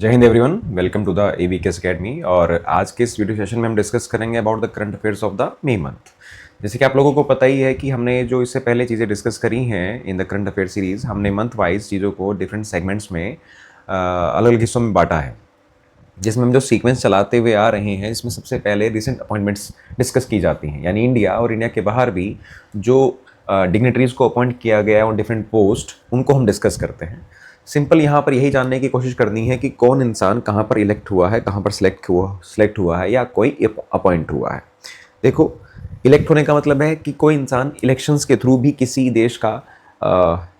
जय हिंद everyone, welcome to the AVKS academy. और आज के इस वीडियो सेशन में हम डिस्कस करेंगे about the current affairs of the May month. जैसे कि आप लोगों को पता ही है कि हमने जो इससे पहले चीज़ें डिस्कस करी हैं in the current affair series, हमने मंथ वाइज चीज़ों को डिफरेंट सेगमेंट्स में अलग अलग हिस्सों में बांटा है, जिसमें हम जो सीक्वेंस चलाते हुए आ रहे हैं इसमें सबसे पहले रिसेंट अपॉइंटमेंट्स डिस्कस की जाती हैं, यानी इंडिया और इंडिया के बाहर भी जो डिग्नेटरीज़ को अपॉइंट किया गया है ऑन डिफरेंट पोस्ट, उनको हम डिस्कस करते हैं। सिंपल यहाँ पर यही जानने की कोशिश करनी है कि कौन इंसान कहाँ पर इलेक्ट हुआ है, कहाँ पर सिलेक्ट हुआ है या कोई अपॉइंट हुआ है। देखो, इलेक्ट होने का मतलब है कि कोई इंसान इलेक्शंस के थ्रू भी किसी देश का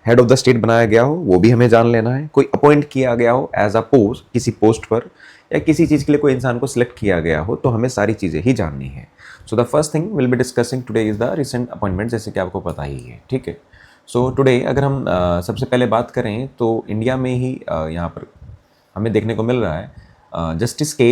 हेड ऑफ द स्टेट बनाया गया हो, वो भी हमें जान लेना है। कोई अपॉइंट किया गया हो एज अ पोस्ट किसी पोस्ट पर, या किसी चीज़ के लिए कोई इंसान को सिलेक्ट किया गया हो, तो हमें सारी चीज़ें ही जाननी है। So the first thing will be discussing today is the recent appointment, जैसे कि आपको पता ही है। ठीक है, सो टुडे अगर हम सबसे पहले बात करें तो इंडिया में ही यहाँ पर हमें देखने को मिल रहा है जस्टिस के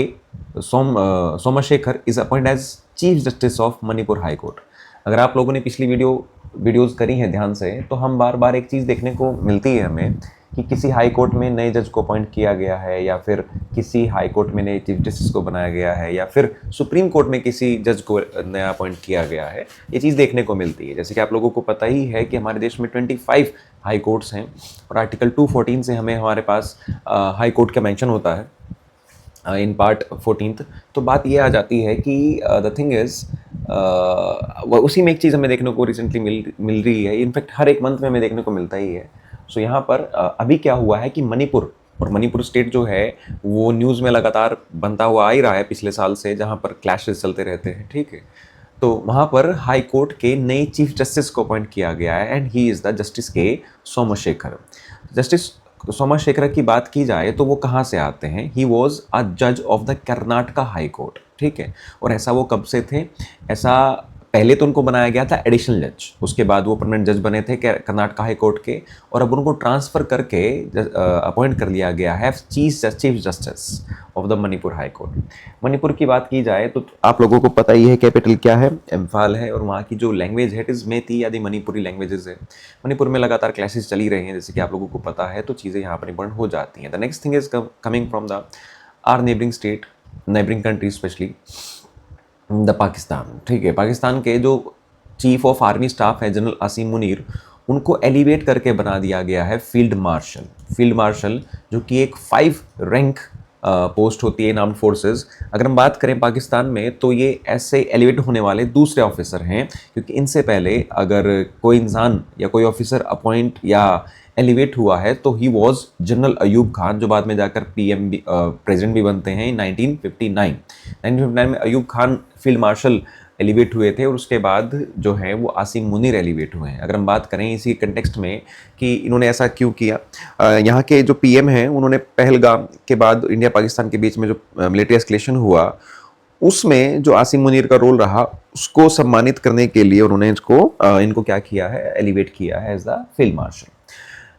Somashekar is appoint as chief justice of Manipur high court. अगर आप लोगों ने पिछली वीडियोज़ करी हैं ध्यान से, तो हम बार बार एक चीज़ देखने को मिलती है हमें कि किसी हाई कोर्ट में नए जज को अपॉइंट किया गया है, या फिर किसी हाई कोर्ट में नए चीफ जस्टिस को बनाया गया है, या फिर सुप्रीम कोर्ट में किसी जज को नया अपॉइंट किया गया है। ये चीज़ देखने को मिलती है। जैसे कि आप लोगों को पता ही है कि हमारे देश में 25 हाई कोर्ट्स हैं, और आर्टिकल 214 से हमें हमारे पास हाई कोर्ट का मेंशन होता है इन पार्ट 14th। तो बात ये आ जाती है कि द थिंग इज़ उसी में एक चीज़ हमें देखने को रिसेंटली मिल रही है। इनफैक्ट हर एक मंथ में हमें देखने को मिलता ही है। सो यहाँ पर अभी क्या हुआ है कि मणिपुर स्टेट जो है वो न्यूज़ में लगातार बनता हुआ आ ही रहा है पिछले साल से, जहाँ पर क्लैशेस चलते रहते हैं। ठीक है, तो वहाँ पर हाई कोर्ट के नए चीफ जस्टिस को अपॉइंट किया गया है, and he is the justice के सोमशेखर। जस्टिस सोमशेखर की बात की जाए तो वो कहाँ से आते हैं? ही वॉज अ जज of the Karnataka high court. ठीक है, और ऐसा वो कब से थे? ऐसा पहले तो उनको बनाया गया था एडिशनल जज, उसके बाद वो परमानेंट जज बने थे कर्नाटका हाई कोर्ट के, और अब उनको ट्रांसफ़र करके अपॉइंट कर लिया गया है chief justice of the Manipur high court. Manipur की बात की जाए तो आप लोगों को पता ही है कैपिटल क्या है, इम्फाल है, और वहाँ की जो लैंग्वेज है इट इज़ मेती आदि मणिपुरी लैंग्वेजेस है। मणिपुर में लगातार क्लैशेस चली रहे हैं, जैसे कि आप लोगों को पता है, तो चीज़ें यहाँ पर इंपॉर्टेंट हो जाती हैं। The next thing is coming from the our neighbouring country, specially the Pakistan. ठीक है, पाकिस्तान के जो चीफ ऑफ आर्मी स्टाफ है जनरल आसिम मुनीर, उनको एलिवेट करके बना दिया गया है फील्ड मार्शल, जो कि एक 5 रैंक पोस्ट होती है इन आर्म्ड फोर्सेस। अगर हम बात करें पाकिस्तान में, तो ये ऐसे एलिवेट होने वाले दूसरे ऑफिसर हैं, क्योंकि इनसे पहले अगर कोई इंसान या कोई ऑफिसर अपॉइंट या एलिवेट हुआ है तो he was general Ayub Khan, जो बाद में जाकर पीएम भी प्रेसिडेंट भी बनते हैं। 1959 में Ayub Khan field marshal elevate हुए थे, और उसके बाद जो है वो आसिम मुनीर एलिवेट हुए हैं। अगर हम बात करें इसी कंटेक्स्ट में कि इन्होंने ऐसा क्यों किया, यहाँ के जो पीएम हैं उन्होंने पहलगाम के बाद इंडिया पाकिस्तान के बीच में जो मिलिट्री एस्केलेशन हुआ, उसमें जो आसिम मुनीर का रोल रहा, उसको सम्मानित करने के लिए उन्होंने इनको क्या किया है, एलिवेट किया है एज द फील्ड मार्शल।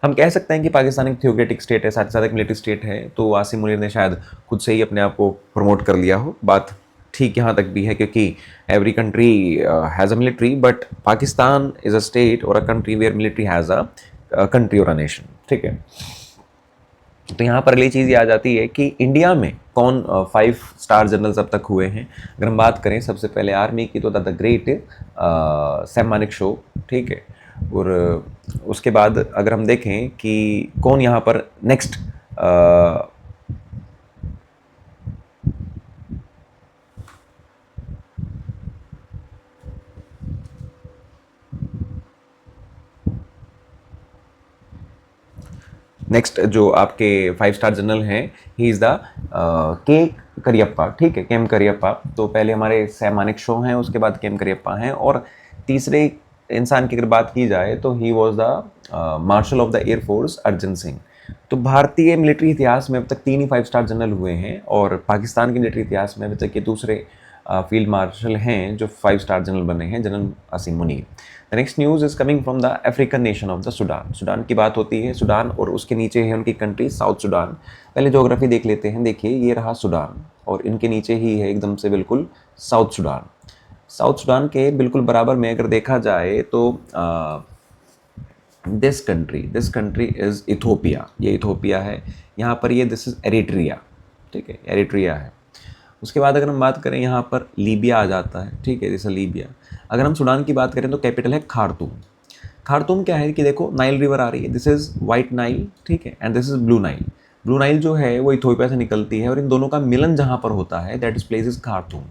हम कह सकते हैं कि पाकिस्तान एक थियोक्रेटिक स्टेट है, साथ ही साथ एक मिलिट्री स्टेट है, तो आसिम मुनीर ने शायद खुद से ही अपने आप को प्रमोट कर लिया हो। बात ठीक यहाँ तक भी है, क्योंकि every country has a military, but Pakistan is a state और a country where military has a country और अ नेशन। ठीक है, तो यहाँ पर अगली चीज़ ये आ जाती है कि इंडिया में कौन 5 स्टार जनरल्स अब तक हुए हैं। अगर हम बात करें सबसे पहले आर्मी की, तो द ग्रेट सैम मानेकशॉ। ठीक है, और उसके बाद अगर हम देखें कि कौन यहाँ पर नेक्स्ट जो आपके 5 स्टार जनरल हैं, ही इज़ द के करियप्पा। ठीक है, केएम करियप्पा। तो पहले हमारे सैम मानेकशॉ हैं, उसके बाद केएम करियप्पा हैं, और तीसरे इंसान की अगर बात की जाए तो he was the marshal of the air force Arjan Singh. तो भारतीय मिलिट्री इतिहास में अब तक 3 ही 5 स्टार जनरल हुए हैं, और पाकिस्तान के मिलिट्री इतिहास में अभी तक ये दूसरे फील्ड मार्शल हैं जो 5 स्टार जनरल बने हैं, general Asim Munir. The next news is coming from the African nation of the Sudan की बात होती है। सूडान और उसके नीचे है उनकी कंट्री साउथ सूडान। पहले ज्योग्राफी देख लेते हैं। देखिए, ये रहा सूडान, और इनके नीचे ही है एकदम से बिल्कुल साउथ सूडान के बिल्कुल बराबर में अगर देखा जाए तो दिस कंट्री इज़ इथोपिया, ये इथोपिया है। यहाँ पर ये दिस इज़ एरिट्रिया, ठीक है, एरिट्रिया है। उसके बाद अगर हम बात करें यहाँ पर लीबिया आ जाता है, ठीक है, जैसे लीबिया। अगर हम सूडान की बात करें तो कैपिटल है खार्तूम। खार्तूम क्या है कि देखो नाइल रिवर आ रही है, दिस इज़ वाइट नाइल, ठीक है, and this is blue Nile. Blue Nile जो है वो इथोपिया से निकलती है और इन दोनों का मिलन जहाँ पर होता है that is place is Khartoum.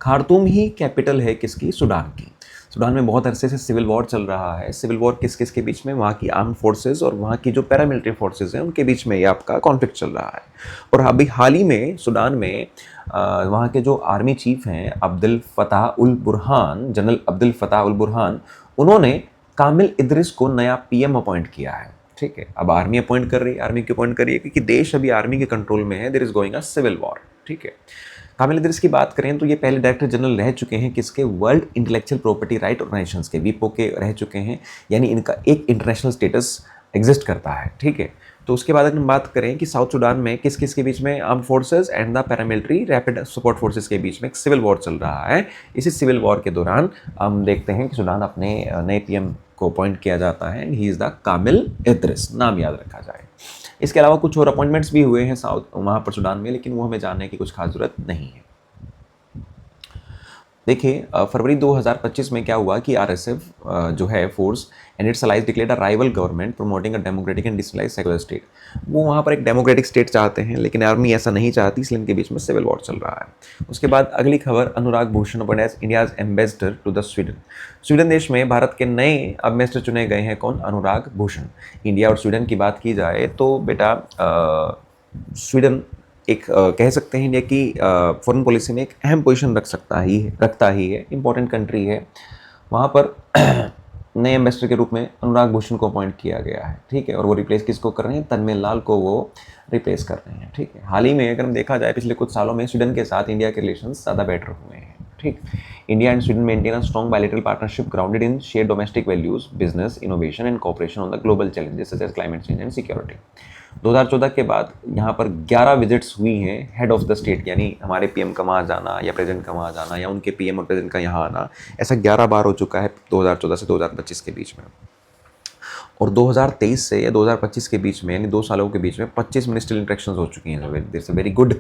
Khartoum he capital है किसकी, सूडान की। सूडान में बहुत अरसे से सिविल वॉर चल रहा है। सिविल वॉर किस किस के बीच में, वहाँ की आर्म फोर्सेज और वहाँ की जो पैरामिलिट्री फोर्सेज हैं उनके बीच में ये आपका कॉन्फ्लिक्ट चल रहा है। और अभी हाल ही में सूडान में वहाँ के जो आर्मी चीफ हैं अब्दुल फताह उल बुरहान, जनरल अब्दुल फताह उल बुरहान, उन्होंने कामिल इद्रिस को नया पीएम अपॉइंट किया है, ठीक है। अब आर्मी अपॉइंट कर रही है, आर्मी क्यों अपॉइंट कर रही है, क्योंकि देश अभी आर्मी के कंट्रोल में है, there is going a civil war, ठीक है। कामिल इद्रिस की बात करें तो ये पहले डायरेक्टर जनरल रह चुके हैं किसके, world intellectual property right organisation के, वीपो के रह चुके हैं, यानी इनका एक इंटरनेशनल स्टेटस एग्जिस्ट करता है, ठीक है। तो उसके बाद अगर हम बात करें कि साउथ सूडान में किस किस के बीच में arm forces and the paramilitary rapid support forces के बीच में एक सिविल वॉर चल रहा है। इसी सिविल वॉर के दौरान हम देखते हैं कि सूडान अपने नए पीएम को अपॉइंट किया जाता है एंड ही इज़ द कामिल इद्रिस, नाम याद रखा जाए। इसके अलावा कुछ और अपॉइंटमेंट्स भी हुए हैं साउथ वहाँ पर सूडान में, लेकिन वो हमें जानने की कुछ खास जरूरत नहीं है। देखिए फरवरी 2025 में क्या हुआ कि आरएसएफ जो है force and its allies declared a rival government promoting a democratic and decentralised secular state. वो वहाँ पर एक डेमोक्रेटिक स्टेट चाहते हैं, लेकिन आर्मी ऐसा नहीं चाहती, इसलिए इनके बीच में सिविल वॉर चल रहा है। उसके बाद अगली खबर, Anurag Bhushan appointed as India's ambassador to the Sweden. Sweden देश में भारत के नए एम्बेसडर चुने गए हैं, कौन, अनुराग भूषण। इंडिया और स्वीडन की बात की जाए तो बेटा स्वीडन एक कह सकते हैं इंडिया की फॉरेन पॉलिसी में एक अहम पोजीशन रखता ही है, इंपॉर्टेंट कंट्री है। वहाँ पर नए एम्बेसडर के रूप में अनुराग भूषण को अपॉइंट किया गया है, ठीक है, और वो रिप्लेस किसको कर रहे हैं, तन्मय लाल को वो रिप्लेस कर रहे हैं, ठीक है। हाल ही में अगर हम देखा जाए पिछले कुछ सालों में स्वीडन के साथ इंडिया के रिलेशंस ज़्यादा बेटर हुए हैं, ठीक। India and Sweden maintain a strong bilateral partnership grounded in share domestic values, business, innovation and cooperation on the global challenges such as climate change and security. 2014 के बाद यहाँ पर 11 विजिट्स हुई हैं हेड ऑफ द स्टेट, यानी हमारे PM का वहाँ जाना या प्रेसिडेंट का वहाँ जाना या उनके पीएम और प्रेसिडेंट का यहाँ आना, ऐसा 11 बार हो चुका है 2014 से 2025 के बीच में। और 2023 से या 2025 के बीच में, यानी 2 सालों के बीच में 25 मिनिस्ट्रियल इंटरेक्शंस हो चुकी हैं। There is a very good,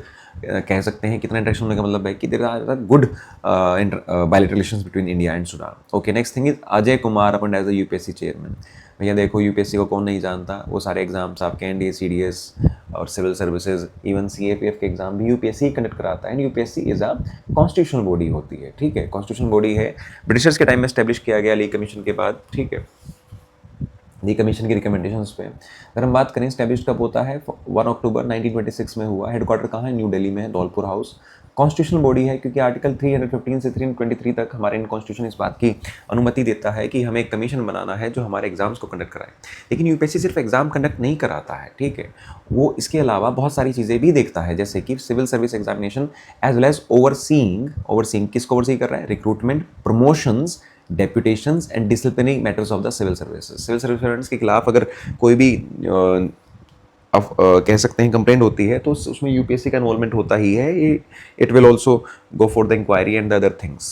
कह सकते हैं कितना इंटरेक्शन होने का मतलब है कि there are good bilateral relations between India and Sudan. Okay, next thing is Ajay Kumar appointed as the UPSC chairman. भैया देखो यूपीएससी को कौन नहीं जानता, वो सारे एग्जाम्स आपके एनडीए, सीडीएस और सिविल सर्विसेज, इवन सीएपीएफ के एग्जाम भी यूपीएससी कंडक्ट कराता है। And UPSC is a constitutional body होती है, ठीक है, कॉन्स्टिट्यूशनल बॉडी है, ब्रिटिशर्स के टाइम में स्टैब्लिश किया गया ली कमीशन के बाद, ठीक है, ली कमीशन की रिकमेंडेशंस पे। अगर हम बात करें स्टैब्लिश कब होता है, 1 अक्टूबर 1926 में हुआ। हेडक्वार्टर कहाँ है, न्यू दिल्ली में है, धौलपुर हाउस। कॉन्स्टिट्यूशनल बॉडी है क्योंकि आर्टिकल 315 से 323 तक हमारे इन कॉन्स्टिट्यूशन इस बात की अनुमति देता है कि हमें एक कमीशन बनाना है जो हमारे एग्जाम्स को कंडक्ट कराए। लेकिन यूपीएससी सिर्फ एग्जाम कंडक्ट नहीं कराता है, ठीक है, वो इसके अलावा बहुत सारी चीज़ें भी देखता है, जैसे कि civil service examination as well as overseeing किसको ओवरसी कर रहा है, recruitment, promotions, deputations and disciplinary matters of the civil services. Civil services के खिलाफ अगर कोई भी कह सकते हैं कंप्लेंट होती है तो उसमें यूपीएससी का इन्वॉल्वमेंट होता ही है। It will also go for the inquiry and the other things.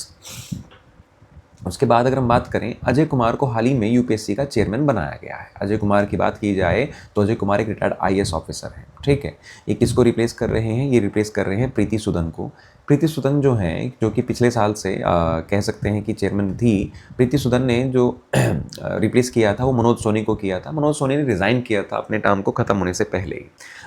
उसके बाद अगर हम बात करें, अजय कुमार को हाल ही में यूपीएससी का चेयरमैन बनाया गया है। अजय कुमार की बात की जाए तो अजय कुमार एक रिटायर्ड आईएएस ऑफिसर हैं, ठीक है। ये किसको रिप्लेस कर रहे हैं, ये रिप्लेस कर रहे हैं प्रीति सूदन को। प्रीति सूदन जो हैं, जो कि पिछले साल से कह सकते हैं कि चेयरमैन थी। प्रीति सूदन ने जो रिप्लेस किया था वो मनोज सोनी को किया था। मनोज सोनी ने रिज़ाइन किया था अपने टर्म को ख़त्म होने से पहले ही।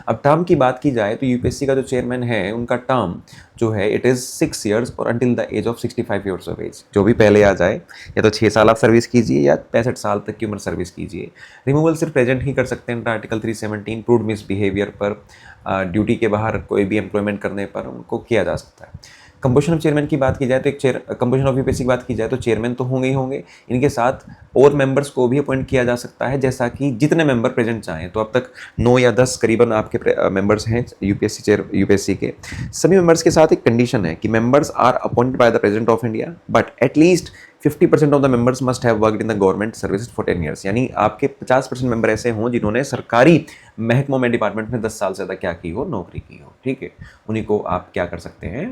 अब टर्म की बात की जाए तो यूपीएससी का जो चेयरमैन है उनका टर्म जो है इट इज़ 6 years और until the age of 65 years of age. जो भी पहले आ जाए, या तो 6 साल आप सर्विस कीजिए या 65 साल तक की उम्र सर्विस कीजिए। रिमूवल सिर्फ प्रेजेंट ही कर सकते हैं आर्टिकल 317 प्रूव्ड मिसबिहेवियर पर, ड्यूटी के बाहर कोई भी एम्प्लॉयमेंट करने पर उनको किया जा सकता है। कंपोजिशन ऑफ चेयरमैन की बात की जाए तो कंपोजिशन ऑफ यूपीएससी की बात की जाए तो चेयरमैन तो होंगे ही होंगे, इनके साथ और मेंबर्स को भी अपॉइंट किया जा सकता है, जैसा कि जितने मेंबर प्रेजेंट चाहें। तो अब तक 9 या 10 करीबन आपके मेंबर्स हैं यूपीएससी के। सभी मेंबर्स के साथ एक कंडीशन है कि members are appointed by the president of India, but at least 50% of the members must have worked in the government service for 10 years। यानी आपके 50% मेंबर ऐसे हों जिन्होंने सरकारी महकमों में, डिपार्टमेंट में 10 साल से ज़्यादा क्या की हो, नौकरी की हो, ठीक है। उन्हीं को आप क्या कर सकते हैं,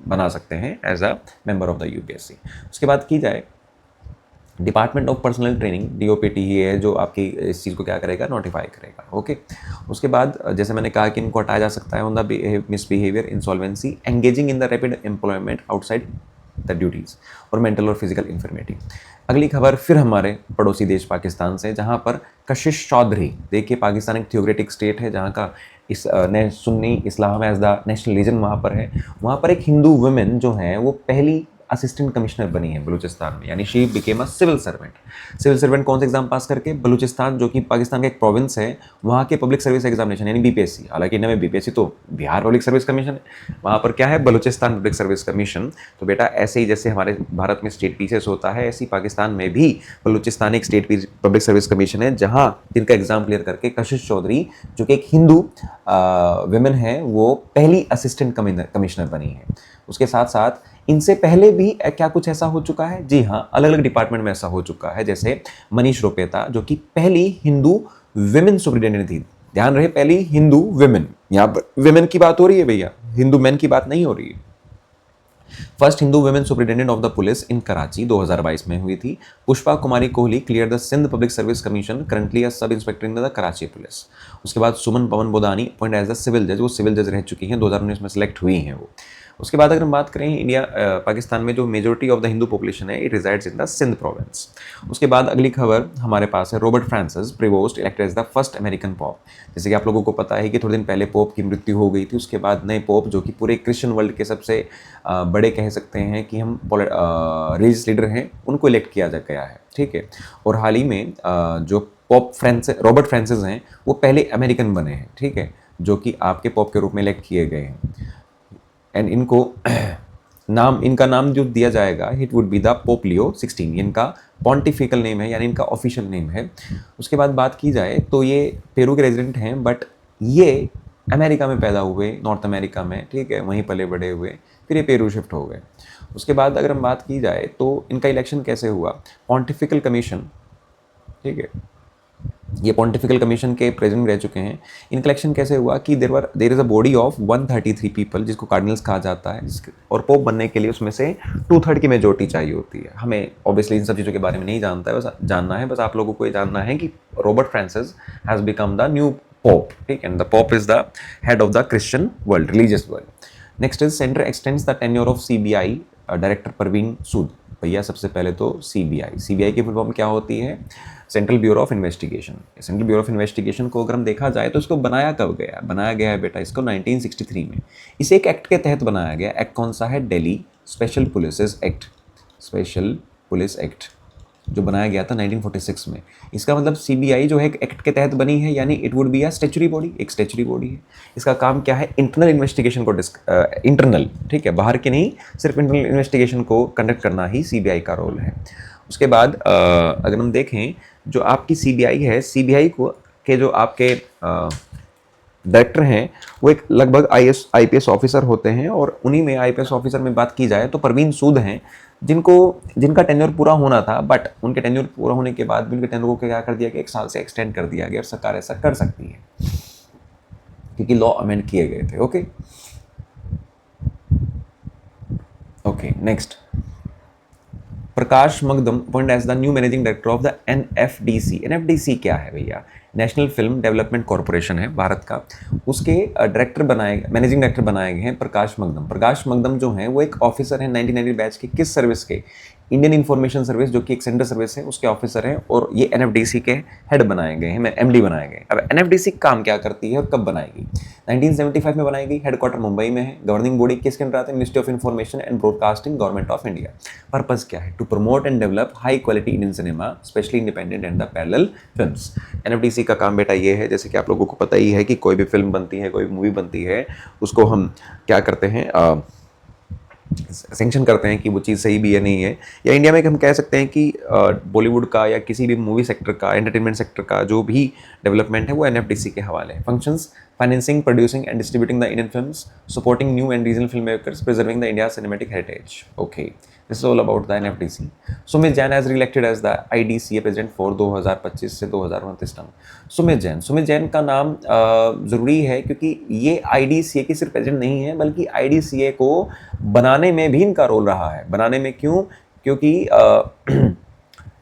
बना सकते हैं as a member of the UPSC. उसके बाद की जाए department of personnel training DOPT ही है जो आपकी इस चीज़ को क्या करेगा, नोटिफाई करेगा। ओके, उसके बाद जैसे मैंने कहा कि इनको हटाया जा सकता है on the misbehaviour, insolvency, engaging in the rapid employment outside the duties और मेंटल और फिजिकल इन्फॉर्मेटिव। अगली खबर फिर हमारे पड़ोसी देश पाकिस्तान से, जहाँ पर कशिश चौधरी, देखिए पाकिस्तान एक थियोक्रेटिक स्टेट है जहाँ का इस Sunni Islam as the national religion वहाँ पर है। वहाँ पर एक हिंदू वुमेन जो है वो पहली असिस्टेंट कमिश्नर बनी है बलूचिस्तान में, यानी she became a civil servant. Civil servant कौन से एग्जाम पास करके? बलूचिस्तान जो कि पाकिस्तान का एक प्रोविंस है, वहाँ के पब्लिक सर्विस एग्जामिनेशन यानी बीपीएससी। हालांकि इनमें बीपीएससी तो बिहार पब्लिक सर्विस कमीशन है, वहाँ पर क्या है, बलूचिस्तान पब्लिक सर्विस कमीशन। तो बेटा ऐसे ही जैसे हमारे भारत में स्टेट पीसीएस होता है, ऐसी पाकिस्तान में भी बलूचिस्तान एक स्टेट पब्लिक सर्विस कमीशन है, जहाँ जिनका एग्जाम क्लियर करके कशिश चौधरी जो कि एक हिंदू वुमेन है वो पहली असिस्टेंट कमिश्नर बनी है। उसके साथ साथ इनसे पहले भी क्या कुछ ऐसा हो चुका है? जी हाँ, अलग अलग डिपार्टमेंट में ऐसा हो चुका है। जैसे मनीष रोपेता जो कि पहली हिंदू विमेन सुप्रिटेंडेंट थी। ध्यान रहे, पहली हिंदू विमेन, यहाँ पर विमेन की बात हो रही है भैया, हिंदू मैन की बात नहीं हो रही है। First Hindu women superintendent of the police in Karachi 2022 में हुई थी। Pushpa Kumari Kohli clear the Sindh public service commission, currently a sub inspector in the Karachi police. उसके बाद Suman Pawan Bodani appoint as the civil जज, वो सिविल जज रह चुकी हैं, 2019 में सेलेक्ट हुई हैं वो। उसके बाद अगर हम बात करें इंडिया पाकिस्तान में जो majority of the Hindu population है it resides in the Sindh province. उसके बाद अगली खबर हमारे पास है, Robert Francis Prevost elected as the first American pope. जैसे कि आप लोगों को पता है कि थोड़े दिन पहले पोप की मृत्यु हो गई थी, उसके बाद नए पोप जो कि पूरे क्रिश्चियन वर्ल्ड के सबसे बड़े कह सकते हैं कि हम रिलीजियस लीडर हैं, उनको इलेक्ट किया जा गया है। ठीक है, और हाल ही में जो पोप रॉबर्ट फ्रांसिस हैं वो पहले अमेरिकन बने हैं, ठीक है, जो कि आपके पोप के रूप में इलेक्ट किए गए हैं। एंड इनको इनका नाम जो दिया जाएगा it would be the Pope Leo 16, इनका पॉन्टिफिकल नेम है यानी इनका ऑफिशियल नेम है। उसके बाद बात की जाए तो ये पेरू के रेजिडेंट हैं, बट ये अमेरिका में पैदा हुए, नॉर्थ अमेरिका में, ठीक है, वहीं पले बड़े हुए, फिर ये पेरू शिफ्ट हो गए। उसके बाद अगर हम बात की जाए तो इनका इलेक्शन कैसे हुआ, पॉन्टिफिकल कमीशन, ठीक है, ये पॉन्टिफिकल कमीशन के प्रेसिडेंट रह चुके हैं। इनका इलेक्शन कैसे हुआ कि there is a body of 133 people जिसको कार्डिनल्स कहा जाता है, और पोप बनने के लिए उसमें से 2/3 की मेजोरिटी चाहिए होती है। हमें ऑब्वियसली इन सब चीज़ों के बारे में नहीं जानता है, बस जानना है, बस आप लोगों को ये जानना है कि Robert Francis has become the new pope, ठीक, and the pope is the head of the Christian world, religious world. Next is centre extends the tenure of CBI director Parveen Sood. भैया सबसे पहले तो सीबीआई की फुल फॉर्म क्या होती है? Central bureau of investigation. Central bureau of investigation को अगर हम देखा जाए तो इसको बनाया कब गया? बनाया गया है बेटा इसको 1963 में। इसे एक एक्ट के तहत बनाया गया। एक्ट कौन सा है? Delhi special police act, special police act जो बनाया गया था 1946 में। इसका मतलब सीबीआई जो है एक एक्ट के तहत बनी है, यानी it would be a statutory body, एक स्टैच्यूटरी बॉडी है। इसका काम क्या है? इंटरनल इन्वेस्टिगेशन को इंटरनल, ठीक है, बाहर के नहीं, सिर्फ इंटरनल इन्वेस्टिगेशन को कंडक्ट करना ही सीबीआई का रोल है। उसके बाद अगर हम देखें जो आपकी सीबीआई है, सीबीआई को के जो आपके डायरेक्टर हैं वो एक लगभग आईपीएस ऑफिसर होते हैं, और उन्हीं में आईपीएस ऑफिसर में बात की जाए तो परवीन सूद हैं, जिनका टेन्योर पूरा होना था, बट उनके टेन्योर पूरा होने के बाद भी उनके टेन्योर को क्या कर दिया गया? 1 साल से एक्सटेंड कर दिया गया। और सरकार ऐसा कर सकती है क्योंकि लॉ अमेंड किए गए थे। Okay, next, Prakash Makdam appoint as the new managing director of the NFDC. NFDC क्या है भैया? नेशनल फिल्म डेवलपमेंट कॉरपोरेशन है भारत का, उसके मैनेजिंग डायरेक्टर बनाए गए हैं प्रकाश मकदम। प्रकाश मकदम जो हैं वो एक ऑफिसर हैं 1990 बैच के, किस सर्विस के? इंडियन इन्फॉर्मेशन सर्विस, जो कि एक सेंट्रल सर्विस है, उसके ऑफिसर हैं, और ये एनएफडीसी के हेड बनाए गए हैं, एमडी बनाए गए। अब एनएफडीसी काम क्या करती है और कब बनाएगी? 1975 में बनाई गई, हेडक्वार्टर मुंबई में है। गवर्निंग बॉडी किसके अंदर आते हैं? Ministry of information and broadcasting, government of India. Purpose क्या है? To promote and develop high quality Indian cinema, specially independent and the parallel films. NFDC का काम बेटा ये है, जैसे कि आप लोगों को पता ही है कि कोई भी फिल्म बनती है, कोई भी मूवी बनती है, उसको हम क्या करते हैं, सेंक्शन करते हैं कि वो चीज़ सही भी है नहीं है। या इंडिया में हम कह सकते हैं कि बॉलीवुड का या किसी भी मूवी सेक्टर का, एंटरटेनमेंट सेक्टर का जो भी डेवलपमेंट है वो एनएफडीसी के हवाले है। Functions financing, producing and distributing the Indian films, supporting new and regional film makers, preserving the India cinematic heritage. Okay, this is all about the NFDC. Sumit Jain as relected as the IDCA president for 2025 से 2029 तक। सुमित जैन का नाम ज़रूरी है क्योंकि ये आईडीसीए की सिर्फ प्रेसिडेंट नहीं है, बल्कि आईडीसीए को बनाने में भी इनका रोल रहा है। बनाने में क्यों? क्योंकि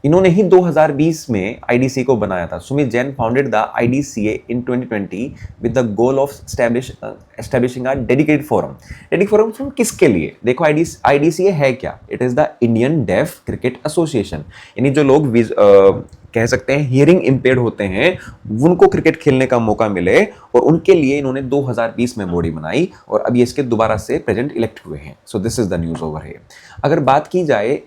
इन्होंने ही 2020 में आईडीसी को बनाया था। Sumit Jain founded the IDCA in 2020 with the goal of establishing a dedicated forum. Dedicated forum किसके लिए? देखो आईडीसीए है क्या? It is the Indian deaf cricket association. यानी जो लोग कह सकते हैं हियरिंग इंपेयर्ड होते हैं, उनको क्रिकेट खेलने का मौका मिले, और उनके लिए इन्होंने 2020 में बॉडी बनाई, और अभी इसके दोबारा से प्रेजेंट इलेक्ट हुए हैं। सो this is the news over here. अगर बात की जाए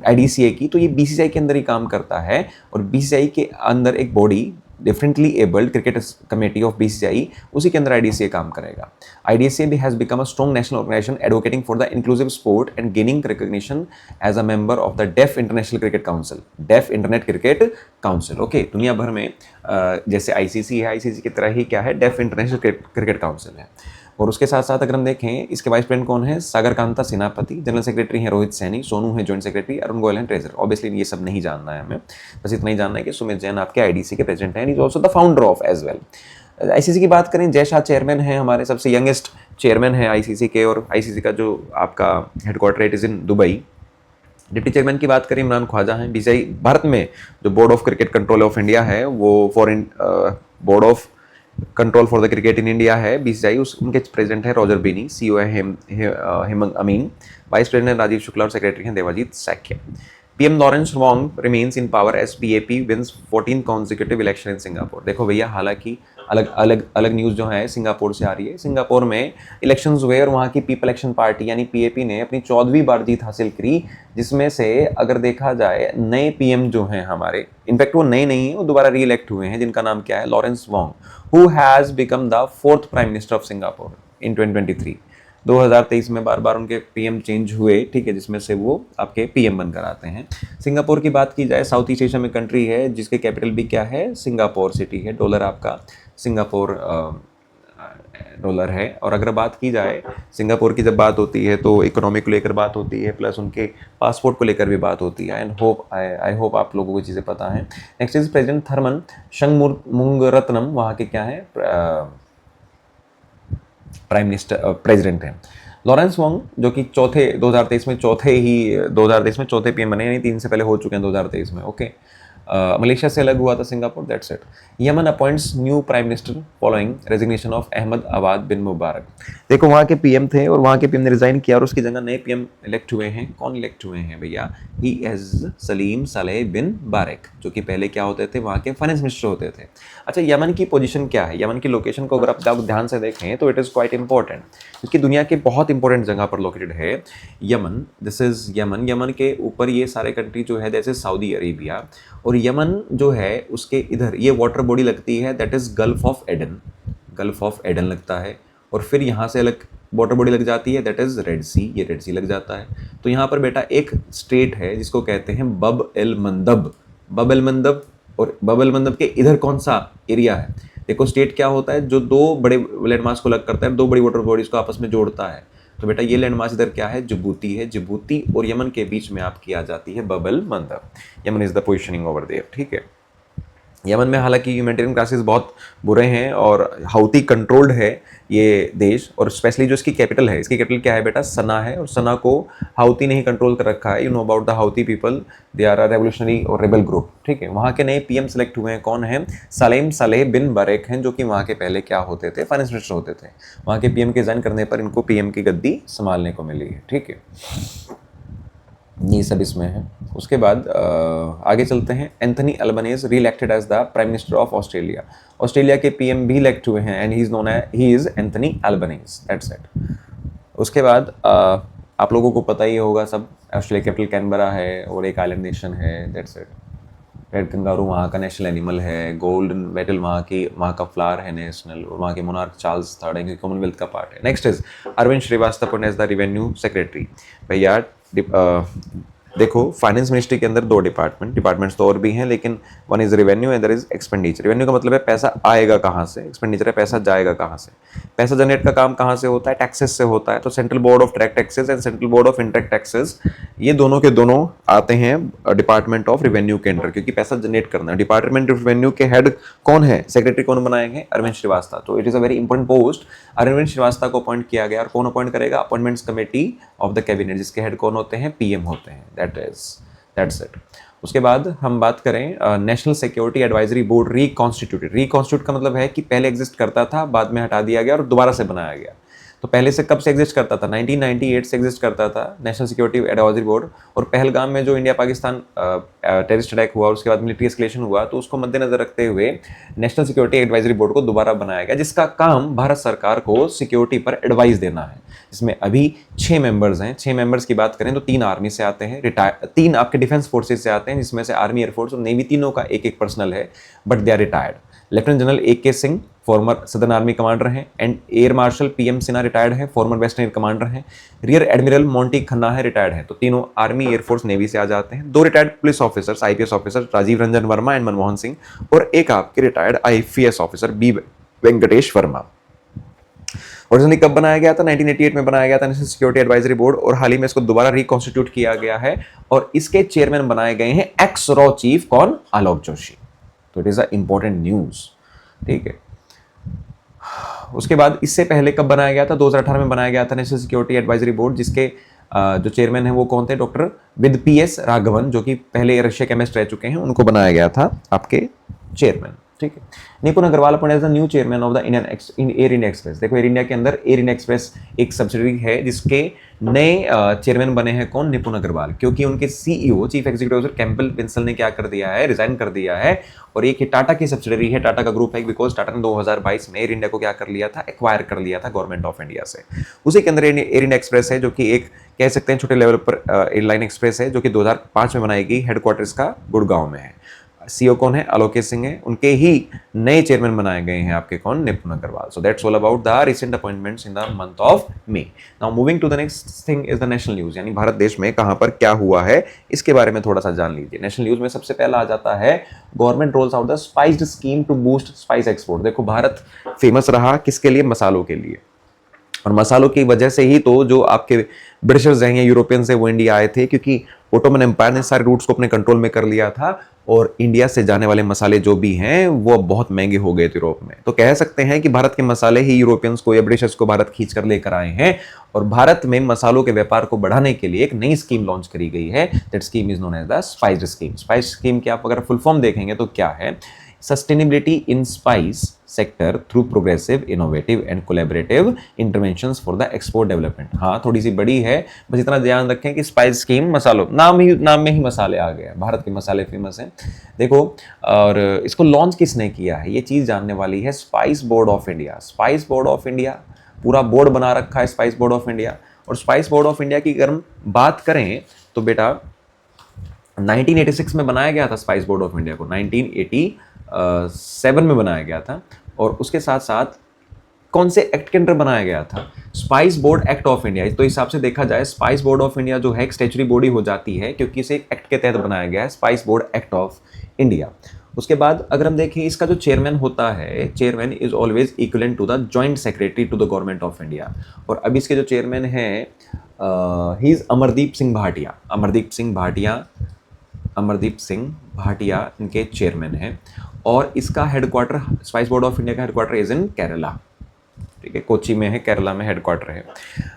आईडीसीए की, तो ये बीसीसीआई के अंदर ही काम करता है, और बीसीसीआई के अंदर एक body differently abled cricket committee of BCCI, उसी के अंदर आईडीसीए काम करेगा। आईडीसीए भी has become a strong national organisation advocating for the inclusive sport and gaining recognition as a member of the deaf international cricket council, deaf internet cricket council. Okay, दुनिया भर में जैसे आईसीसी है, ICC की तरह ही क्या है, डेफ इंटरनेशनल क्रिकेट काउंसिल है। और उसके साथ साथ अगर हम देखें, इसके वाइस प्रेसिडेंट कौन है? सागर कांता सेनापति। जनरल सेक्रेटरी है रोहित सैनी, सोनू है जॉइंट सेक्रेटरी, अरुण गोयल है ट्रेजर। ऑब्वियसली ये सब नहीं जानना है हमें, बस इतना ही जानना है कि सुमित जैन आपके आईडीसी के प्रेसिडेंट हैं, is also the founder of as well. ICC की बात करें, जय शाह चेयरमैन है, हमारे सबसे यंगेस्ट चेयरमैन है आईसीसी के, और आईसीसी का जो आपका headquarter it is in Dubai. Deputy chairman की बात करें, इमरान ख्वाजा हैं। बीसीसीआई भारत में जो board of cricket control of India है, वो foreign board of control for the cricket in India है बीसीसीआई, उनके प्रेसिडेंट है रॉजर बेनी, सीईओ है हेमंत अमीन, वाइस प्रेसिडेंट राजीव शुक्ला, और सेक्रेटरी हैं Devajit Saikia. PM Lawrence Wong remains in power as PAP wins 14 consecutive election in Singapore. देखो भैया, हालांकि अलग न्यूज़ जो है सिंगापुर से आ रही है। सिंगापुर में इलेक्शंस हुए और वहाँ की पीपल एक्शन पार्टी यानी पीएपी ने अपनी 14वीं बार जीत हासिल करी, जिसमें से अगर देखा जाए नए पीएम जो हैं हमारे, इनफैक्ट वो नए नहीं है, वो दोबारा री इलेक्ट हुए हैं, जिनका नाम क्या है? Lawrence Wong, who has become the 4th prime minister of Singapore in 2023। 2023 में बार बार उनके पीएम चेंज हुए, ठीक है, जिसमें से वो आपके पीएम बनकर आते हैं। सिंगापुर की बात की जाए, साउथ ईस्ट एशिया में कंट्री है जिसके कैपिटल भी क्या है? सिंगापुर सिटी है। डॉलर आपका सिंगापुर डॉलर है। और अगर बात की जाए सिंगापुर की, जब बात होती है तो इकोनॉमी को लेकर बात होती है, प्लस उनके पासपोर्ट को लेकर भी बात होती है। एंड आई होप आप लोगों को चीज़ें पता है। नेक्स्ट इज प्रेसिडेंट थर्मन शंमुगरत्नम, वहाँ के क्या है? प्राइम मिनिस्टर प्रेसिडेंट हैं। लॉरेंस वोंग जो कि 2023 में चौथे पीएम बने, यानी 3 से पहले हो चुके हैं 2023 में। ओके, मलेशिया से अलग हुआ था Singapore, that's it. Yemen appoints new prime minister following resignation of Ahmad Awad bin Mubarak. देखो, वहाँ के पीएम थे और वहाँ के पीएम ने रिजाइन किया, और उसकी जगह नए पीएम इलेक्ट हुए हैं। कौन इलेक्ट हुए हैं भैया? ही इज सलीम सालेह बिन बारेक, जो कि पहले क्या होते थे? वहाँ के फाइनेंस मिनिस्टर होते थे। अच्छा, यमन की पोजीशन क्या है? यमन की लोकेशन को अगर आप ध्यान से देखें तो इट इज़ क्वाइट इंपॉर्टेंट, क्योंकि दुनिया के बहुत इंपॉर्टेंट जगह पर लोकेटेड है Yemen. This is Yemen. Yemen के ऊपर ये सारे कंट्री जो है, जैसे सऊदी अरेबिया, और यमन जो है उसके इधर ये वाटर बॉडी लगती है, that is gulf of Aden. Gulf of Aden लगता है, और फिर यहाँ से अलग वाटर बॉडी लग जाती है, दैट इज रेड सी। ये रेड सी लग जाता है। तो यहाँ पर बेटा एक स्टेट है जिसको कहते हैं बब एल मंदब। बब एल मंदब, और बब एल मंदब के इधर कौन सा एरिया है? देखो, स्टेट क्या होता है? जो दो बड़े लैंडमार्क्स को अलग करता है, दो बड़ी वाटर बॉडीज को आपस में जोड़ता है। तो बेटा ये लैंडमार्क इधर क्या है? जिबूती है। जिबूती और यमन के बीच में आपकी आ जाती है Bab el Mandeb. Yemen is the positioning over there, ठीक है। यमन में हालांकि ह्यूमैनिटेरियन क्राइसिस बहुत बुरे हैं, और हाउती कंट्रोल्ड है ये देश, और स्पेशली जो इसकी कैपिटल है, इसकी कैपिटल क्या है बेटा? सना है, और सना को हाउती ने ही कंट्रोल कर रखा है। You know about the Houthi people, they are a revolutionary और रेबल ग्रुप, ठीक है। वहाँ के नए पीएम सेलेक्ट हुए हैं, कौन है? सलेम सालेह बिन बारेक हैं, जो कि वहाँ के पहले क्या होते थे? फाइनेंस मिनिस्टर होते थे। वहाँ के पीएम के रिजाइन करने पर इनको पीएम की गद्दी संभालने को मिली है, ठीक है। ये सब इसमें है। उसके बाद आगे चलते हैं। Anthony Albanese re elected as the prime minister of Australia. Australia के पीएम भी इलेक्ट हुए हैं, and he is Anthony Albanese, that's it. उसके बाद आप लोगों को पता ही होगा सब, ऑस्ट्रेलिया कैपिटल कैनबरा है, और एक आइलैंड नेशन है, दैट्स इट। रेड कंगारू वहाँ का नेशनल एनिमल है। गोल्डन बेटल वहाँ का फ्लावर है नेशनल, और वहाँ के मोनार्क चार्ल्स थर्ड है, कॉमनवेल्थ का पार्ट है। Next is Arvind Shrivastava as the revenue secretary. भैया देखो, फाइनेंस मिनिस्ट्री के अंदर 2 डिपार्टमेंट्स तो और भी हैं, लेकिन one is revenue and other is expenditure. Revenue का मतलब है पैसा आएगा कहाँ से, एक्सपेंडिचर है पैसा जाएगा कहाँ से। पैसा जनरेट का काम कहाँ से होता है? टैक्सेस से होता है। तो central board of direct taxes and central board of indirect taxes, ये दोनों के दोनों आते हैं डिपार्टमेंट ऑफ रेवेन्यू के अंडर, क्योंकि पैसा जनरेट करना है। डिपार्टमेंट ऑफ रेवेन्यू के हेड कौन है? सेक्रेटरी कौन बनाएंगे? अरविंद श्रीवास्तव। तो it is a very important post. Arvind Shrivastava को अपॉइंट किया गया, और कौन अपॉइंट करेगा? Appointments committee of the cabinet, जिसके हेड कौन होते हैं? पीएम होते हैं, दैट इज दैट्स इट। उसके बाद हम बात करें national security advisory board reconstituted. Reconstitute का मतलब है कि पहले एग्जिस्ट करता था, बाद में हटा दिया गया और दोबारा से बनाया गया। तो पहले से कब से एग्जिस्ट करता था? 1998 से एग्जिस्ट करता था नेशनल सिक्योरिटी एडवाइजरी बोर्ड। और पहलगाम में जो इंडिया पाकिस्तान टेररिस्ट अटैक हुआ, उसके बाद मिलिट्री एस्केलेशन हुआ, तो उसको मद्देनजर रखते हुए नेशनल सिक्योरिटी एडवाइजरी बोर्ड को दोबारा बनाया गया, जिसका काम भारत सरकार को सिक्योरिटी पर एडवाइस देना है। इसमें अभी 6 मेंबर्स हैं। 6 मेंबर्स की बात करें तो 3 आर्मी से आते हैं, 3 आपके डिफेंस फोर्सेज से आते हैं, जिसमें से आर्मी, एयरफोर्स और नेवी तीनों का एक एक पर्सनल है, but they are retired. Lieutenant general AK Singh former southern army commander हैं, and air marshal PM Sinha retired है, फॉर्मर वेस्टर्न एयर कमांडर हैं। रियर एडमिरल मोंटी खन्ना है, रिटायर्ड है। तो तीनों आर्मी, एयरफोर्स, नेवी से आ जाते हैं। 2 retired police officers, IPS officer Rajeev Ranjan Verma and Manmohan Singh, और एक आपके retired IPS officer B Venkatesh Verma. Originally कब बनाया गया था? 1988 में बनाया गया था नेशनल सिक्योरिटी एडवाइजरी बोर्ड, और हाल ही में इसको दोबारा रिकॉन्स्टिट्यूट किया गया है, और इसके चेयरमैन बनाए गए हैं एक्स रॉ चीफ कौन? आलोक जोशी। तो it is a important news, ठीक है। उसके बाद इससे पहले कब बनाया गया था? 2018 में बनाया गया था नेशनल सिक्योरिटी एडवाइजरी बोर्ड, जिसके जो चेयरमैन है वो कौन थे? डॉक्टर विद PS राघवन, जो कि पहले रशिया केमिस्ट रह चुके हैं, उनको बनाया गया था आपके चेयरमैन, ठीक है। Nipun Agarwal appointed as the new chairman of the Air India Express. देखो, एयर इंडिया के अंदर एयर इंडिया एक्सप्रेस एक सब्सिडरी है, जिसके नए चेयरमैन बने हैं कौन? निपुण अग्रवाल, क्योंकि उनके CEO chief executive officer Campbell विंसल ने क्या कर दिया है? रिजाइन कर दिया है। और एक टाटा की सब्सिडरी है, टाटा का ग्रुप है, बिकॉज टाटा ने 2022 में एयर इंडिया को क्या कर लिया था? एक्वायर कर लिया था गवर्नमेंट ऑफ इंडिया से। उसी के अंदर एयर इंडिया एक्सप्रेस है, जो कि एक कह सकते हैं छोटे लेवल पर एयरलाइन एक्सप्रेस है, जो कि 2005 में बनाई गई। हेडक्वार्टर इसका गुड़गांव में है। CEO कौन है? आलोक सिंह है। उनके ही नए चेयरमैन बनाए गए हैं आपके कौन? Nipun Agarwal. So that's all about the recent appointments in the month of May. Now moving to the next thing is the national news, यानी भारत देश में कहां पर क्या हुआ है, इसके बारे में थोड़ा सा जान लीजिए। नेशनल न्यूज में सबसे पहला आ जाता है government rolls out the spiced scheme to boost spice export. देखो, भारत फेमस रहा किसके लिए? मसालों के लिए। और मसालों की वजह से ही तो जो आपके ब्रिटिशर्स हैं या यूरोपियंस हैं वो इंडिया आए थे, क्योंकि ओटोमन एम्पायर ने सारे रूट्स को अपने कंट्रोल में कर लिया था, और इंडिया से जाने वाले मसाले जो भी हैं वो बहुत महंगे हो गए थे यूरोप में। तो कह सकते हैं कि भारत के मसाले ही यूरोपियंस को या ब्रिटिशर्स को भारत खींच कर लेकर आए हैं, और भारत में मसालों के व्यापार को बढ़ाने के लिए एक नई स्कीम लॉन्च करी गई है। That scheme is known as the spice scheme. Spice scheme की आप अगर फुल फॉर्म देखेंगे तो क्या है? Sustainability in spice sector through progressive, innovative and collaborative interventions for the export development. हाँ, थोड़ी सी बड़ी है, बस इतना ध्यान रखें कि स्पाइस स्कीम मसालों, नाम में ही मसाले आ गए, भारत के मसाले फेमस हैं। देखो, और इसको लॉन्च किसने किया है, ये चीज जानने वाली है। Spice board of India. Spice board of India, पूरा बोर्ड बना रखा है स्पाइस बोर्ड ऑफ इंडिया। और स्पाइस बोर्ड ऑफ इंडिया की अगर हम बात करें तो बेटा 1986 में बनाया गया था स्पाइस बोर्ड ऑफ इंडिया को, 1987 में बनाया गया था। और उसके साथ साथ कौन से एक्ट के अंदर बनाया गया था? Spice board act of India. तो हिसाब से देखा जाए स्पाइस बोर्ड ऑफ इंडिया जो है एक स्टैच्यूटरी बॉडी हो जाती है, क्योंकि इसे एक एक्ट के तहत बनाया गया है, spice board act of India. उसके बाद अगर हम देखें, इसका जो चेयरमैन होता है, chairman is always equivalent to the joint secretary to the government of India. और अभी इसके जो चेयरमैन हैं ही इज अमरदीप सिंह भाटिया। अमरदीप सिंह भाटिया इनके चेयरमैन हैं। और इसका headquarter, spice board of India का हेडक्वार्टर इज इन केरला, ठीक है, कोची में है, केरला में हेडक्वार्टर है।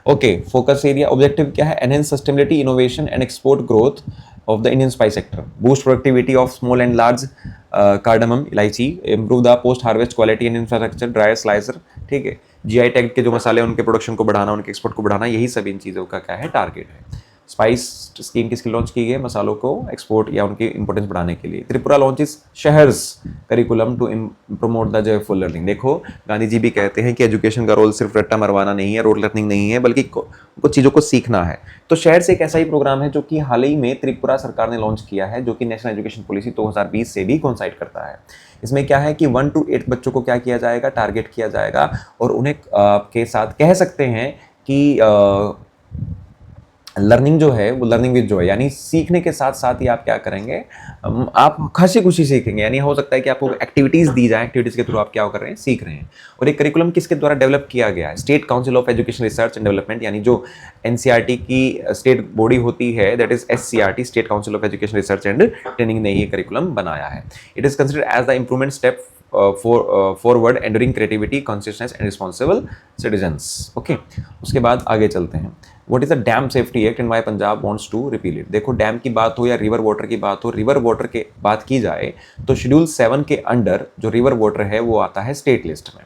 ओके, फोकस एरिया ऑब्जेक्टिव क्या है? Enhance sustainability, innovation and export growth of the Indian spice sector, boost productivity of small and large cardamom elaichi, improve the post harvest quality and infrastructure, dryer slicer, ठीक है, GI tag के जो मसाले हैं उनके production को बढ़ाना, उनके एक्सपोर्ट को बढ़ाना, यही सब इन चीज़ों का क्या है? टारगेट है। स्पाइस स्कीम किसकी लॉन्च की गई? मसालों को एक्सपोर्ट या उनकी इंपोर्टेंस बढ़ाने के लिए। त्रिपुरा लॉन्चेस शहर्स curriculum to promote the joyful learning. देखो, गांधी जी भी कहते हैं कि एजुकेशन का रोल सिर्फ रट्टा मरवाना नहीं है, रोड लर्निंग नहीं है, बल्कि कुछ चीज़ों को सीखना है। तो शहर से एक ऐसा ही प्रोग्राम है जो कि हाल ही में त्रिपुरा सरकार ने लॉन्च किया है, जो कि नेशनल एजुकेशन पॉलिसी 2020 से भी कोइंसाइड करता है। इसमें क्या है कि 1 to 8 बच्चों को क्या किया जाएगा? टारगेट किया जाएगा, और उन्हें के साथ कह सकते हैं कि लर्निंग जो है वो लर्निंग विद जॉय, यानी सीखने के साथ साथ ही आप क्या करेंगे? आप हंसी खुशी सीखेंगे। यानी हो सकता है कि आपको एक्टिविटीज़ दी जाए, एक्टिविटीज़ के थ्रू आप क्या कर रहे हैं? सीख रहे हैं। और एक करिकुलम किसके द्वारा डेवलप किया गया है? State council of education research and development, यानी जो NCERT की स्टेट बॉडी होती है, that is SCRT, state council of education research and training, ने ये करिकुलम बनाया है। It is considered as the improvement step forward enduring creativity, consciousness and responsible citizens. Okay, उसके बाद आगे चलते हैं। What is the dam safety act and why Punjab wants to repeal it. देखो, डैम की बात हो या रिवर वाटर की बात हो, रिवर वाटर की बात की जाए तो शेड्यूल 7 के अंडर जो रिवर वाटर है वो आता है स्टेट लिस्ट में,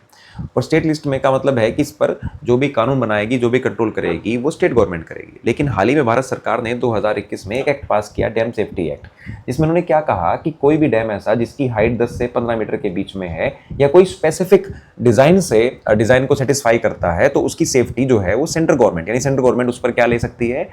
और स्टेट लिस्ट में का मतलब है कि इस पर जो भी कानून बनाएगी, जो भी कंट्रोल करेगी, वो स्टेट गवर्नमेंट करेगी। लेकिन हाल ही में भारत सरकार ने 2021 में एक एक्ट पास किया, डैम सेफ्टी एक्ट, जिसमें उन्होंने क्या कहा कि कोई भी डैम ऐसा जिसकी हाइट 10 से 15 मीटर के बीच में है या कोई स्पेसिफिक डिजाइन को सेटिस्फाई करता है, तो उसकी सेफ्टी जो है वो सेंट्रल गवर्नमेंट, यानी सेंट्रल गवर्नमेंट उस पर क्या ले सकती है,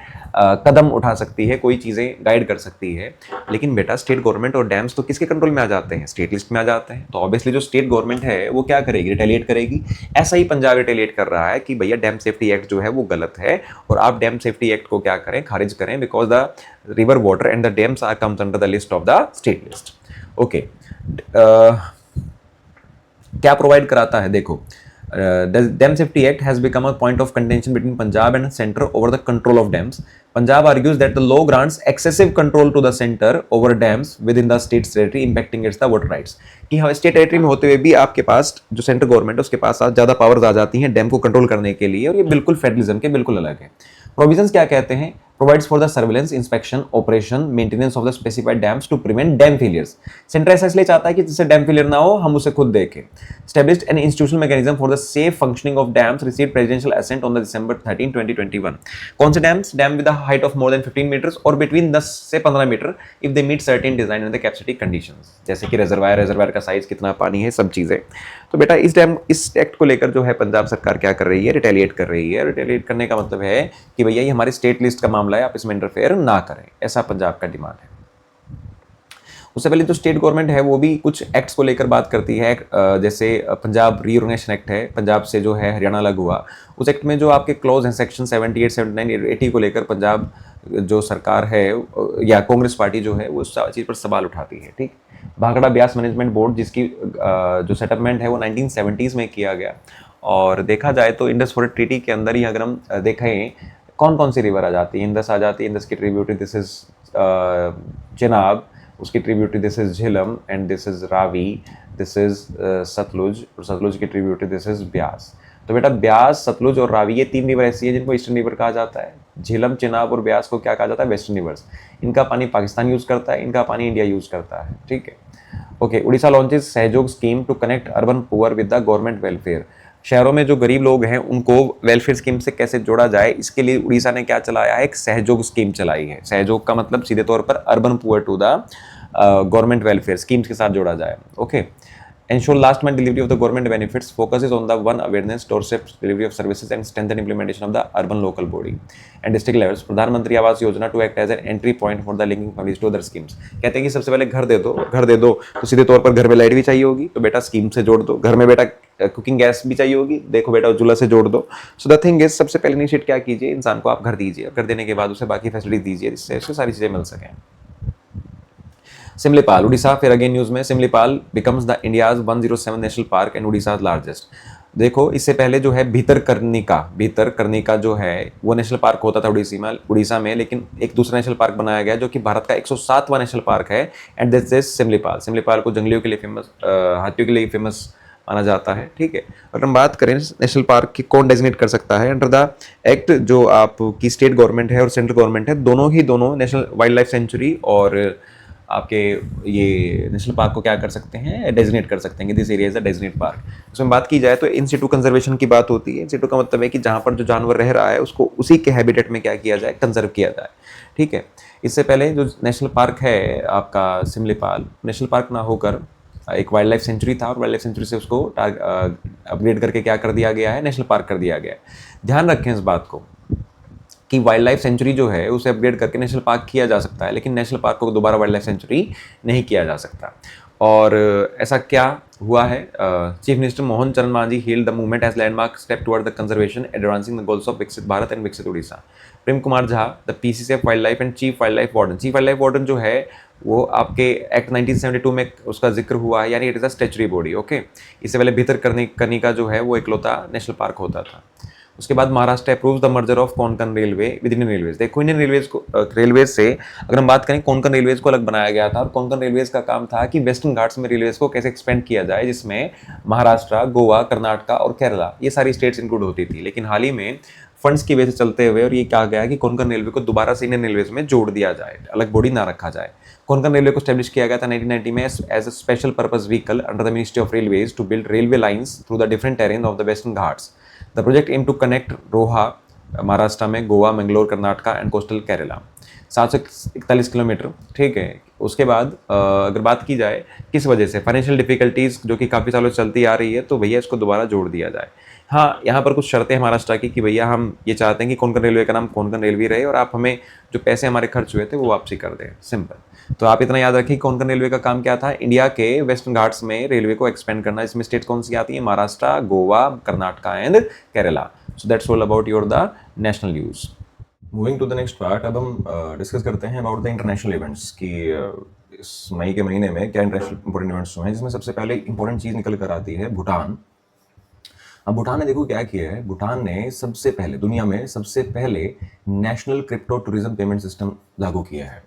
कदम उठा सकती है, कोई चीजें गाइड कर सकती है। लेकिन बेटा, स्टेट गवर्नमेंट और डैम्स तो किसके कंट्रोल में आ जाते हैं, स्टेट लिस्ट में आ जाते हैं। तो ऑब्वियसली जो स्टेट गवर्नमेंट है वो क्या करेगी, रिटेलिएट करेगी। ऐसा ही पंजाब रिटेलिएट कर रहा है कि भैया डैम सेफ्टी एक्ट जो है वो गलत है, और आप डैम सेफ्टी एक्ट को क्या करें, खारिज करें, because the river water and the dams are comes under the list of the state list. Okay, क्या प्रोवाइड कराता है, देखो, dam safety act has become a point of contention between Punjab and centre over the control of dams. Punjab argues that the law grants excessive control to the center over dams within the state's territory, impacting its the water rights। कि हाँ, state territory में होते हुए भी आपके पास जो central government है उसके पास ज़्यादा पावर्स आ जाती हैं डैम को कंट्रोल करने के लिए, और ये बिल्कुल फेडरलिज्म के बिल्कुल अलग है। प्रोविजंस क्या कहते हैं, provides for the surveillance, inspection, operation, maintenance of the specified dams to prevent dam failures। Centre ऐसा इसलिए चाहता है कि जिससे डैम फेलियर ना हो, हम उसे खुद देखें। Established an institutional mechanism for the safe functioning of dams, received presidential assent on the December 13, 2021। कौन से dams, dam with the height of more than 15 metres और बिटवीन 10 से 15 metre if they meet certain design and the capacity conditions, जैसे कि reservoir का size, कितना पानी है, सब चीजें। तो बेटा, इस एक्ट को लेकर जो है पंजाब सरकार क्या कर रही है, रिटेलिएट कर रही है। रिटेलिएट करने का मतलब है कि भैया ये हमारे स्टेट लिस्ट का मामला है, आप इसमें इंटरफेयर ना करें, ऐसा पंजाब का डिमांड है। उससे पहले जो स्टेट गवर्नमेंट है वो भी कुछ एक्ट्स को लेकर बात करती है, जैसे पंजाब रीऑर्गेनाइजेशन एक्ट है, पंजाब से जो है हरियाणा अलग हुआ, उस एक्ट में जो आपके क्लॉज हैं सेक्शन 78, 79, 80 को लेकर पंजाब जो सरकार है या कांग्रेस पार्टी जो है वो उस चीज़ पर सवाल उठाती है। ठीक, भाखड़ा ब्यास मैनेजमेंट बोर्ड, जिसकी जो सेटलमेंट है वो 1970s में किया गया, और देखा जाए तो इंडस वाटर ट्रीटी के अंदर ही अगर हम देखें कौन कौन सी रिवर आ जाती है, इंदस आ जाती है, इंदस की ट्रिब्यूटरी दिस इज चिनाब, उसकी tributary this is Jhelum, and this is Ravi, this is Sutlej, और सतलुज की ट्रिब्यूटरी दिस इज ब्यास। तो बेटा, ब्यास, सतलुज और रावी, ये 3 रिवर ऐसी है जिनको ईस्टर्न रिवर कहा जाता है। झेलम, चिनाब और ब्यास को क्या कहा जाता है, वेस्टर्न रिवर्स। इनका पानी पाकिस्तान यूज करता है, इनका पानी इंडिया यूज करता है। ठीक है, okay. Odisha launches Sahyog scheme to connect urban poor with the government welfare. शहरों में जो गरीब लोग हैं उनको वेलफेयर स्कीम से कैसे जोड़ा जाए, इसके लिए उड़ीसा ने क्या चलाया है, एक सहयोग स्कीम चलाई है। सहयोग का मतलब सीधे तौर पर urban poor to the government welfare schemes के साथ जोड़ा जाए। Okay, ensure last mile delivery of the government benefits, focuses on the one awareness, doorstep delivery of services and strengthen implementation of the urban local body and district levels। प्रधानमंत्री Awas Yojana to act as an entry point for the linking families to other schemes। कहते हैं कि सबसे पहले घर दे दो तो सीधे तौर पर घर में लाइट भी चाहिए होगी, तो बेटा स्कीम से जोड़ दो। घर में बेटा कुकिंग गैस भी चाहिए होगी, देखो बेटा उज्ज्वला से जोड़ दो। सो द थिंग इज, सबसे पहले इनिशिएट क्या कीजिए, इंसान को आप घर दीजिए, घर देने के बाद उसे बाकी फैसिलिटी दीजिए जिससे उसको सारी चीज़ें मिल सकें। सिमलीपाल, उड़ीसा, फिर अगेन न्यूज में, Similipal becomes the India's 107 national park and Odisha largest. देखो, इससे पहले जो है भीतरकनिका जो है वो नेशनल पार्क होता था उड़ीसा में, लेकिन एक दूसरा नेशनल पार्क बनाया गया जो कि भारत का 107वां नेशनल पार्क है, and this is Similipal. Similipal को जंगलियों के लिए फेमस, हाथियों के लिए फेमस माना जाता है। ठीक है, अगर हम बात करें नेशनल पार्क की कौन डेजिग्नेट कर सकता है, अंडर द एक्ट जो आपकी स्टेट गवर्नमेंट है और सेंट्रल गवर्नमेंट है, दोनों नेशनल वाइल्ड लाइफ सेंचुरी और आपके ये नेशनल पार्क को क्या कर सकते हैं, डेजिग्नेट कर सकते हैं कि this area is a designate park. उसमें बात की जाए तो इन सिटू कंजर्वेशन की बात होती है। इन सिटू का मतलब है कि जहाँ पर जो जानवर रह रहा है उसको उसी के हैबिटेट में क्या किया जाए, कंजर्व किया जाए। ठीक है, इससे पहले जो नेशनल पार्क है आपका सिमलीपाल, नेशनल पार्क ना होकर एक वाइल्ड लाइफ सेंचुरी था, और वाइल्ड लाइफ सेंचुरी से उसको अपग्रेड करके क्या कर दिया गया है, नेशनल पार्क कर दिया गया है। ध्यान रखें इस बात को कि वाइल्ड लाइफ सेंचुरी जो है उसे अपग्रेड करके नेशनल पार्क किया जा सकता है, लेकिन नेशनल पार्क को दोबारा वाइल्ड लाइफ सेंचुरी नहीं किया जा सकता। और ऐसा क्या हुआ है, chief minister Mohan Charan Majhi hailed the movement as landmark step toward the conservation advancing the goals of Viksit Bharat and Viksit Odisha. Prem Kumar Jha, the PCCF wildlife and chief wildlife warden. Chief wildlife warden जो है वो आपके एक्ट 1972 में उसका जिक्र हुआ है, यानी it is a statutory body. Okay, इससे पहले भीतरकनिका जो है वो इकलौता नेशनल पार्क होता था। उसके बाद Maharashtra approves the merger of Konkan railway with Indian railways. देखो इंडियन रेलवेज को रेलवेज से अगर हम बात करें, कोंकण रेलवेज को अलग बनाया गया था और कोंकण रेलवेज का काम था कि वेस्टर्न घाट्स में रेलवेज को कैसे एक्सपेंड किया जाए, जिसमें महाराष्ट्र, गोवा, कर्नाटका और केरला ये सारी स्टेट्स इंक्लूड होती थी। लेकिन हाल ही में फंड्स की वजह से चलते हुए और ये कहा गया कि कोंकण रेलवे को दोबारा से इंडियन रेलवेज में जोड़ दिया जाए, अलग बॉडी ना रखा जाए। कोंकण रेलवे को स्टैब्लिश किया गया था 1990 में as a special purpose vehicle under the ministry of railways to build railway lines through the different terrain of the western Ghats. The project aim to connect Roha Maharashtra में, Goa, Mangalore, Karnataka and coastal Kerala, 741 kilometre. ठीक है, उसके बाद अगर बात की जाए किस वजह से, फाइनेंशियल डिफिकल्टीज जो कि काफ़ी सालों से चलती आ रही है, तो भैया इसको दोबारा जोड़ दिया जाए। हाँ, यहाँ पर कुछ शर्तें हैं महाराष्ट्र की कि भैया हम ये चाहते हैं कि कोंकण रेलवे का नाम कोंकण रेलवे रहे और आप हमें जो पैसे हमारे खर्च हुए थे वो वापसी कर दें, सिंपल। तो आप इतना याद रखिए, कोंकण रेलवे का काम क्या था, इंडिया के वेस्टर्न घाट्स में रेलवे को एक्सपेंड करना। इसमें स्टेट कौन सी आती है, Maharashtra, Goa, Karnataka and Kerala. So that's all about your the national news. Moving to the next part, अब हम डिस्कस करते हैं अबाउट द इंटरनेशनल इवेंट्स कि इस मई के महीने में क्या इंटरनेशनल इंपॉर्टेंट इवेंट्स हुए हैं, जिसमें सबसे पहले इंपॉर्टेंट चीज़ निकल कर आती है भूटान। अब भूटान ने देखो क्या किया है, भूटान ने सबसे पहले दुनिया में सबसे पहले national crypto tourism payment system लागू किया है।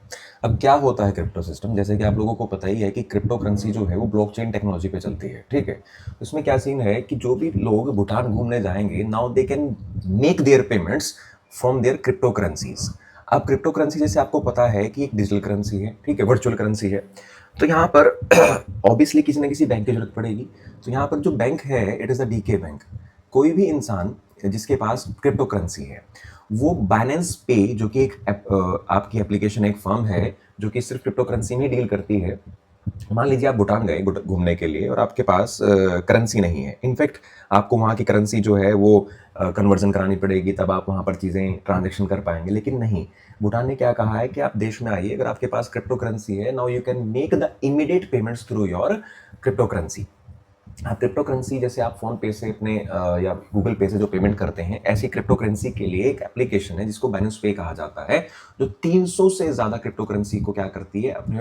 अब क्या होता है क्रिप्टो सिस्टम, जैसे कि आप लोगों को पता ही है कि क्रिप्टो करेंसी जो है वो ब्लॉकचेन टेक्नोलॉजी पे चलती है। ठीक है, तो इसमें क्या सीन है कि जो भी लोग भूटान घूमने जाएंगे, now they can make their payments from their cryptocurrencies. अब क्रिप्टो करेंसी जैसे आपको पता है कि एक डिजिटल करेंसी है, ठीक है, वर्चुअल करेंसी है। तो यहाँ पर ऑब्वियसली किसी न किसी बैंक की जरूरत पड़ेगी। तो यहाँ पर जो बैंक है, it is the DK bank. कोई भी इंसान जिसके पास क्रिप्टो करेंसी है, वो बाइनेंस पे, जो कि एक आपकी एप्लीकेशन, एक फर्म है जो कि सिर्फ क्रिप्टो करेंसी में डील करती है। मान लीजिए आप भूटान गए घूमने के लिए और आपके पास करेंसी नहीं है, इनफैक्ट आपको वहाँ की करेंसी जो है वो कन्वर्जन करानी पड़ेगी, तब आप वहाँ पर चीज़ें ट्रांजेक्शन कर पाएंगे। लेकिन नहीं, भूटान ने क्या कहा है कि आप देश में आइए, अगर आपके पास क्रिप्टो करेंसी है, now you can make the immediate payments through your crypto currency. आप क्रिप्टो करेंसी जैसे आप फोन पे से अपने या गूगल पे से जो पेमेंट करते हैं, ऐसी क्रिप्टो करेंसी के लिए एक एप्लीकेशन है जिसको बाइनेंस पे कहा जाता है, जो 300 से ज़्यादा क्रिप्टो करेंसी को क्या करती है, अपने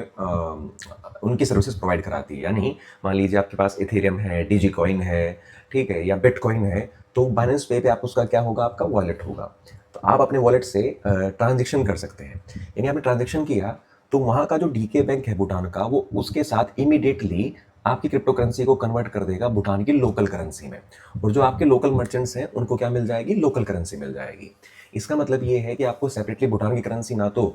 उनकी सर्विसेज प्रोवाइड कराती है। यानी मान लीजिए आपके पास इथेरियम है, डिजी कॉइन है, ठीक है, या बिटकॉइन है, तो बाइनेंस पे आप उसका क्या होगा, आपका वॉलेट होगा। तो आप अपने वॉलेट से ट्रांजेक्शन कर सकते हैं। यानी आपने ट्रांजेक्शन किया तो वहाँ का जो डीके बैंक है भूटान का, वो उसके साथ इमीडिएटली आपकी क्रिप्टो करेंसी को कन्वर्ट कर देगा भूटान की लोकल करेंसी में। और जो आपके लोकल मर्चेंट्स हैं उनको क्या मिल जाएगी, लोकल करेंसी मिल जाएगी। इसका मतलब ये है कि आपको सेपरेटली भूटान की करेंसी ना तो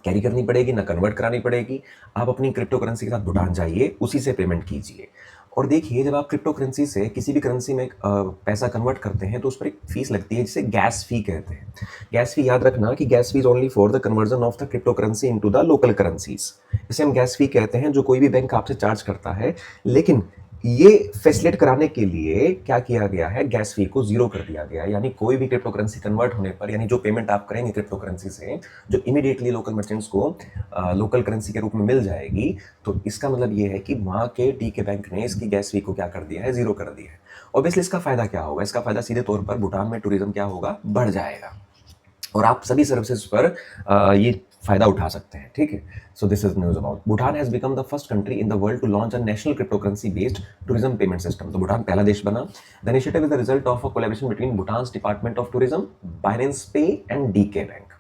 कैरी करनी पड़ेगी, ना कन्वर्ट करानी पड़ेगी। आप अपनी क्रिप्टो करेंसी के साथ भूटान जाइए, उसी से पेमेंट कीजिए। और देखिए, जब आप क्रिप्टो करेंसी से किसी भी करेंसी में पैसा कन्वर्ट करते हैं तो उस पर एक फीस लगती है जिसे गैस फी कहते हैं। गैस फी याद रखना कि gas fee is only for the conversion of the crypto currency into the local currencies. इसे हम गैस फी कहते हैं, जो कोई भी बैंक आपसे चार्ज करता है। लेकिन ये फैसिलिटेट कराने के लिए क्या किया गया है, गैस फी को जीरो कर दिया गया है। यानी कोई भी क्रिप्टो करेंसी कन्वर्ट होने पर, यानी जो पेमेंट आप करेंगे क्रिप्टो करेंसी से, जो इमीडिएटली लोकल मर्चेंट्स को लोकल करेंसी के रूप में मिल जाएगी, तो इसका मतलब ये है कि वहाँ के डीके बैंक ने इसकी गैस फी को क्या कर दिया है, जीरो कर दिया है। ऑब्वियसली इसका फायदा क्या होगा, इसका फायदा सीधे तौर पर भूटान में टूरिज्म क्या होगा, बढ़ जाएगा और आप सभी सर्विसेज पर ये फायदा उठा सकते हैं। ठीक है, so this is news about Bhutan has become the first country in the world to launch a national cryptocurrency based tourism payment system. तो भूटान पहला देश बना। The initiative is the result of a collaboration between Bhutan's department of tourism, Binance pay and DK bank.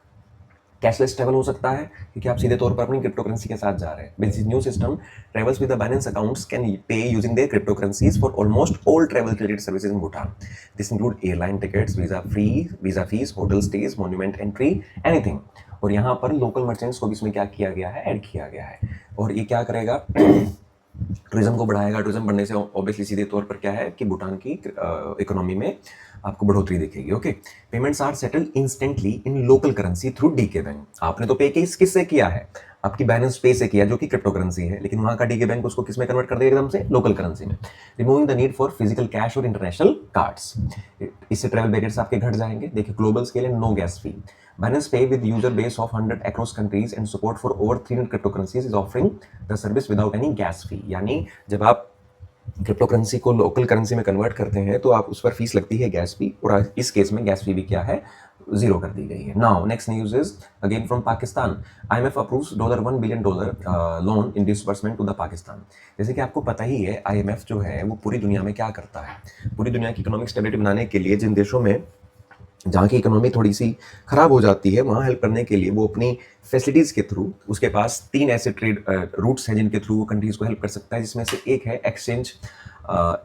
Cashless travel हो सकता है क्योंकि आप सीधे तौर पर अपनी क्रिप्टो करेंसी के साथ जा रहे हैं। With this new system, travels with the Binance accounts can pay using their crypto currencies for almost all travel related services in Bhutan. This include airline tickets, visa fees, hotel stage, monument entry, anything. और यहाँ पर local merchants को भी इसमें क्या किया गया है, ऐड किया गया है। और ये क्या करेगा, टूरिज्म को बढ़ाएगा। टूरिज्म बढ़ने से ऑब्वियसली सीधे तौर पर क्या है कि भूटान की इकोनॉमी में आपको बढ़ोतरी दिखेगी। Okay, payments are settled instantly in local currency through DK bank. आपने तो पे किससे किया है, आपकी बाइनेंस पे से किया, जो कि क्रिप्टो करेंसी है, लेकिन वहां का डीके बैंक उसको किस में कन्वर्ट कर देगा, एकदम से लोकल करेंसी में, removing the need for physical cash और इंटरनेशनल कार्ड्स। इससे ट्रैवल बैरियर्स आपके घट जाएंगे। देखिए, global scale and no gas fee. Binance Pay with user base of 100 across countries and support for over 300 cryptocurrencies is offering the service without any gas fee। यानी जब आप crypto currency को local currency में convert करते हैं तो आप उस पर फीस लगती है गैस फी, और इस केस में गैस फी भी क्या है, जीरो कर दी गई है। Now next news is again from Pakistan. IMF approves $1 billion loan in disbursement to the Pakistan. जैसे कि आपको पता ही है, IMF जो है वो पूरी दुनिया में क्या करता है, पूरी दुनिया की इकोनॉमिक स्टेबिलिटी बनाने के लिए जिन देशों में जहाँ की इकोनॉमी थोड़ी सी खराब हो जाती है, वहाँ हेल्प करने के लिए वो अपनी फैसिलिटीज़ के थ्रू, उसके पास 3 ऐसे ट्रेड रूट्स हैं जिनके थ्रू वो कंट्रीज़ को हेल्प कर सकता है, जिसमें से एक है एक्सचेंज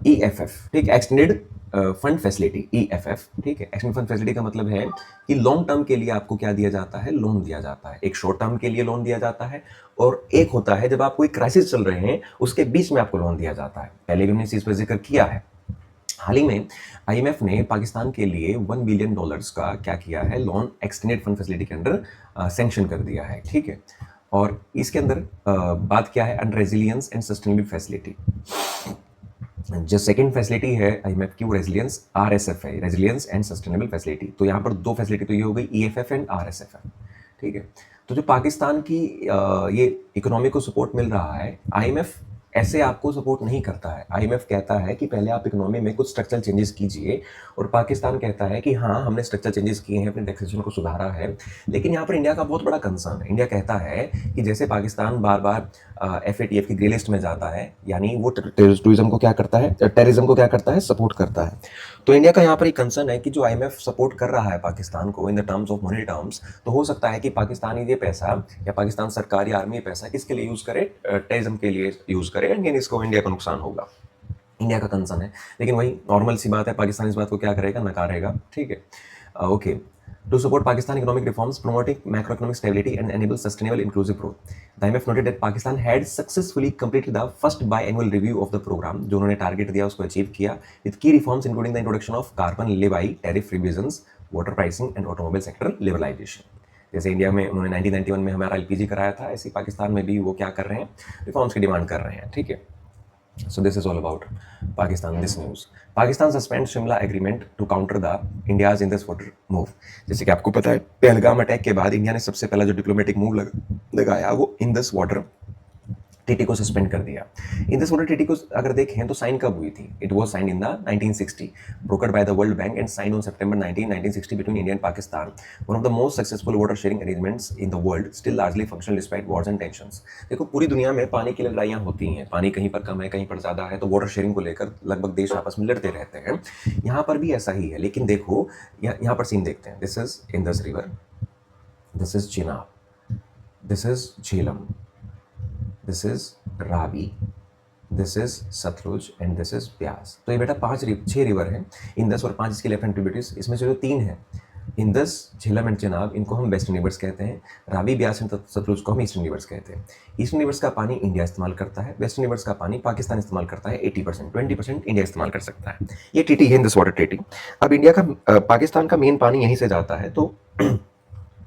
ईएफएफ, ठीक है, एक्सटेंडेड फंड फैसिलिटी, ईएफएफ, ठीक है। एक्सटेंडेड फंड फैसिलिटी का मतलब है कि लॉन्ग टर्म के लिए आपको क्या दिया जाता है, लोन दिया जाता है। एक शॉर्ट टर्म के लिए लोन दिया जाता है और एक होता है जब आप कोई क्राइसिस चल रहे हैं उसके बीच में आपको लोन दिया जाता है। पहले भी हमने इस चीज़ पर जिक्र किया है। हाल ही में आईएमएफ ने पाकिस्तान के लिए $1 बिलियन का क्या किया है, लोन एक्सटेंडेड फंड फैसिलिटी के अंदर सैंक्शन कर दिया है, ठीक है। और इसके अंदर बात क्या है, under resilience and sustainability facility. जो सेकंड फैसिलिटी है आईएमएफ की, वो रेजिलियंस आरएसएफ है, रेजिलियंस एंड सस्टेनेबल फैसिलिटी। तो यहाँ पर दो फैसिलिटी तो ये हो गई, ईएफएफ एंड आरएसएफ है, ठीक है। तो जो पाकिस्तान की ये इकोनॉमी को सपोर्ट मिल रहा है, आईएमएफ ऐसे आपको सपोर्ट नहीं करता है। आईएमएफ कहता है कि पहले आप इकोनॉमी में कुछ स्ट्रक्चरल चेंजेस कीजिए, और पाकिस्तान कहता है कि हाँ हमने स्ट्रक्चरल चेंजेस किए हैं, अपने टैक्सेशन को सुधारा है। लेकिन यहाँ पर इंडिया का बहुत बड़ा कंसर्न है। इंडिया कहता है कि जैसे पाकिस्तान बार बार एफएटीएफ की ग्रे लिस्ट में जाता है, यानी वो टूरिज्म को क्या करता है, टेररिज्म को क्या करता है, सपोर्ट करता है। तो इंडिया का यहाँ पर एक कंसर्न है कि जो आईएमएफ सपोर्ट कर रहा है पाकिस्तान को in the terms of money terms, तो हो सकता है कि पाकिस्तानी ये पैसा या पाकिस्तान सरकार या आर्मी पैसा किसके लिए यूज करे, टेररिज्म के लिए यूज करे, एंड इसको इंडिया को नुकसान होगा। इंडिया का कंसर्न है। लेकिन वही नॉर्मल सी बात है, पाकिस्तान इस बात को क्या करेगा, नकारेगा, ठीक है। Okay, to support Pakistan economic reforms, promoting macroeconomic stability and enable sustainable inclusive growth. The IMF noted that Pakistan had successfully completed the first biannual review of the program, जो उन्होंने टारगेट दिया उसको अचीव किया, with key reforms including the introduction of carbon levy, tariff revisions, water pricing and automobile sector liberalization. जैसे India में उन्होंने 1991 में हमारा एलपीजी कराया था, ऐसे पाकिस्तान में भी वो क्या कर रहे हैं, रिफॉर्म्स की डिमांड कर रहे हैं, ठीक है। So this is all about Pakistan. This news. Pakistan suspends Shimla agreement to counter the India's Indus water move. जैसे कि आपको पता है, पहलगाम अटैक के बाद इंडिया ने सबसे पहला जो डिप्लोमेटिक मूव लगाया वो इंदस वाटर ट्रीटी को सस्पेंड कर दिया। इंदस वाटर ट्रीटी को अगर देखें तो साइन कब हुई थी, it was sign in the 1960, brokered by the world bank and sign on September 19, 1960 between India and Pakistan, one of the most successful water sharing arrangements in the world, still largely functional despite wars and tensions. देखो, पूरी दुनिया में पानी की लड़ाइयाँ होती हैं, पानी कहीं पर कम है, कहीं पर ज़्यादा है, तो वाटर शेयरिंग को लेकर लगभग देश आपस में लड़ते रहते हैं। यहाँ पर भी ऐसा ही है, लेकिन देखो यहाँ पर सीन देखते हैं। This is Indus river, this is Chenab, this is Jhelum, this is Ravi, this is Sutlej and this is Beas. तो ये बेटा 6 रिवर हैं, इंदस और 5 इसके लेफ्ट हैंड ट्रिब्यूटरीज। इसमें से जो 3 हैं, इंदस, झेलम एंड चिनाब, इनको हम वेस्टर्न रिवर्स कहते हैं। रावी, ब्यास एंड सतलुज को हम ईस्टर्न रिवर्स कहते हैं। ईस्टर्न रिवर्स का पानी इंडिया इस्तेमाल करता है, वेस्टर्न रिवर्स का पानी पाकिस्तान इस्तेमाल करता है 80%, 20% इंडिया इस्तेमाल कर सकता है। ये ट्रीटी है, इंदस वाटर ट्रीटी। अब इंडिया का पाकिस्तान का मेन पानी यहीं से जाता है। तो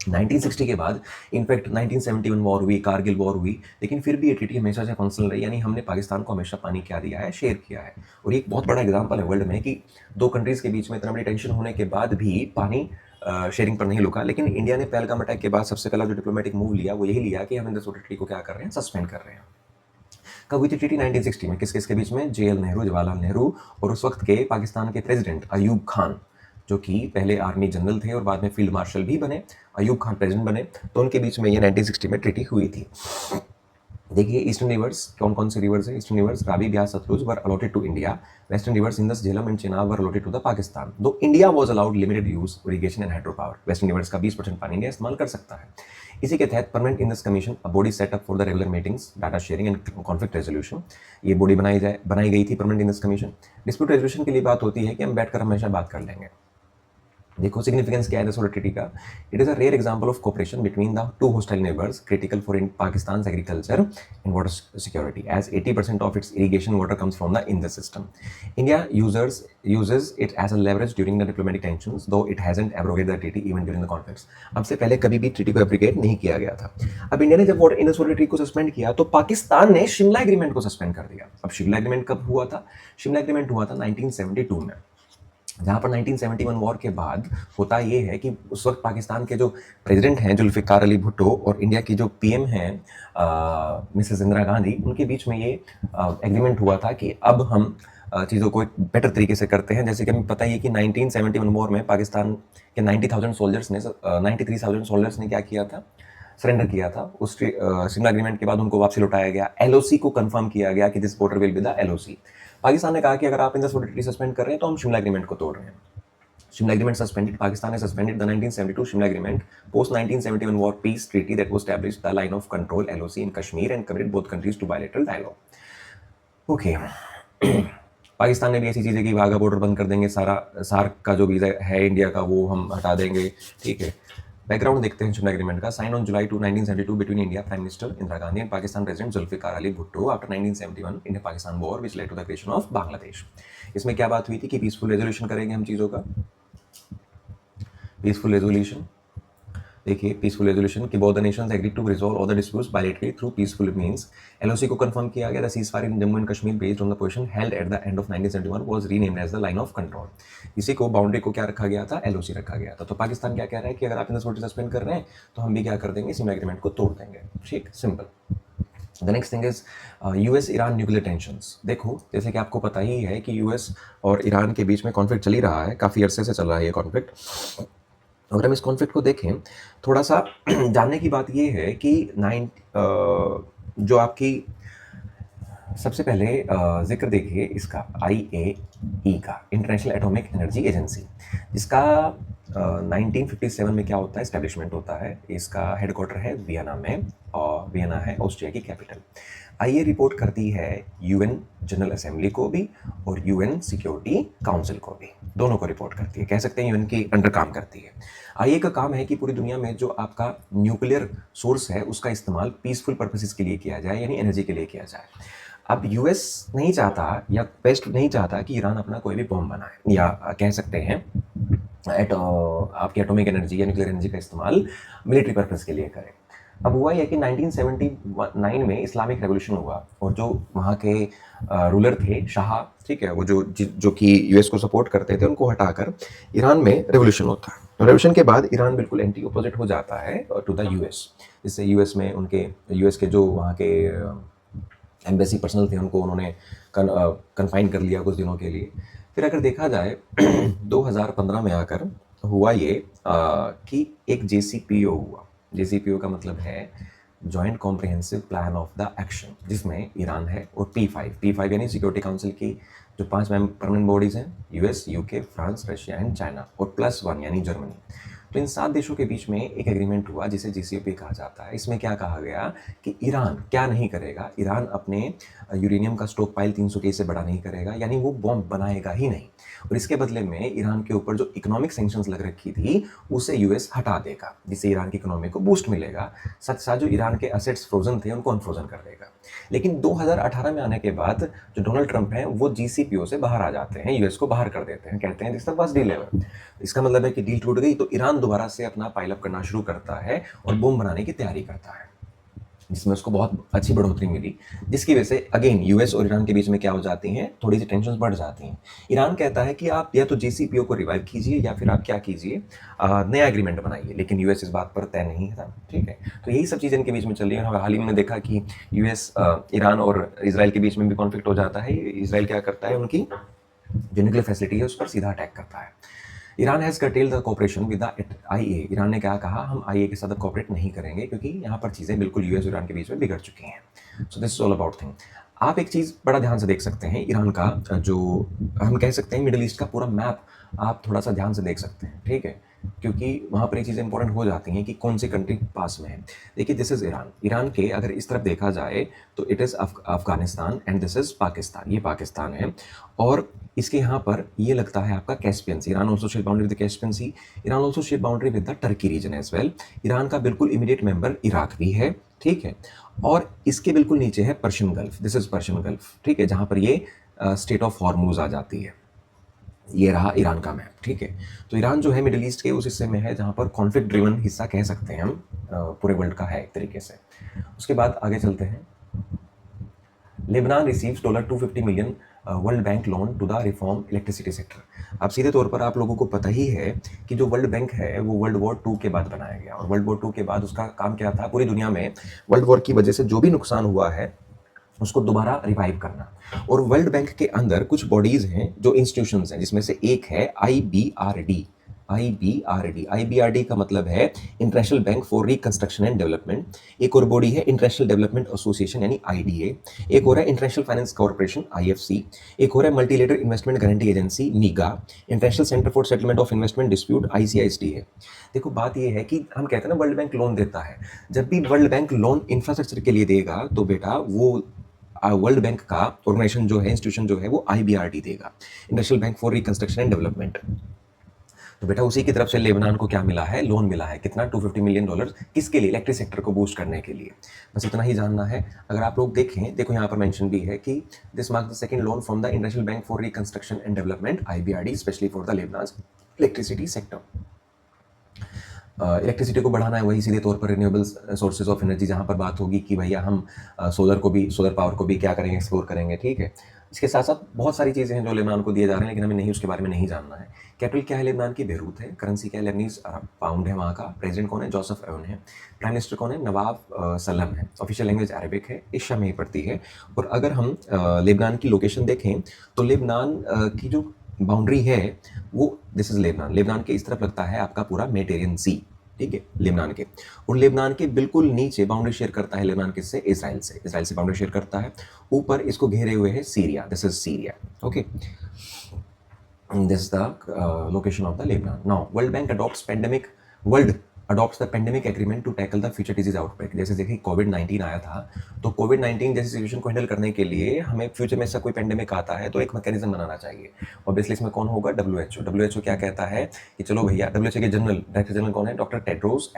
1960 के बाद, इनफैक्ट 1971 वॉर हुई, कारगिल वॉर हुई, लेकिन फिर भी ये ट्रीटी हमेशा से फंक्शनल रही, यानी हमने पाकिस्तान को हमेशा पानी क्या दिया है, शेयर किया है। और एक बहुत बड़ा एग्जांपल है वर्ल्ड में कि दो कंट्रीज़ के बीच में इतना बड़ी टेंशन होने के बाद भी पानी शेयरिंग पर नहीं रुका। लेकिन इंडिया ने पहलगाम अटैक के बाद सबसे पहला जो डिप्लोमेटिक मूव लिया वो यही लिया कि हम इंदस वाटर ट्रीटी को क्या कर रहे हैं, सस्पेंड कर रहे हैं। कब हुई थी ट्रीटी? 1960 में। किस किस के बीच में? JL नेहरू, जवाहरलाल नेहरू और उस वक्त के पाकिस्तान के प्रेसिडेंट अयूब खान, जो कि पहले आर्मी जनरल थे और बाद में फील्ड मार्शल भी बने। अयूब खान प्रेसिडेंट बने, तो उनके बीच में ये 1960 में ट्रीटी हुई थी। देखिए, ईस्टर्न रिवर्स कौन कौन से रिवर्स है? Eastern rivers Ravi, Beas, Sutlej were allotted to India. Western rivers Indus, Jhelum and Chenab were allotted to the Pakistan. Though India was allowed limited use irrigation and hydro power. Western rivers का 20% पानी इंडिया इस्तेमाल कर सकता है। इसी के तहत permanent Indus commission, a body setup for the regular meetings, data sharing and conflict resolution. ये बॉडी बनाई गई थी, permanent Indus commission. Dispute resolution के लिए बात होती है कि हम बैठकर हमेशा बात कर लेंगे। देखो सिग्निफिकेंस क्या है इंदस वाटर ट्रीटी का। It is a rare example of cooperation between the two hostile neighbours, critical for Pakistan's agriculture and water security, as 80% of its irrigation water comes from the Indus system. India uses it as a leverage during the diplomatic tensions, though it hasn't abrogated the treaty even during the conflicts. अब से पहले कभी भी treaty को abrogate नहीं किया गया था। अब इंडिया ने जब इंदस वाटर ट्रीटी को सस्पेंड किया तो पाकिस्तान ने शिमला एग्रीमेंट को सस्पेंड कर दिया। अब शिमला एग्रीमेंट कब हुआ था? शिमला एग्रीमेंट हुआ था 1972 में, जहाँ पर 1971 वॉर के बाद होता ये है कि उस वक्त पाकिस्तान के जो प्रेसिडेंट हैं जुल्फिकार अली भुट्टो और इंडिया की जो पीएम हैं मिसेस इंदिरा गांधी, उनके बीच में ये एग्रीमेंट हुआ था कि अब हम चीज़ों को एक बेटर तरीके से करते हैं। जैसे कि हमें पता ही है कि 1971 वॉर में पाकिस्तान के 93,000 सोल्जर्स ने क्या किया था, सरेंडर किया था। उस शिमला एग्रीमेंट के बाद उनको वापसी लौटाया गया। LOC को कंफर्म किया गया कि this border will be the LOC। Pakistan ने कहा कि अगर आप इंदस वाटर ट्रीटी सस्पेंड कर रहे हैं तो हम शिमला एग्रीमेंट को तोड़ रहे हैं। Shimla Agreement suspended. Pakistan has suspended the 1972 Shimla Agreement. Post 1971 War Peace Treaty that was established the line of control (LOC) in Kashmir and committed both countries to bilateral dialogue. Okay. Pakistan ने भी ऐसी चीज़ें की Wagah border बंद कर देंगे, सारा SAARC का जो वीज़ा है इंडिया का वो हम हटा देंगे, ठीक है। बैकग्राउंड देखते हैं शिमला एग्रीमेंट का। Sign on July 2 1972 between India prime minister Indira Gandhi and Pakistan president Zulfikar Ali Bhutto after 1971 India Pakistan war which led to the creation of Bangladesh. इसमें क्या बात हुई थी कि पीसफुल रेजोल्यूशन करेंगे हम चीज़ों का। पीसफुल रेजोल्यूशन देखिए, पीसफुल रेजोल्यूशन कि both the nations agreed to resolve all the disputes bilaterally through peaceful means. LOC को कंफर्म किया गया। The ceasefire in Jammu and Kashmir based on the position held at the end of 1971 was renamed as the line of control. इसी को boundary को क्या रखा गया था, एलओसी रखा गया था। तो पाकिस्तान क्या कह रहा है कि अगर आप इन सस्पेंड कर रहे हैं तो हम भी क्या कर देंगे, शिमला एग्रीमेंट को तोड़ देंगे, ठीक, simple. The next thing is US Iran nuclear tensions. देखो, जैसे कि आपको पता ही है कि यूएस और ईरान के बीच में कॉन्फ्लिक्ट चल ही रहा है, काफ़ी अरसे से चल रहा है ये कॉन्फ्लिक्ट। अगर हम इस कॉन्फ्लिक्ट को देखें, थोड़ा सा जानने की बात ये है कि जो आपकी सबसे पहले जिक्र देखिए इसका IAEA का, इंटरनेशनल एटॉमिक एनर्जी एजेंसी, जिसका 1957 में क्या होता है, एस्टेब्लिशमेंट होता है। इसका हेडक्वार्टर है वियना में, और वियना है ऑस्ट्रिया की कैपिटल। आईए रिपोर्ट करती है यूएन जनरल असेंबली को भी और यूएन सिक्योरिटी काउंसिल को भी, दोनों को रिपोर्ट करती है। कह सकते हैं यूएन के अंडर काम करती है। आईए का काम है कि पूरी दुनिया में जो आपका न्यूक्लियर सोर्स है उसका इस्तेमाल पीसफुल पर्पसेस के लिए किया जाए, यानी एनर्जी के लिए किया जाए। अब यूएस नहीं चाहता या वेस्ट नहीं चाहता कि ईरान अपना कोई भी बॉम्ब बनाए, या कह सकते हैं आपकी एटॉमिक एनर्जी या न्यूक्लियर एनर्जी का इस्तेमाल मिलिट्री पर्पस के लिए करे। अब हुआ यह कि 1979 में इस्लामिक रेवोल्यूशन हुआ, और जो वहाँ के रूलर थे शाह, ठीक है, वो जो कि यूएस को सपोर्ट करते थे, उनको हटाकर ईरान में रेवोल्यूशन होता है। रेवोल्यूशन के बाद ईरान बिल्कुल एंटी अपोजिट हो जाता है टू द यूएस, जिससे यूएस में उनके यूएस के जो वहाँ के एम्बेसी पर्सनल थे उनको उन्होंने कन्फाइन कर लिया कुछ दिनों के लिए। फिर अगर देखा जाए 2015 में आकर हुआ ये कि एक JCPO हुआ। JCPO का मतलब है joint comprehensive plan of the action, जिसमें ईरान है और P5 यानी सिक्योरिटी काउंसिल की जो 5 परमानेंट बॉडीज़ हैं, US, UK, France, Russia and China, और +1 यानी जर्मनी। तो इन 7 देशों के बीच में एक एग्रीमेंट हुआ जिसे JCPOA कहा जाता है। इसमें क्या कहा गया कि ईरान क्या नहीं करेगा, ईरान अपने यूरेनियम का स्टॉक पाइल 300 से बड़ा नहीं करेगा, यानी वो बॉम्ब बनाएगा ही नहीं, और इसके बदले में ईरान के ऊपर जो इकोनॉमिक सैंक्शंस लग रखी थी उसे यूएस हटा देगा, जिससे ईरान की इकोनॉमी को बूस्ट मिलेगा। साथ साथ जो ईरान के एसेट्स फ्रोजन थे उनको अनफ्रोजन कर देगा। लेकिन 2018 में आने के बाद जो डोनाल्ड ट्रंप हैं वो JCPOA से बाहर आ जाते हैं, यूएस को बाहर कर देते हैं, कहते हैं this the first deal ever. इसका मतलब है कि डील टूट गई, तो ईरान दोबारा से अपना पाइल अप करना शुरू करता है और बम बनाने की तैयारी करता है, जिसमें उसको बहुत अच्छी बढ़ोतरी मिली, जिसकी वजह से अगेन यूएस और ईरान के बीच में क्या हो जाती हैं, थोड़ी सी टेंशन बढ़ जाती हैं। ईरान कहता है कि आप या तो JCPOA को रिवाइव कीजिए या फिर आप क्या कीजिए, नया एग्रीमेंट बनाइए, लेकिन यूएस इस बात पर तय नहीं था, ठीक है। तो यही सब चीज़ें इनके बीच में चल रही है। हाल ही में देखा कि यूएस ईरान और इसराइल के बीच में भी कॉन्फ्लिक्ट हो जाता है। इसराइल क्या करता है, उनकी जो न्यूक्लियर फैसिलिटी है उस पर सीधा अटैक करता है। Iran has curtailed the cooperation with the IAEA। Iran ने क्या कहा, हम IAEA के साथ कोऑपरेट नहीं करेंगे, क्योंकि यहाँ पर चीज़ें बिल्कुल यूएस और ईरान के बीच में बिगड़ चुकी हैं। सो this is all about thing. आप एक चीज़ बड़ा ध्यान से देख सकते हैं, ईरान का जो हम कह सकते हैं मिडिल ईस्ट का पूरा मैप आप थोड़ा सा ध्यान से देख सकते हैं, ठीक है, क्योंकि वहाँ पर ये चीज़ें इंपॉर्टेंट हो जाती हैं कि कौन सी कंट्री पास में है। देखिए, दिस इज़ ईरान। ईरान के अगर इस तरफ देखा जाए तो it is Afghanistan and this is Pakistan, ये पाकिस्तान है, और इसके यहाँ पर ये लगता है आपका Caspian sea. Iran also share boundary with Caspian sea. Iran also share boundary with the Turkey region as well. Iran का बिल्कुल इमीडिएट मेंबर इराक भी है, ठीक है, और इसके बिल्कुल नीचे है Persian gulf, this is Persian gulf, ठीक है, जहाँ पर ये स्टेट ऑफ हॉर्मूज आ जाती है। ये रहा ईरान का मैप, ठीक है। तो ईरान जो है मिडिल ईस्ट के उस हिस्से में है जहाँ पर कॉन्फ्लिक्ट ड्रिवन हिस्सा कह सकते हैं हम पूरे वर्ल्ड का है एक तरीके से। उसके बाद आगे चलते हैं। Lebanon receives $250 million world bank loan to the reform electricity sector. अब सीधे तौर पर आप लोगों को पता ही है कि जो वर्ल्ड बैंक है वो वर्ल्ड वॉर 2 के बाद बनाया गया, और वर्ल्ड वॉर 2 के बाद उसका काम क्या था, पूरी दुनिया में वर्ल्ड वॉर की वजह से जो भी नुकसान हुआ है उसको दोबारा रिवाइव करना। और वर्ल्ड बैंक के अंदर कुछ बॉडीज़ हैं, जो इंस्टीट्यूशंस हैं, जिसमें से एक है IBRD, IBRD। IBRD का मतलब है international bank for reconstruction and development. एक और बॉडी है इंटरनेशनल डेवलपमेंट एसोसिएशन यानी IDA। एक और है इंटरनेशनल फाइनेंस कॉर्पोरेशन IFC। एक और है multilateral investment guarantee agency MIGA। International centre for settlement of investment dispute ICISDA। देखो बात ये है कि हम कहते हैं ना वर्ल्ड बैंक लोन देता है, जब भी वर्ल्ड बैंक लोन इंफ्रास्ट्रक्चर के लिए देगा तो बेटा वो वर्ल्ड बैंक का ऑर्गेनाइजेशन जो है, इंस्टीट्यूशन जो है वो IBRD देगा, international bank for reconstruction and development. तो बेटा उसी की तरफ से लेबनान को क्या मिला है, लोन मिला है। कितना? $250 मिलियन। किसके लिए? इलेक्ट्रिक सेक्टर को बूस्ट करने के लिए। बस इतना ही जानना है। अगर आप लोग देखें, देखो यहाँ पर मेंशन भी है कि this marks the second loan from the international bank for reconstruction and development IBRD specially for the Lebanon electricity sector. Electricity को बढ़ाना है, वही सीधे तौर पर रिन्यूएबल सोर्सेज ऑफ एनर्जी, जहाँ पर बात होगी कि भैया हम सोलर पावर को भी क्या करेंगे, एक्सप्लोर करेंगे। ठीक है, इसके साथ साथ बहुत सारी चीज़ें हैं जो लेबनान को दिए जा रहे हैं, लेकिन हमें नहीं उसके बारे में नहीं जानना है। कैपिटल क्या है लेबनान की? बेरूत है। करेंसी क्या है? लेबनीज पाउंड है वहाँ का। प्रेसिडेंट कौन है? जोसेफ एवन है। प्राइम मिनिस्टर कौन है? नवाब सलम है। ऑफिशियल लैंग्वेज अरबिक है, एशिया में ही पड़ती है। और अगर हम लेबनान की लोकेशन देखें तो लेबनान की जो बाउंड्री है वो दिस इज लेबनान। लेबनान के इस तरफ लगता है आपका पूरा मेडिटेरियन सी, ठीक है, लेबनान के। और लेबनान के बिल्कुल नीचे बाउंड्री शेयर करता है लेबनान किससे? इजराइल से। इजराइल से बाउंड्री शेयर करता है। ऊपर इसको घेरे हुए है Syria, this is Syria. Okay, this is the location of the Lebanon. Now world adopts the pandemic agreement to tackle the future disease outbreak। जैसे देखिए कोविड-19 आया था, तो कोविड-19 जैसी सिचुएशन को हैंडल करने के लिए हमें फ्यूचर में ऐसा कोई पेंडेमिक आता है तो एक मैकेनिज्म बनाना चाहिए। ऑब्वियसली इसमें कौन होगा? WHO क्या कहता है कि चलो भैया, WHO के डायरेक्टर जनरल कौन है? Doctor Tedros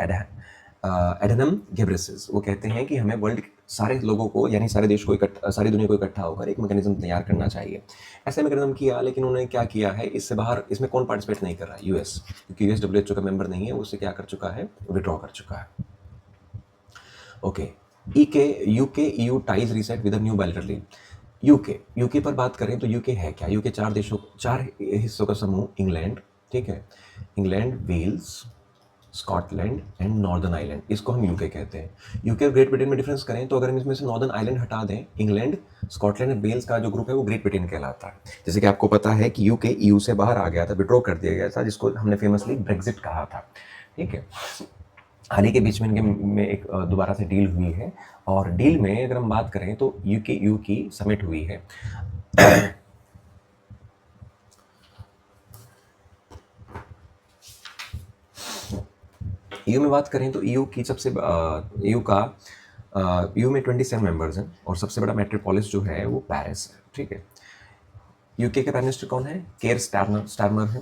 Adhanom Ghebreyesus. वो कहते हैं कि हमें वर्ल्ड सारे लोगों को यानी सारे देश को सारी दुनिया को इकट्ठा होकर एक मैकेनिज्म तैयार करना चाहिए। ऐसे मैकेनिज्म किया, लेकिन उन्होंने क्या किया है, इससे बाहर इसमें कौन पार्टिसिपेट नहीं कर रहा है? यूएस, क्योंकि यूएस WHO का मेंबर नहीं है, वो उससे क्या कर चुका है? विड्रॉ कर चुका है। Okay, UK EU ties reset with a new bilateral deal. UK पर बात करें तो यूके है क्या? यूके चार हिस्सों का समूह, इंग्लैंड, ठीक है, England, Wales, Scotland and Northern island, इसको हम यूके कहते हैं। यूके और ग्रेट ब्रिटेन में डिफरेंस करें तो अगर हम इसमें से नॉर्दर्न आइलैंड हटा दें, इंग्लैंड, स्कॉटलैंड और वेल्स का जो ग्रुप है वो ग्रेट ब्रिटेन कहलाता है। जैसे कि आपको पता है कि यूके EU से बाहर आ गया था, विड्रॉ कर दिया गया था, जिसको हमने फेमसली ब्रेक्जिट कहा था। ठीक है, हाल ही के बीच में इनके में एक दोबारा से डील हुई है, और डील में अगर हम बात करें तो यूके EU की समिट हुई है। EU में बात करें तो EU की सबसे EU में 27 मेंबर्स हैं और सबसे बड़ा मेट्रोपोलिस जो है वो पेरिस है। ठीक है, यूके के प्राइम मिनिस्टर कौन है? केयर स्टारमर है।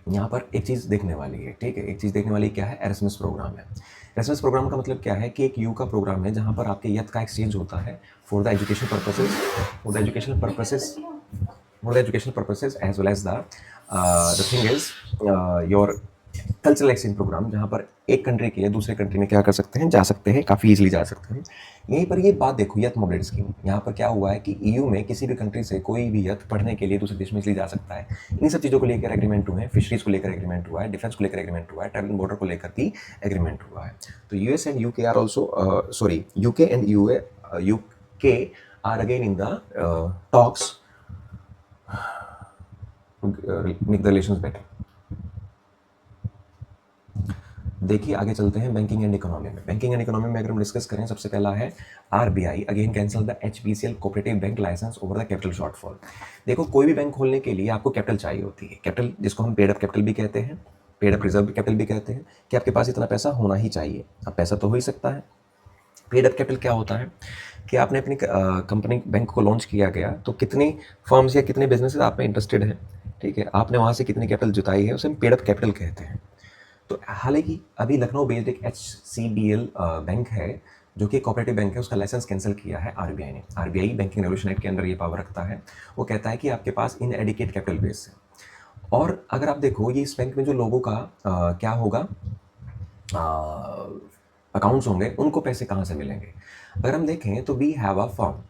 यहाँ पर एक चीज़ देखने वाली है, ठीक है, एक चीज़ देखने वाली क्या है? एरास्मस प्रोग्राम है। एरास्मस प्रोग्राम का मतलब क्या है कि एक EU का प्रोग्राम है जहाँ पर आपके यथ का एक्सचेंज होता है for the education purposes as well as the thing is your cultural exchange programme, जहाँ पर एक कंट्री के दूसरे कंट्री में क्या कर सकते हैं? जा सकते हैं, काफ़ी इजीली जा सकते हैं। यहीं पर ये बात देखो, यथ मोबिलिटी स्कीम। यहाँ पर क्या हुआ है कि EU में किसी भी कंट्री से कोई भी यथ पढ़ने के लिए दूसरे देश में इसलिए जा सकता है। इन सब चीज़ों को लेकर एग्रीमेंट हुए हैं, फिशरीज को लेकर एग्रीमेंट हुआ है, डिफेंस को लेकर एग्रीमेंट हुआ है, ट्रैवल बॉर्डर को लेकर भी एग्रीमेंट हुआ है। तो UK and UK are again in the talks make the relations better. देखिए आगे चलते हैं बैंकिंग एंड इकोनॉमी में। बैंकिंग एंड इकोनॉमी में अगर हम डिस्कस करें, सबसे पहला है RBI again cancel the HPCL cooperative bank licence over the capital shortfall. देखो कोई भी बैंक खोलने के लिए आपको कैपिटल चाहिए होती है, कैपिटल जिसको हम पेड अप कैपिटल भी कहते हैं, पेड अप रिजर्व कैपिटल भी कहते हैं, कि आपके पास इतना पैसा होना ही चाहिए। अब पैसा तो हो ही सकता है। पेड अप कैपिटल क्या होता है कि आपने अपनी कंपनी बैंक को लॉन्च किया गया तो कितनी फर्म्स या कितने बिजनेसेस आप में इंटरेस्टेड हैं, ठीक है, आपने वहाँ से कितनी कैपिटल जुटाई है, उसे हम पेड अप कैपिटल कहते हैं। तो हालांकि अभी लखनऊ बेस्ड एक HCBL बैंक है जो कि कोऑपरेटिव बैंक है, उसका लाइसेंस कैंसिल किया है RBI ने। RBI बैंकिंग रेगुलेशन एक्ट के अंदर ये पावर रखता है। वो कहता है कि आपके पास इनएडिक्वेट कैपिटल बेस है। और अगर आप देखो ये इस बैंक में जो लोगों का क्या होगा, अकाउंट्स होंगे, उनको पैसे कहाँ से मिलेंगे? अगर हम देखें तो वी हैव अ फर्म,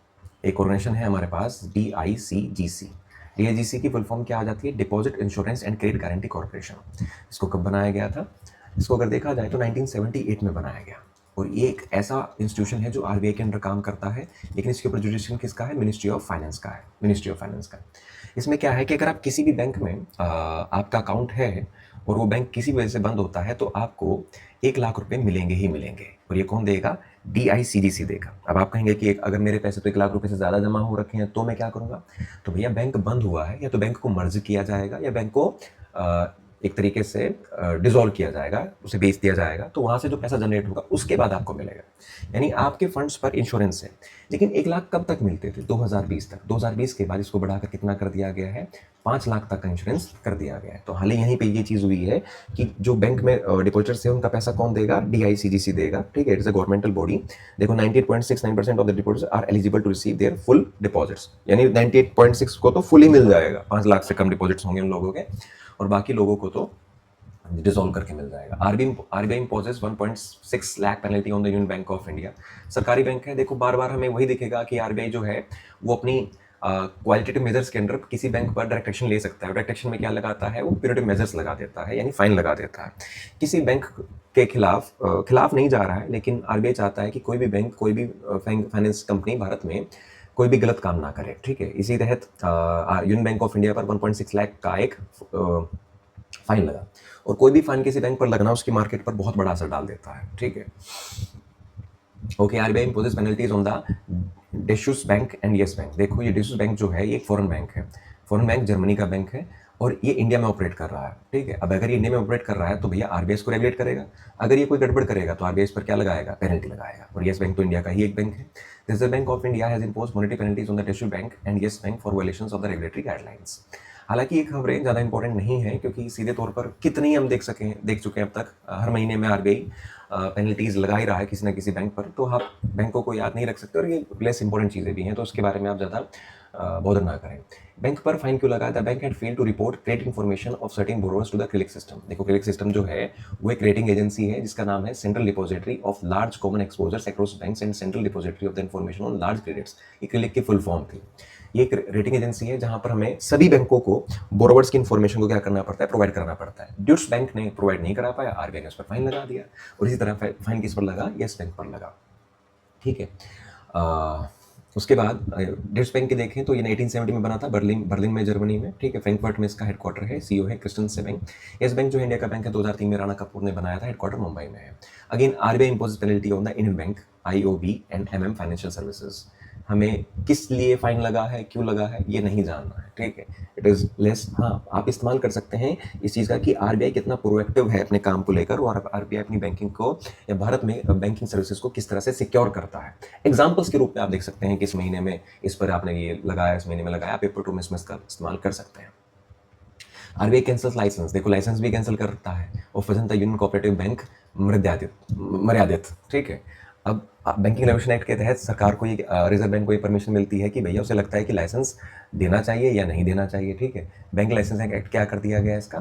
एक ऑर्गेनाइजेशन है हमारे पास DICGC। DICGC की फुल फॉर्म क्या आ जाती है? Deposit insurance and credit guarantee corporation. इसको कब बनाया गया था? इसको अगर देखा जाए तो 1978 में बनाया गया। और ये एक ऐसा इंस्टीट्यूशन है जो आरबीआई के अंडर काम करता है, लेकिन इसके ऊपर जुडिक्शन किसका है? मिनिस्ट्री ऑफ फाइनेंस का है, मिनिस्ट्री ऑफ फाइनेंस का। इसमें क्या है कि अगर आप किसी भी बैंक में आपका अकाउंट है और वो बैंक किसी वजह से बंद होता है तो आपको 1 लाख रुपए मिलेंगे ही मिलेंगे। और ये कौन देगा? DICGC देगा। अब आप कहेंगे कि अगर मेरे पैसे तो 1 लाख रुपए से ज़्यादा जमा हो रखे हैं तो मैं क्या करूँगा? तो भैया बैंक बंद हुआ है या तो बैंक को मर्ज किया जाएगा या बैंक को एक तरीके से डिसॉल्व किया जाएगा, उसे बेच दिया जाएगा, तो वहाँ से जो पैसा जनरेट होगा उसके बाद आपको मिलेगा। यानी आपके फंड्स पर इंश्योरेंस है। लेकिन 1 लाख कब तक मिलते थे? 2020 तक। 2020 के बाद इसको बढ़ाकर कितना कर दिया गया है? 5 लाख तक का इंश्योरेंस कर दिया गया है। तो हाल ही यहीं पे ये चीज़ हुई है कि जो बैंक में डिपॉजिटर्स है उनका पैसा कौन देगा? DICGC देगा। ठीक है, it is a governmental body. देखो 98.69% of the depositors are eligible to receive their full deposits, यानी 98.6 को तो फुल ही मिल जाएगा। 5 लाख से कम डिपॉजिट्स होंगे उन लोगों के, और बाकी लोगों को तो डिसॉल्व करके मिल जाएगा। RBI imposes 1.6 lakh penalty on the Union Bank of India. सरकारी बैंक है। देखो बार बार हमें वही दिखेगा कि आरबीआई जो है वो अपनी क्वालिटेटिव मेजर्स के अंडर किसी बैंक पर डायरेक्ट एक्शन ले सकता है। डायरेक्ट एक्शन में क्या लगाता है? वो प्यूरेटिव मेजर्स लगा देता है, यानी फाइन लगा देता है। किसी बैंक के खिलाफ नहीं जा रहा है, लेकिन आरबीआई चाहता है कि कोई भी बैंक, कोई भी फाइनेंस कंपनी भारत में कोई भी गलत काम ना करे। ठीक है, इसी तहत यूनियन बैंक ऑफ इंडिया पर 1.6 लाख का एक फाइन लगा। और कोई भी फाइन किसी बैंक पर लगना उसकी मार्केट पर बहुत बड़ा असर डाल देता है। ठीक है, okay. RBI imposes penalties on the Deutsche bank and Yes bank. देखो ये डेशुस बैंक जो है ये एक फॉरेन बैंक है। फॉरेन बैंक जर्मनी का बैंक है और ये इंडिया में ऑपरेट कर रहा है। ठीक है, अब अगर ये इंडिया में ऑपरेट कर रहा है तो भैया आरबीआई इसको रेगुलेट करेगा। अगर ये कोई गड़बड़ करेगा तो आरबीआई इस पर क्या लगाएगा? पेनल्टी लगाएगा। और येस बैंक तो इंडिया का ही एक बैंक है। Reserve Bank of India has imposed monetary penalties on the Deutsche bank and Yes bank for violations of the regulatory guidelines. हालांकि ये खबरें ज़्यादा इंपॉर्टेंट नहीं है क्योंकि सीधे तौर पर कितनी हम देख चुके हैं अब तक। हर महीने में आरबीआई पेनल्टीज लगा ही रहा है किसी ना किसी बैंक पर, तो आप बैंकों को याद नहीं रख सकते और ये लेस इंपॉर्टेंट चीज़ें भी हैं, तो उसके बारे में आप ज़्यादा बॉदर ना करें। बैंक पर फाइन क्यों लगा? The bank had failed to report credit information of certain borrowers to the click system. देखो क्लिक सिस्टम जो है वो एक रेटिंग एजेंसी है जिसका नाम है central depository of large common exposures across banks and central depository of the information on large credits. ये क्लिक की फुल फॉर्म थी। ये एक रेटिंग एजेंसी है जहां पर हमें सभी बैंकों को बोरोवर्स की इन्फॉर्मेशन को क्या करना पड़ता है? प्रोवाइड करना पड़ता है। ड्यूट्स बैंक ने प्रोवाइड नहीं करा पाया, आरबीआई ने उस पर फाइन लगा दिया। और इसी तरह फाइन किस पर लगा? येस बैंक पर लगा। ठीक है, उसके बाद ड्यूट्स बैंक के देखें तो ये 1870 में बना था बर्लिन में, जर्मनी में। ठीक है, फ्रैंकफर्ट में इसका हेडक्वार्टर है। सीईओ है क्रिस्टन बैंक। येस बैंक जो इंडिया का बैंक है 2003 में राणा कपूर ने बनाया था। हेडक्वार्टर मुंबई में है। Again RBI impose penalty on the Indian bank, IOB and MM financial services. हमें किस लिए फाइन लगा है, क्यों लगा है, ये नहीं जानना है। ठीक है, इट इज़ लेस। हाँ, आप इस्तेमाल कर सकते हैं इस चीज़ का कि आरबीआई कितना प्रोएक्टिव है अपने काम को लेकर और आरबीआई अपनी बैंकिंग को या भारत में बैंकिंग सर्विसेज को किस तरह से सिक्योर करता है। एग्जाम्पल्स के रूप में आप देख सकते हैं कि इस महीने में इस पर आपने ये लगाया, इस महीने में लगाया, पेपर टू मिसमस का इस्तेमाल कर सकते हैं। RBI cancels licence. देखो लाइसेंस भी कैंसिल करता है। और फजंता यूनियन कोऑपरेटिव बैंक मर्यादित। ठीक है, अब बैंकिंग रेगुलेशन एक्ट के तहत सरकार को ये रिजर्व बैंक को ये परमिशन मिलती है कि भैया उसे लगता है कि लाइसेंस देना चाहिए या नहीं देना चाहिए। ठीक है, बैंक लाइसेंस एक्ट क्या कर दिया गया? इसका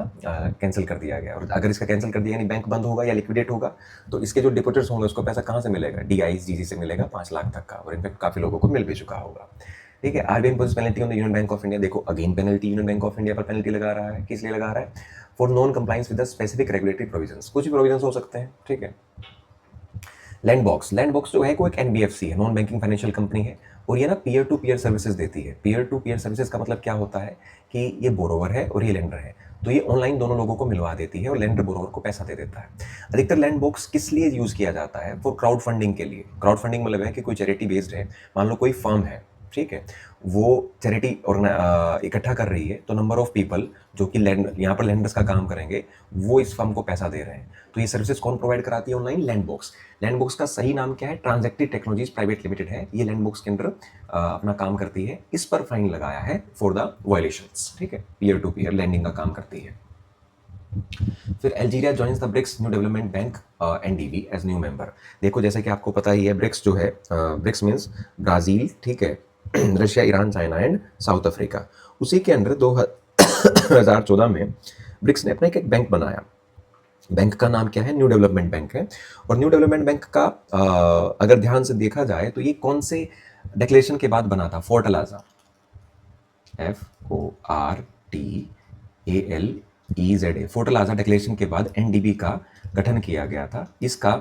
कैंसिल कर दिया गया। और अगर इसका कैंसिल कर दिया यानी बैंक बंद होगा या लिक्विडेट होगा तो इसके जो डिपोजिटर्स होंगे उसको पैसा कहाँ से मिलेगा? DICGC से मिलेगा 5 लाख तक का, और इनफैक्ट काफ़ी लोगों को मिल भी चुका होगा। ठीक है, RBI impose penalty on the Union Bank of India. देखो again penalty Union Bank of India पर पेनल्टी लगा रहा है। किस लिए लगा रहा है? For non compliance with the specific regulatory provisions. कुछ भी प्रोविजंस हो सकते हैं। ठीक है, लैंडबॉक्स जो है वो एक एनबीएफसी है, नॉन बैंकिंग फाइनेंशियल कंपनी है, और ये ना पीयर टू पीयर सर्विसेज देती है। पीयर टू पीयर सर्विसेज का मतलब क्या होता है कि ये बोरोवर है और ये लेंडर है, तो ये ऑनलाइन दोनों लोगों को मिलवा देती है और लेंडर बोरोवर को पैसा दे देता है। अधिकतर लैंडबॉक्स किस लिए यूज किया जाता है? फॉर क्राउड फंडिंग के लिए। क्राउड फंडिंग मतलब है कि कोई चैरिटी बेस्ड है, मान लो कोई फर्म है, ठीक है, वो चैरिटी इकट्ठा कर रही है, तो नंबर ऑफ पीपल जो कि यहाँ पर लैंडर्स का काम करेंगे वो इस फर्म को पैसा दे रहे हैं। तो ये सर्विसेज कौन प्रोवाइड कराती है? ऑनलाइन लैंडबॉक्स। लैंडबॉक्स का सही नाम क्या है? ट्रांजैक्टिव टेक्नोलॉजीज प्राइवेट लिमिटेड है। ये लैंडबॉक्स के अंदर अपना काम करती है। इस पर फाइन लगाया है फॉर द वायलेशंस। ठीक है, पीयर टू पीयर लैंडिंग का काम करती है। फिर Algeria joins the BRICS new development bank NDB as new member. देखो जैसे कि आपको पता ही है ब्रिक्स जो है, ब्रिक्स मीन्स ब्राज़ील, ठीक है, Russia, Iran, China and south Africa. उसी के अंदर 2014 में ब्रिक्स ने अपना एक बैंक बनाया। बैंक का नाम क्या है? न्यू डेवलपमेंट बैंक है। और न्यू डेवलपमेंट बैंक का अगर ध्यान से देखा जाए तो ये कौन से डिक्लेरेशन के बाद बना था? फोर्टलाजा, FORTALEZA, फोर्टलाजा डिक्लेरेशन के बाद NDB का गठन किया गया था। इसका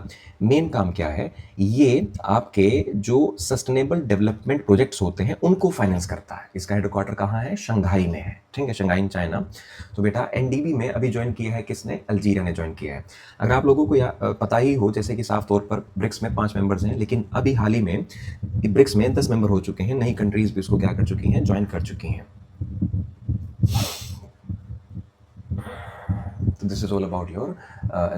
मेन काम क्या है, ये आपके जो सस्टेनेबल डेवलपमेंट प्रोजेक्ट्स होते हैं उनको फाइनेंस करता है। इसका हेडक्वार्टर कहाँ है, शंघाई में है, ठीक है, शंघाई इन चाइना। तो बेटा एनडीबी में अभी ज्वाइन किया है किसने, अल्जीरिया ने ज्वाइन किया है। अगर आप लोगों को पता ही हो, जैसे कि साफ तौर पर ब्रिक्स में 5 मेंबर्स हैं, लेकिन अभी हाल ही में ब्रिक्स में 10 मेंबर हो चुके हैं, नई कंट्रीज भी उसको क्या कर चुकी हैं, ज्वाइन कर चुकी हैं। तो this is all about your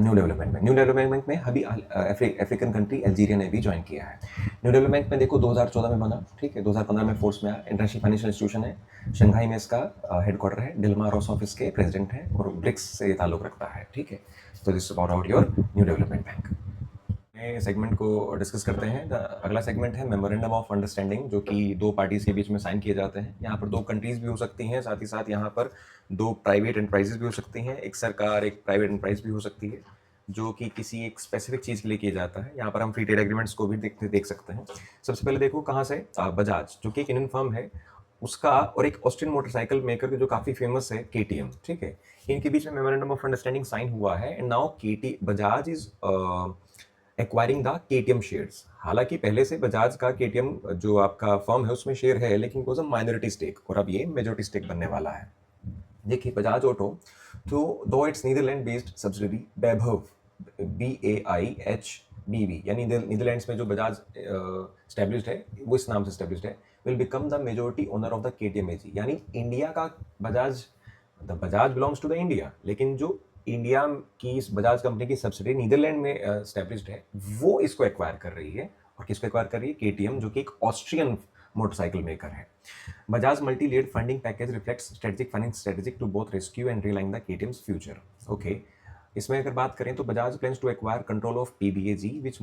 new development bank. New development bank में अभी अफ्रीकन कंट्री अल्जीरिया ने भी ज्वाइन किया है। न्यू डेवलपमेंट बैंक में देखो 2014 में बना, ठीक है, 2015 में फोर्स में आया, इंटरनेशनल फाइनेंशियल इंस्टीट्यूशन है, शंघाई में इसका हेडक्वार्टर है, डिल्मा रोसॉफ इसके प्रेसिडेंट है और ब्रिक्स से ताल्लुक रखता है, ठीक है। तो this is about your new development bank. Segment को डिस्कस करते हैं। अगला सेगमेंट है मेमोरेंडम ऑफ अंडरस्टैंडिंग, जो कि दो पार्टीज के बीच में साइन किए जाते हैं। यहाँ पर दो कंट्रीज भी हो सकती हैं, साथ ही साथ यहाँ पर दो प्राइवेट एंटरप्राइजेज भी हो सकती हैं, एक सरकार एक प्राइवेट एंटरप्राइज भी हो सकती है, जो कि किसी एक स्पेसिफिक चीज़ के लिए किया जाता है। यहाँ पर हम फ्री ट्रेड एग्रीमेंट्स को भी देख सकते हैं। सबसे पहले देखो कहाँ से, बजाज जो कि एक इंडियन फर्म है उसका, और एक ऑस्ट्रियन मोटरसाइकिल मेकर जो काफ़ी फेमस है, केटीएम, ठीक है, इनके बीच में मेमोरेंडम ऑफ अंडरस्टैंडिंग साइन हुआ है। And now Bajaj is acquiring the KTM shares. हालांकि पहले से बजाज का केटीएम जो आपका फर्म है उसमें शेयर है, लेकिन वो माइनॉरिटी स्टेक, और अब ये मेजॉरिटी स्टेक बनने वाला है। देखिए बजाज ऑटो, तो दो इट्स नीदरलैंड बेस्ड सब्सिडरी वैभव, BAIHBV, यानी नीदरलैंड्स में जो बजाज स्टैब्लिश्ड है वो इस नाम से स्टैब्लिश्ड है, will become the majority owner of the KTM AG. यानी इंडिया का Bajaj, the Bajaj belongs to the India, लेकिन जो इंडिया की इस बजाज कंपनी की सब्सिडी नीदरलैंड में स्टैब्लिश्ड है, वो इसको एक्वायर कर रही है। और किसको एक्वायर कर रही है, केटीएम, जो कि एक ऑस्ट्रियन मोटरसाइकिल मेकर है। Bajaj multi led funding package reflects strategic funding strategic to both rescue and relying the KTM's future. Okay, इसमें अगर बात करें तो Bajaj plans to acquire control of PBAG which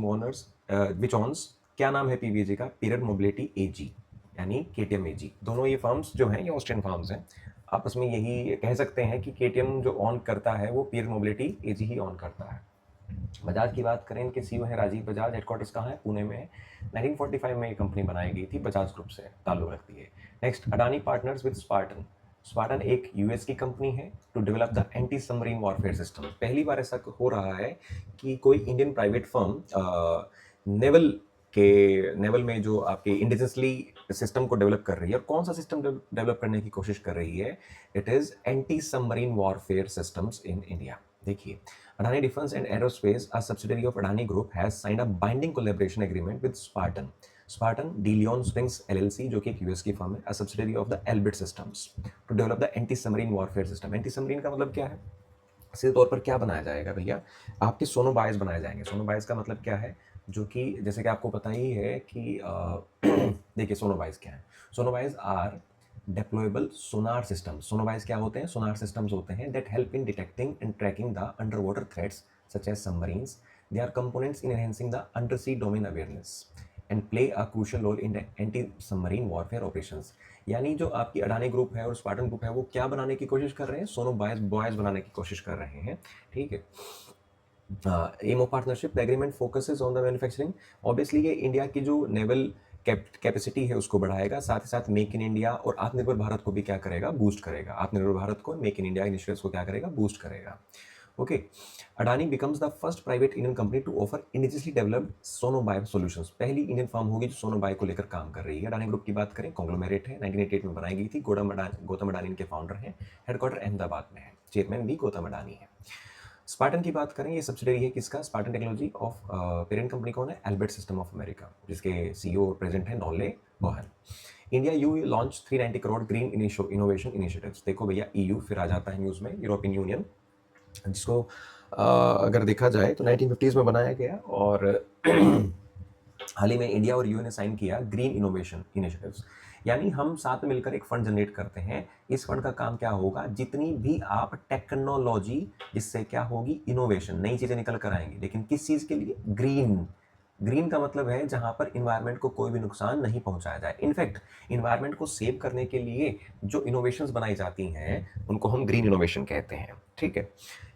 owns, क्या नाम है पीबीएजी का, पीरियड मोबिलिटी एजी, यानी केटीएम एजी। दोनों ये फर्म्स जो हैं ये ऑस्ट्रियन फर्म्स हैं। आपस में यही कह सकते हैं कि केटीएम जो ऑन करता है वो period mobility AG he on करता है। बजाज की बात करें, इनके सीईओ हैं राजीव बजाज, हेडक्वार्टर्स कहाँ है, पुणे में है। 1945 में ये कंपनी बनाई गई थी, बजाज ग्रुप से ताल्लुक रखती है। Next, Adani partners with Spartan. Spartan एक यूएस की कंपनी है to develop the anti submarine warfare system. पहली बार ऐसा हो रहा है कि कोई इंडियन प्राइवेट फर्म नेवल में जो आपके इंडिजिनसली सिस्टम को डेवलप कर रही है। और कौन सा सिस्टम डेवलप करने की कोशिश कर रही है, it is anti submarine warfare systems in India. देखिए, Adani Defense and Aerospace, a subsidiary of Adani Group, has signed a binding collaboration agreement with Spartan. Spartan De Leon Springs LLC, जो कि एक यूएस की firm है, a subsidiary of the Elbit Systems, to develop the anti-submarine warfare system. Anti-submarine का मतलब क्या है? सीधे तौर पर क्या बनाया जाएगा भैया, आपके सोनोबाइज बनाए जाएंगे। सोनोबाइज का मतलब क्या है, जो कि जैसे कि आपको पता ही है कि देखिए सोनोबाइज क्या है। सोनोबाइज आर डेप्लॉयबल सोनार सिस्टम। सोनोबाइज क्या होते हैं, सोनार सिस्टम्स होते हैं that help in detecting and tracking the under water threats such as submarines. They are components in enhancing the under sea domain awareness and play a crucial role in anti submarine warfare operations. यानी जो आपकी Adani group है और Spartan group है वो क्या बनाने की कोशिश कर रहे हैं, सोनोबाइज बनाने की कोशिश कर रहे हैं, ठीक है। Aim of partnership agreement focuses on the manufacturing. Obviously ये इंडिया की जो नेवल कैपेसिटी है उसको बढ़ाएगा, साथ ही साथ मेक इन इंडिया और आत्मनिर्भर भारत को भी क्या करेगा, बूस्ट करेगा। आत्मनिर्भर भारत को, मेक इन इंडिया इनिशिएटिव्स को क्या करेगा, बूस्ट करेगा। Okay, Adani becomes the first private Indian company to offer indigenously developed sonobuoy solutions. पहली इंडियन फर्म होगी जो सोनोबाय को लेकर काम कर रही है। अडानी ग्रुप की बात करें, कॉन्ग्लोमेरेट है, 1988 में बनाई गई थी। गौतम अडानी इनके फाउंडर हैं, हेडक्वार्टर अहमदाबाद में है, चेयरमैन भी गौतम अडानी है। स्पार्टन की बात करें, ये सब्सिडरी है किसका, Spartan technology of, parent company कौन है, एल्बर्ट सिस्टम ऑफ अमेरिका, जिसके सीईओ प्रेजेंट है नॉले बोहन। India EU launch 390 crore green innovation initiatives. देखो भैया, ईयू फिर आ जाता है न्यूज़ में, यूरोपियन यूनियन, जिसको अगर देखा जाए तो 1950s में बनाया गया, और हाल ही में इंडिया और यूएन ने साइन किया ग्रीन इनोवेशन इनिशिएटिव्स। यानी हम साथ में मिलकर एक फंड जनरेट करते हैं। इस फंड का काम क्या होगा, जितनी भी आप टेक्नोलॉजी, जिससे क्या होगी, इनोवेशन, नई चीज़ें निकल कर आएंगी, लेकिन किस चीज़ के लिए, ग्रीन। ग्रीन का मतलब है जहां पर इन्वायरमेंट को कोई भी नुकसान नहीं पहुंचाया जाए। इनफैक्ट इन्वायरमेंट को सेव करने के लिए जो इनोवेशंस बनाई जाती हैं उनको हम ग्रीन इनोवेशन कहते हैं, ठीक है।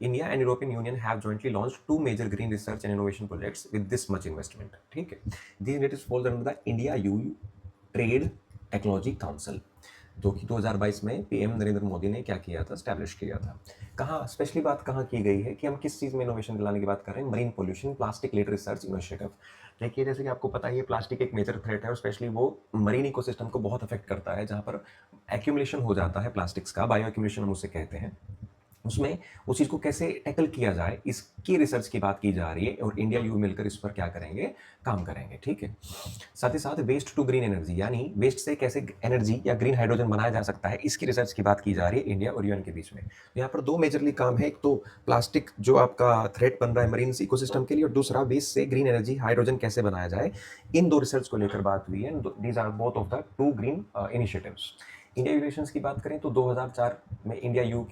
India and European Union have jointly launched 2 major green research and innovation projects with this much investment, ठीक है। These initiatives falls under the India EU trade technology council. जो कि 2022 में पीएम नरेंद्र मोदी ने क्या किया था, स्टैब्लिश किया था। कहाँ स्पेशली बात कहाँ की गई है कि हम किस चीज़ में इनोवेशन दिलाने की बात कर रहे हैं, marine pollution plastic led research initiative. देखिए जैसे कि आपको पता ही है प्लास्टिक एक मेजर थ्रेट है और स्पेशली वो मरीन इकोसिस्टम को बहुत अफेक्ट करता है, जहाँ पर एक्यूमुलेशन हो जाता है प्लास्टिक्स का, बायो एक्यूमुलेशन हम उसे कहते हैं। उसमें उस चीज़ को कैसे टैकल किया जाए इसकी रिसर्च की बात की जा रही है और इंडिया यू मिलकर इस पर क्या करेंगे, काम करेंगे, ठीक है। साथ ही साथ वेस्ट टू ग्रीन एनर्जी, यानी वेस्ट से कैसे एनर्जी या ग्रीन हाइड्रोजन बनाया जा सकता है, इसकी रिसर्च की बात की जा रही है इंडिया और यूएन के बीच में। तो यहाँ पर दो मेजरली काम है, एक तो प्लास्टिक जो आपका थ्रेट बन रहा है मरीन इकोसिस्टम के लिए, और दूसरा वेस्ट से ग्रीन एनर्जी हाइड्रोजन कैसे बनाया जाए। इन दो रिसर्च को लेकर बात हुई है। These are both of the two green initiatives. India relations की बात करें तो 2004 में इंडिया ईयू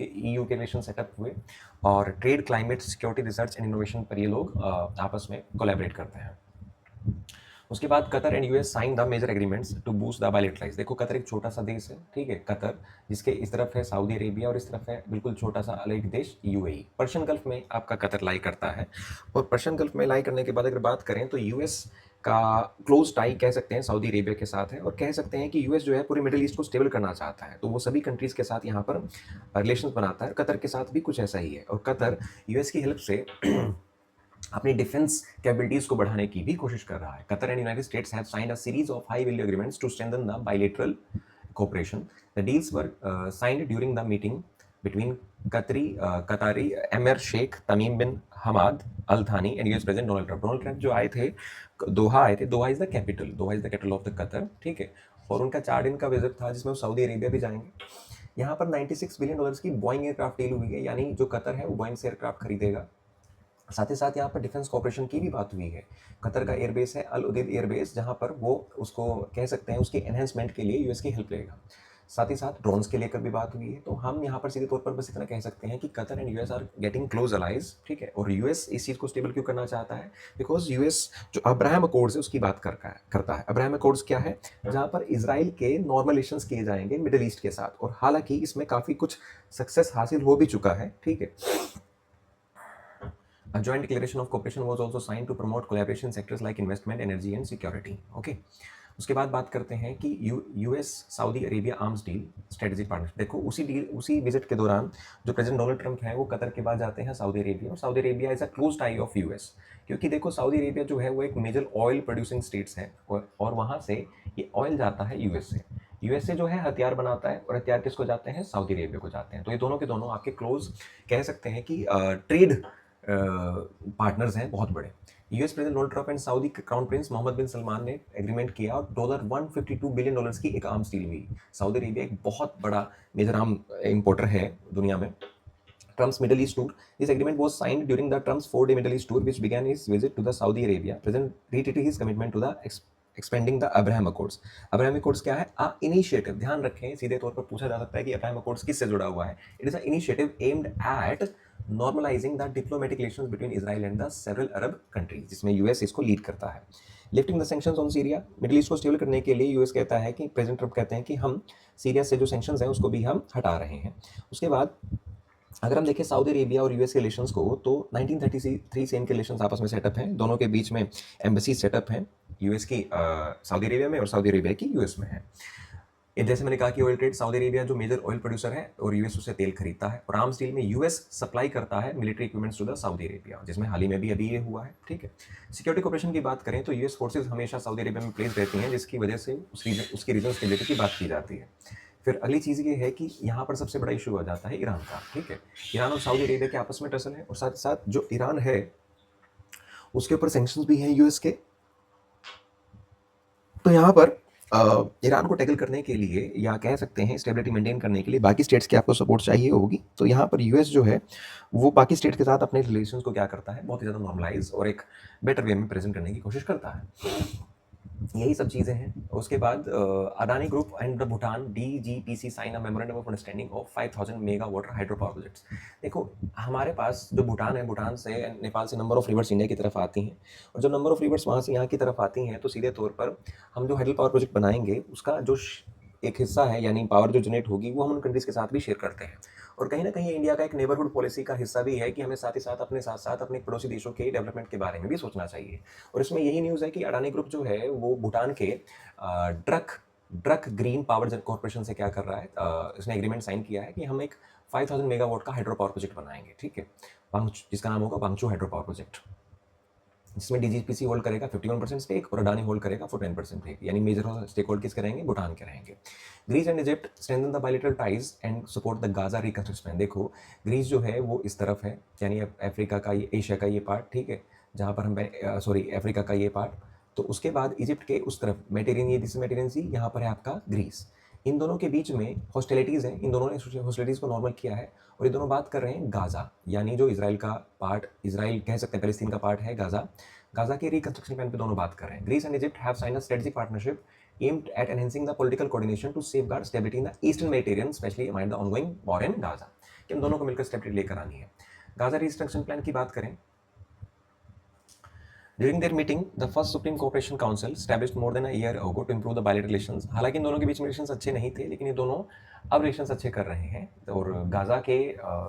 के रिलेशन सेटअप हुए और trade, climate, security, research and innovation पर ये लोग आपस में कोलैबोरेट करते हैं। उसके बाद Qatar and US sign the major agreements to boost the bilaterals. देखो कतर एक छोटा सा देश है, ठीक है, कतर, जिसके इस तरफ है सऊदी अरेबिया और इस तरफ है बिल्कुल छोटा सा अलग देश यूएई। पर्शियन गल्फ में आपका कतर लाई करता है, और पर्शियन गल्फ में लाई करने के बाद अगर बात करें तो यूएस का क्लोज टाई कह सकते हैं सऊदी अरेबिया के साथ है, और कह सकते हैं कि यूएस जो है पूरे मिडिल ईस्ट को स्टेबल करना चाहता है, तो वो सभी कंट्रीज के साथ यहाँ पर रिलेशन बनाता है। कतर के साथ भी कुछ ऐसा ही है, और कतर यूएस की हेल्प से अपनी डिफेंस कैपेबिलिटीज को बढ़ाने की भी कोशिश कर रहा है। Qatar and United States have signed a series of high value agreements to strengthen the bilateral cooperation. The deals were signed during the meeting between Qatari Emir Sheikh Tamim bin Hamad Al Thani and US President Donald Trump. Donald Trump जो आए थे Doha आए थे, Doha is the capital, Doha is the capital of the Qatar, ठीक है, और उनका 4 दिन का विजिट था जिसमें वो सऊदी अरेबिया भी जाएंगे। यहाँ पर $96 बिलियन की बोइंग एयरक्राफ्ट डील हुई है, यानी जो कतर है वो बोइंग से एयरक्राफ्ट खरीदेगा। साथ ही साथ यहाँ पर डिफेंस कॉपरेशन की भी बात हुई है। कतर का एयरबेस है अल उदैद एयरबेस, जहाँ पर वो उसको कह सकते हैं उसके एनहेंसमेंट के लिए यूएस की हेल्प लेगा। साथ ही साथ ड्रोन्स के लेकर भी बात हुई है। तो हम यहाँ पर सीधे तौर पर बस इतना कह सकते हैं कि Qatar and US are getting close allies, ठीक है। और यूएस इस चीज़ को स्टेबल क्यों करना चाहता है, बिकॉज यूएस जो अब्राहम अकॉर्ड्स है उसकी बात करता है। अब्राहम अकॉर्ड्स क्या है, जहाँ पर इसराइल के नॉर्मल रिलेशंस किए जाएंगे मिडिल ईस्ट के साथ, और हालांकि इसमें काफ़ी कुछ सक्सेस हासिल हो भी चुका है, ठीक है। A joint declaration of cooperation was also signed to promote collaboration in sectors like investment, energy and security. Okay. उसके बाद बात करते हैं कि US Saudi Arabia arms deal strategic partnership. देखो उसी विजिट के दौरान जो प्रेसिडेंट डोनाल्ड ट्रंप है वो कतर के बाद जाते हैं सऊदी अरेबिया, और Saudi Arabia is a close tie of US, क्योंकि देखो सऊदी अरेबिया जो है वो एक मेजर ऑयल प्रोड्यूसिंग स्टेट्स है, और वहाँ से ये ऑयल जाता है यूएस से। यूएस से जो है हथियार बनाता है, और हथियार किसको जाते हैं, सऊदी अरेबिया को जाते हैं। तो ये दोनों के दोनों आपके क्लोज कह सकते हैं कि ट्रेड पार्टनर्स हैं बहुत बड़े। US president Donald Trump and Saudi crown prince Mohammad bin Salman ने एग्रीमेंट किया, और $152 बिलियन की एक आर्म्स डील हुई। सऊदी अरेबिया एक बहुत बड़ा मेजर आर्म इंपोर्टर है दुनिया में। Trump's Middle East tour. This agreement was signed during the Trump's 4-day Middle East tour, which began his visit to the Saudi Arabia. President reiterated his commitment to the expanding the Abraham Accords. Abraham Accords क्या है, a initiative, ध्यान रखें, सीधे तौर पर पूछा जा सकता है कि Abraham Accords किससे जुड़ा हुआ है। It is an initiative aimed at normalizing the diplomatic relations between Israel and the several Arab countries, जिसमें यूएस इसको लीड करता है। Lifting the sanctions on Syria, middle east को स्टेबल करने के लिए यूएस कहता है कि प्रेसिडेंट ट्रंप कहते हैं कि हम सीरिया से जो सैंक्शंस हैं उसको भी हम हटा रहे हैं। उसके बाद अगर हम देखें सऊदी अरेबिया और यूएस के रिलेशंस को, तो 1933 से इनके रिलेशंस आपस में सेटअप हैं, दोनों के बीच में एम्बेसी सेटअप हैं, यूएस की सऊदी अरेबिया में और सऊदी अरेबिया की यूएस में है। जैसे मैंने कहा कि ऑयल ट्रेड, सऊदी अरेबिया जो मेजर ऑयल प्रोड्यूसर है और यूएस उससे तेल खरीदता है, और आर्म्स डील में यूएस सप्लाई करता है military equipments to the Saudi Arabia, जिसमें हाल ही में भी अभी ये हुआ है, ठीक है। सिक्योरिटी कोऑपरेशन की बात करें तो यूएस फोर्सेज हमेशा सऊदी अरेबिया में प्लेस रहती हैं, जिसकी वजह से उसके रीजन स्टेबिलिटी की बात की जाती है। फिर अगली चीज़ ये है कि यहाँ पर सबसे बड़ा इशू आ जाता है ईरान का, ठीक है। ईरान और सऊदी अरेबिया के आपस में टसल है, और साथ ही साथ जो ईरान है उसके ऊपर सैंक्शंस भी हैं यूएस के। तो यहाँ पर ईरान को टैकल करने के लिए, या कह सकते हैं स्टेबिलिटी मेंटेन करने के लिए बाकी स्टेट्स की आपको सपोर्ट चाहिए होगी। तो यहाँ पर यूएस जो है वो बाकी स्टेट के साथ अपने रिलेशंस को क्या करता है, बहुत ही ज़्यादा नॉर्मलाइज और एक बेटर वे में प्रेजेंट करने की कोशिश करता है। यही सब चीज़ें हैं। उसके बाद Adani group and the Bhutan DGPC sign a memorandum of understanding of 5000 megawatt hydro power projects. देखो हमारे पास जो भूटान है, भूटान से नेपाल से नंबर ऑफ रिवर्स इंडिया की तरफ आती हैं, और जब नंबर ऑफ रिवर्स वहाँ से यहाँ की तरफ आती हैं तो सीधे तौर पर हम जो हाइड्रो पावर प्रोजेक्ट बनाएंगे उसका जो एक हिस्सा है, यानी पावर जो जनरेट होगी, वो हम उन कंट्रीज़ के साथ भी शेयर करते हैं। और कहीं ना कहीं इंडिया का एक नेबरहुड पॉलिसी का हिस्सा भी है कि हमें साथ ही साथ अपने पड़ोसी देशों के डेवलपमेंट के बारे में भी सोचना चाहिए। और इसमें यही न्यूज़ है कि अडानी ग्रुप जो है वो भूटान के truck drug green power corporation से क्या कर रहा है, इसने एग्रीमेंट साइन किया है कि हम एक 5000 मेगावाट का हाइड्रो पावर प्रोजेक्ट बनाएंगे, ठीक है, जिसका नाम होगा वांगचू हाइड्रो पावर प्रोजेक्ट, जिसमें डीजीपीसी होल्ड करेगा 51% स्टेक और अडानी होल्ड करेगा 49% स्टेक, यानी मेजर स्टेक होल्ड किसके रहेंगे, भूटान के रहेंगे। Greece and Egypt strengthen the bilateral ties and support the Gaza reconstruction. देखो ग्रीस जो है वो इस तरफ है, यानी अफ्रीका का ये, एशिया का ये पार्ट, ठीक है, जहाँ पर हम सॉरी अफ्रीका का ये पार्ट, तो उसके बाद इजिप्ट के उस तरफ मेडिटेरेनियन, दिस मेडिटेरेनियन सी, यहाँ पर है आपका ग्रीस। इन दोनों के बीच में हॉस्टिलिटीज़ हैं, इन दोनों ने हॉस्टिलिटीज़ को नॉर्मल किया है, और ये दोनों बात कर रहे हैं गाजा, यानी जो इसराइल का पार्ट, इसराइल कह सकते हैं पैलेस्तीन का पार्ट है गाजा, गाजा के रिकंस्ट्रक्शन प्लान पे दोनों बात कर रहे हैं। Greece and Egypt have signed a strategic partnership aimed at enhancing the political coordination to safeguard stability in the eastern Mediterranean, especially amid the ongoing war in Gaza। कि हम दोनों को मिलकर स्टेबिलिटी लेकर आनी है। गाजा रिकंस्ट्रक्शन प्लान की बात करें, During their meeting, the first Supreme Cooperation Council established more than a year ago to improve the bilateral relations। हालांकि इन दोनों के बीच में रिलेशंस अच्छे नहीं थे, लेकिन ये दोनों अब रिलेशंस अच्छे कर रहे हैं और गाजा के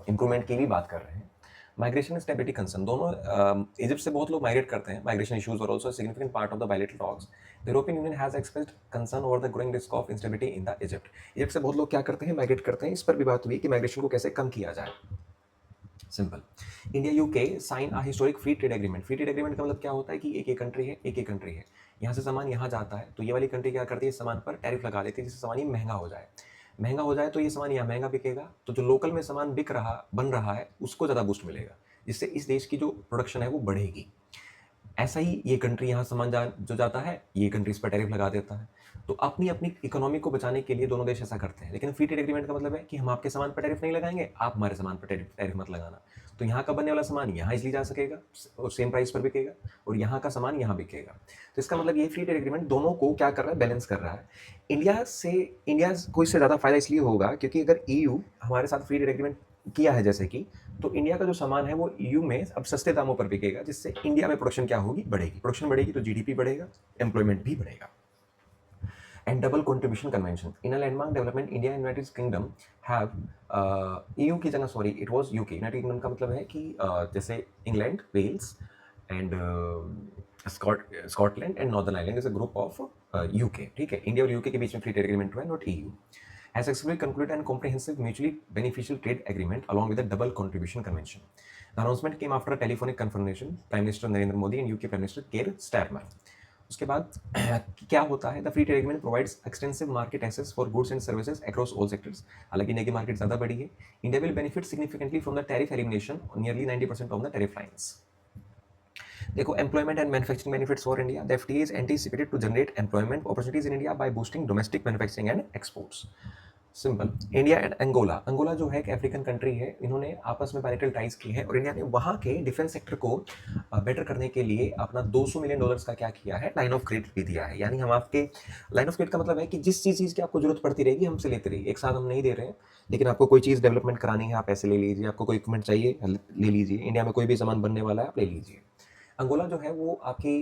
इम्प्रूवमेंट की भी बात कर रहे हैं। माइग्रेशन स्टेबिलिटी कंसर्न, दोनों इजिप्ट से बहुत लोग माइग्रेट करते हैं, माइग्रेशन इश्यूज और also significant part of the bilateral talks. The European union has expressed concern over the growing risk of instability in the Egypt. Egypt से बहुत लोग क्या करते हैं, माइग्रेट करते हैं, इस पर भी बात हुई कि माइग्रेशन को कैसे कम किया जाए। Simple, India UK sign a historic free trade agreement. Free trade agreement का मतलब क्या होता है कि एक कंट्री है, एक कंट्री है, यहाँ से सामान यहाँ जाता है, तो ये वाली कंट्री क्या करती है, सामान पर टैरिफ लगा देती है, जिससे सामान ये महंगा हो जाए। महंगा हो जाए तो ये सामान यहाँ महंगा बिकेगा, तो जो लोकल में सामान बन रहा है उसको ज़्यादा बूस्ट मिलेगा, जिससे इस देश की जो प्रोडक्शन है वो बढ़ेगी। ऐसा ही ये कंट्री यहाँ सामान जो जाता है, ये कंट्री इस पर टैरिफ लगा देता है। तो अपनी अपनी इकोनॉमी को बचाने के लिए दोनों देश ऐसा करते हैं। लेकिन फ्री ट्रेड एग्रीमेंट का मतलब है कि हम आपके सामान पर टैरिफ नहीं लगाएंगे, आप हमारे सामान पर टैरिफ मत लगाना। तो यहाँ का बनने वाला सामान यहाँ इसलिए जा सकेगा और सेम प्राइस पर बिकेगा, और यहाँ का सामान यहाँ बिकेगा। तो इसका मतलब ये फ्री ट्रेड एग्रीमेंट दोनों को क्या कर रहा है, बैलेंस कर रहा है। इंडिया को इससे ज़्यादा फायदा इसलिए होगा क्योंकि अगर EU हमारे साथ फ्री ट्रेड एग्रीमेंट किया है जैसे कि, तो इंडिया का जो सामान है वो EU में अब सस्ते दामों पर बिकेगा, जिससे इंडिया में प्रोडक्शन क्या होगी, बढ़ेगी। प्रोडक्शन बढ़ेगी तो GDP बढ़ेगा, एम्प्लॉयमेंट भी बढ़ेगा। And double contribution convention, in a landmark development India and United Kingdom have, EU की जगह, sorry it was UK, United Kingdom का मतलब है कि जैसे England, Wales and Scotland and Northern Ireland is a group of UK, ठीक है। India और UK के बीच में फ्री ट्रेड एग्रीमेंट हुआ है, not EU। has successfully concluded a comprehensive mutually beneficial trade agreement along with a double contribution convention. The announcement came after a telephonic confirmation Prime Minister Narendra Modi and UK Prime Minister Keir Starmer। उसके बाद क्या होता है, the free trade agreement provides extensive market access for goods and services across all sectors. हालांकि India की market ज़्यादा बड़ी है। India will benefit significantly from the tariff elimination nearly 90% of the tariff lines. देखो, employment and manufacturing benefits for India, the FTA is anticipated to generate employment opportunities in India by boosting domestic manufacturing and exports। Simple, India and Angola, Angola जो है एक African country है, इन्होंने आपस में bilateral ties की है, और इंडिया ने वहाँ के डिफेंस सेक्टर को बेटर करने के लिए अपना $200 मिलियन का क्या किया है, लाइन ऑफ क्रेडिट भी दिया है। यानी हम आपके, लाइन ऑफ क्रेडिट का मतलब है कि जिस चीज़ की आपको जरूरत पड़ती रहेगी हमसे लेते रहिए, एक साथ हम नहीं दे रहे हैं, लेकिन आपको कोई चीज़ डेवलपमेंट करानी है आप ऐसे ले लीजिए, आपको कोई इक्विपमेंट चाहिए ले लीजिए, इंडिया में कोई भी सामान बनने वाला है आप ले लीजिए। अंगोला जो है वो आपकी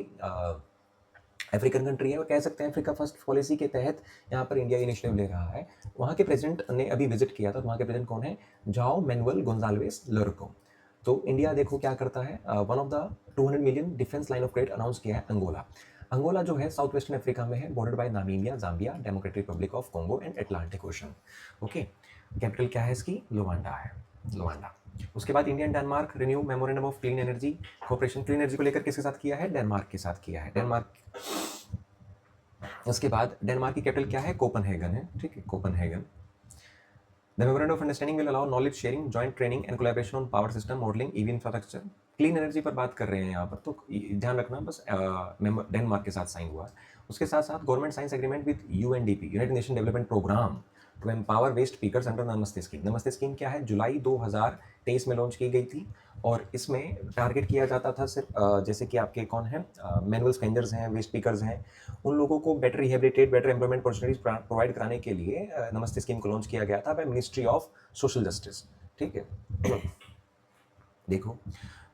अफ्रीकन कंट्री है, और कह सकते हैं अफ्रीका फर्स्ट पॉलिसी के तहत यहाँ पर इंडिया इनिशिएटिव ले रहा है। वहाँ के प्रेसिडेंट ने अभी विजिट किया था, तो वहाँ के प्रेसिडेंट कौन है, जाओ मैनुअल गोंजाल्वेस लोरको। तो इंडिया देखो क्या करता है, one of the 200 million defence line of credit announce किया है अंगोला। अंगोला जो है साउथ वेस्टर्न अफ्रीका में है, bordered by Namibia, Zambia, Democratic Republic of Congo and Atlantic Ocean. Okay, capital क्या है इसकी, लुवांडा है, लुवांडा। उसके बाद India and Denmark renew memorandum of clean energy corporation. Clean energy को लेकर किसके साथ किया है, डेनमार्क के साथ किया है, डेनमार्क। उसके बाद डेनमार्क की कैपिटल क्या है, कोपनहेगन है, ठीक है, Copenhagen. The memorandum of understanding will allow knowledge sharing, joint training and collaboration on power system modelling, EV infrastructure. Clean energy पर बात कर रहे हैं यहाँ पर, तो ध्यान रखना बस, डेनमार्क के साथ साइन हुआ। उसके साथ साथ government signs agreement with UNDP, United Nation development programme, to empower waste pickers under Namaste scheme. Namaste scheme क्या है, जुलाई 2023 में लॉन्च की गई थी, और इसमें टारगेट किया जाता था सिर्फ जैसे कि आपके कौन है, मैनुअल स्पेंजर्स हैं, वेस्ट पीकर्स हैं, उन लोगों को better rehabilitate, better employment opportunities provide कराने के लिए नमस्ते स्कीम को लॉन्च किया गया था by ministry of social justice, ठीक है। देखो,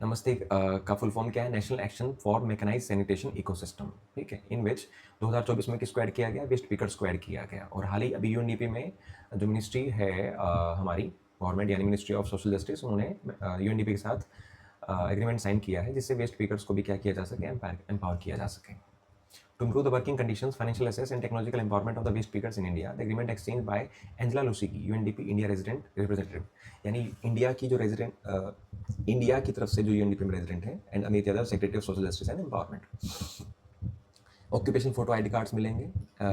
नमस्ते का फुल फॉर्म क्या है, national action for mechanized sanitation ecosystem, ठीक है, इन विच 2024 में किसको ऐड किया गया, वेस्ट पीकर्स को ऐड किया गया। और हाल ही अभी UNDP में जो मिनिस्ट्री है हमारी गवर्नमेंट, यानी मिनिस्ट्री ऑफ सोशल जस्टिस, उन्होंने UNDP के साथ एग्रीमेंट साइन किया है, जिससे वेस्ट पीकर्स को भी क्या किया जा सके, एम्पावर किया जा सके। To improve the working conditions, financial access, and technological empowerment of the waste pickers in India, the agreement exchanged by Angela Lusigi, UNDP India resident representative, यानी इंडिया की जो रेजिडेंट इंडिया की तरफ से जो यूएनडीपी में रेजिडेंट है, and Amit Yadav secretary of social justice and empowerment. Occupation photo ID cards मिलेंगे,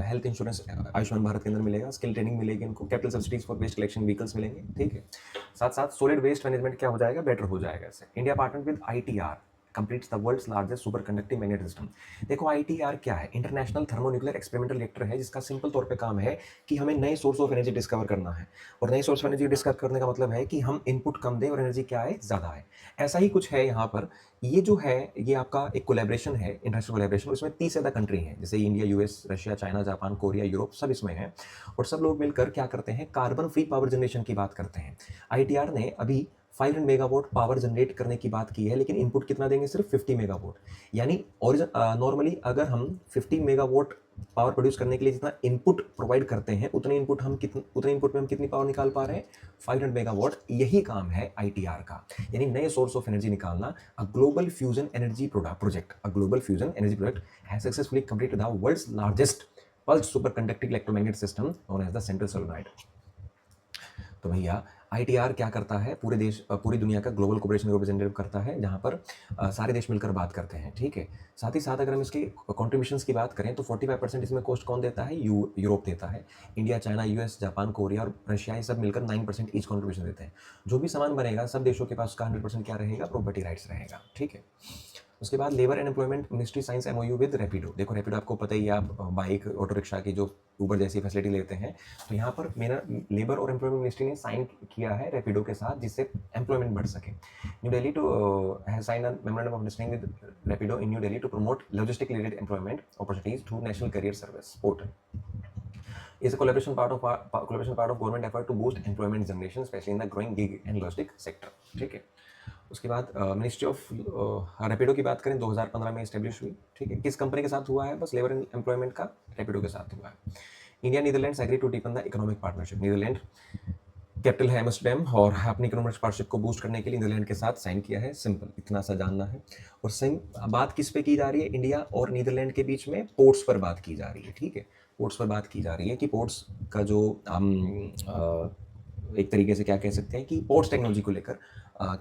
हेल्थ इंश्योरेंस आयुष्मान भारत के अंदर मिलेगा, स्किल ट्रेनिंग मिलेगी इनको, capital subsidies for waste collection vehicles मिलेंगे, ठीक है। साथ साथ सॉलिड वेस्ट मैनेजमेंट क्या हो जाएगा, बेटर हो जाएगा इससे। India partner with ITR completes the world's largest super conducting magnet system. देखो ITR क्या है, इंटरनेशनल थर्मोन्यूक्लियर एक्सपेरिमेंटल रिएक्टर है, जिसका सिंपल तौर पे काम है कि हमें नए सोर्स ऑफ एनर्जी डिस्कवर करना है, और नए सोर्स ऑफ एनर्जी डिस्कवर करने का मतलब है कि हम इनपुट कम दें और एनर्जी क्या है, ज़्यादा है। ऐसा ही कुछ है यहाँ पर। ये जो है ये आपका एक कोलैबोरेशन है, इंटरनेशनल कोलैबोरेशन, उसमें 30 से ज़्यादा कंट्री हैं, जैसे India, US, Russia, China, Japan, Korea, Europe, सब इसमें हैं। और सब लोग मिलकर क्या करते हैं, कार्बन फ्री पावर जनरेशन की बात करते हैं। ITR ने अभी 500 मेगावाट पावर जनरेट करने की बात की है, लेकिन इनपुट कितना देंगे, सिर्फ 50 मेगावाट। यानी नॉर्मली अगर हम 50 मेगावाट पावर प्रोड्यूस करने के लिए जितना इनपुट प्रोवाइड करते हैं, उतने इनपुट में हम कितनी पावर निकाल पा रहे हैं, 500 मेगावाट। यही काम है ITR का, यानी नए सोर्स ऑफ एनर्जी निकालना। A global fusion energy project has successfully completed the world's largest pulse super conducting electromagnet system known as the central solenoid. तो भैया ITR क्या करता है, पूरी दुनिया का ग्लोबल कोऑपरेशन रिप्रेजेंटेटिव करता है, जहाँ पर सारे देश मिलकर बात करते हैं, ठीक है। साथ ही साथ अगर हम इसके कॉन्ट्रीब्यूशंस की बात करें तो 45% इसमें कॉस्ट कौन देता है, यूरोप देता है। India, China, US, Japan, Korea और रशिया, ये सब मिलकर 9% ईच कॉन्ट्रीब्यूशन देते हैं। जो भी सामान बनेगा सब देशों के पास उसका 100% क्या रहेगा, प्रॉपर्टी राइट्स रहेगा, ठीक है। उसके बाद labour and employment ministry science MOU with Rapido. देखो रैपिडो आपको पता ही है, आप बाइक, ऑटो रिक्शा की जो ऊबर जैसी फैसिलिटी लेते हैं, तो यहाँ पर मेरा लेबर और एम्प्लॉयमेंट मिनिस्ट्री ने साइन किया है रैपिडो के साथ, जिससे एम्प्लॉयमेंट बढ़ सके। New Delhi too has sign a memorandum of understanding with Rapido in New Delhi to promote logistic related employment opportunities through national career service portal. is a collaboration part of government effort to boost employment generation, especially in the growing gig and logistic sector, ठीक है। उसके बाद ministry of Rapido की बात करें 2015 में establish हुई, ठीक है। किस कंपनी के साथ हुआ है, बस लेबर एंड एम्प्लॉयमेंट का रैपिडो के साथ हुआ है। India Netherlands agree to deepen the economic partnership. Netherland capital है एम्स्टरडैम, और अपनी इकोनॉमिक पार्टनरशिप को बूस्ट करने के लिए नीदरलैंड के साथ साइन किया है, सिंपल इतना सा जानना है। और सेम बात किस पे की जा रही है, इंडिया और नीदरलैंड के बीच में पोर्ट्स पर बात की जा रही है, ठीक है। पोर्ट्स पर बात की जा रही है कि पोर्ट्स का जो हम एक तरीके से क्या कह सकते हैं कि पोर्ट्स टेक्नोलॉजी को लेकर